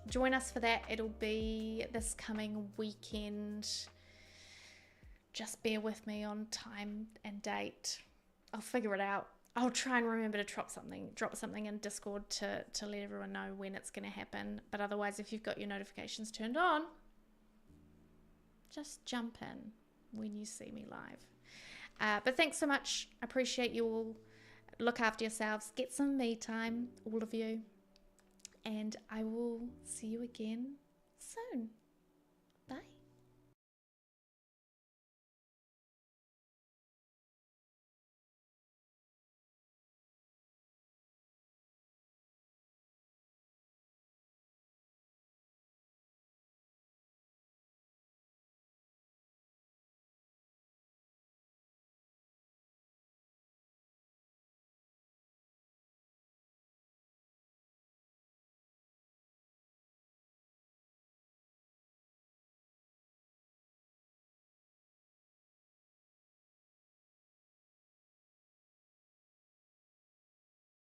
join us for that. It'll be this coming weekend. Just bear with me on time and date. I'll figure it out. I'll try and remember to drop something in Discord to let everyone know when it's going to happen. But otherwise, if you've got your notifications turned on, just jump in when you see me live. But thanks so much. I appreciate you all. Look after yourselves. Get some me time, all of you. And I will see you again soon.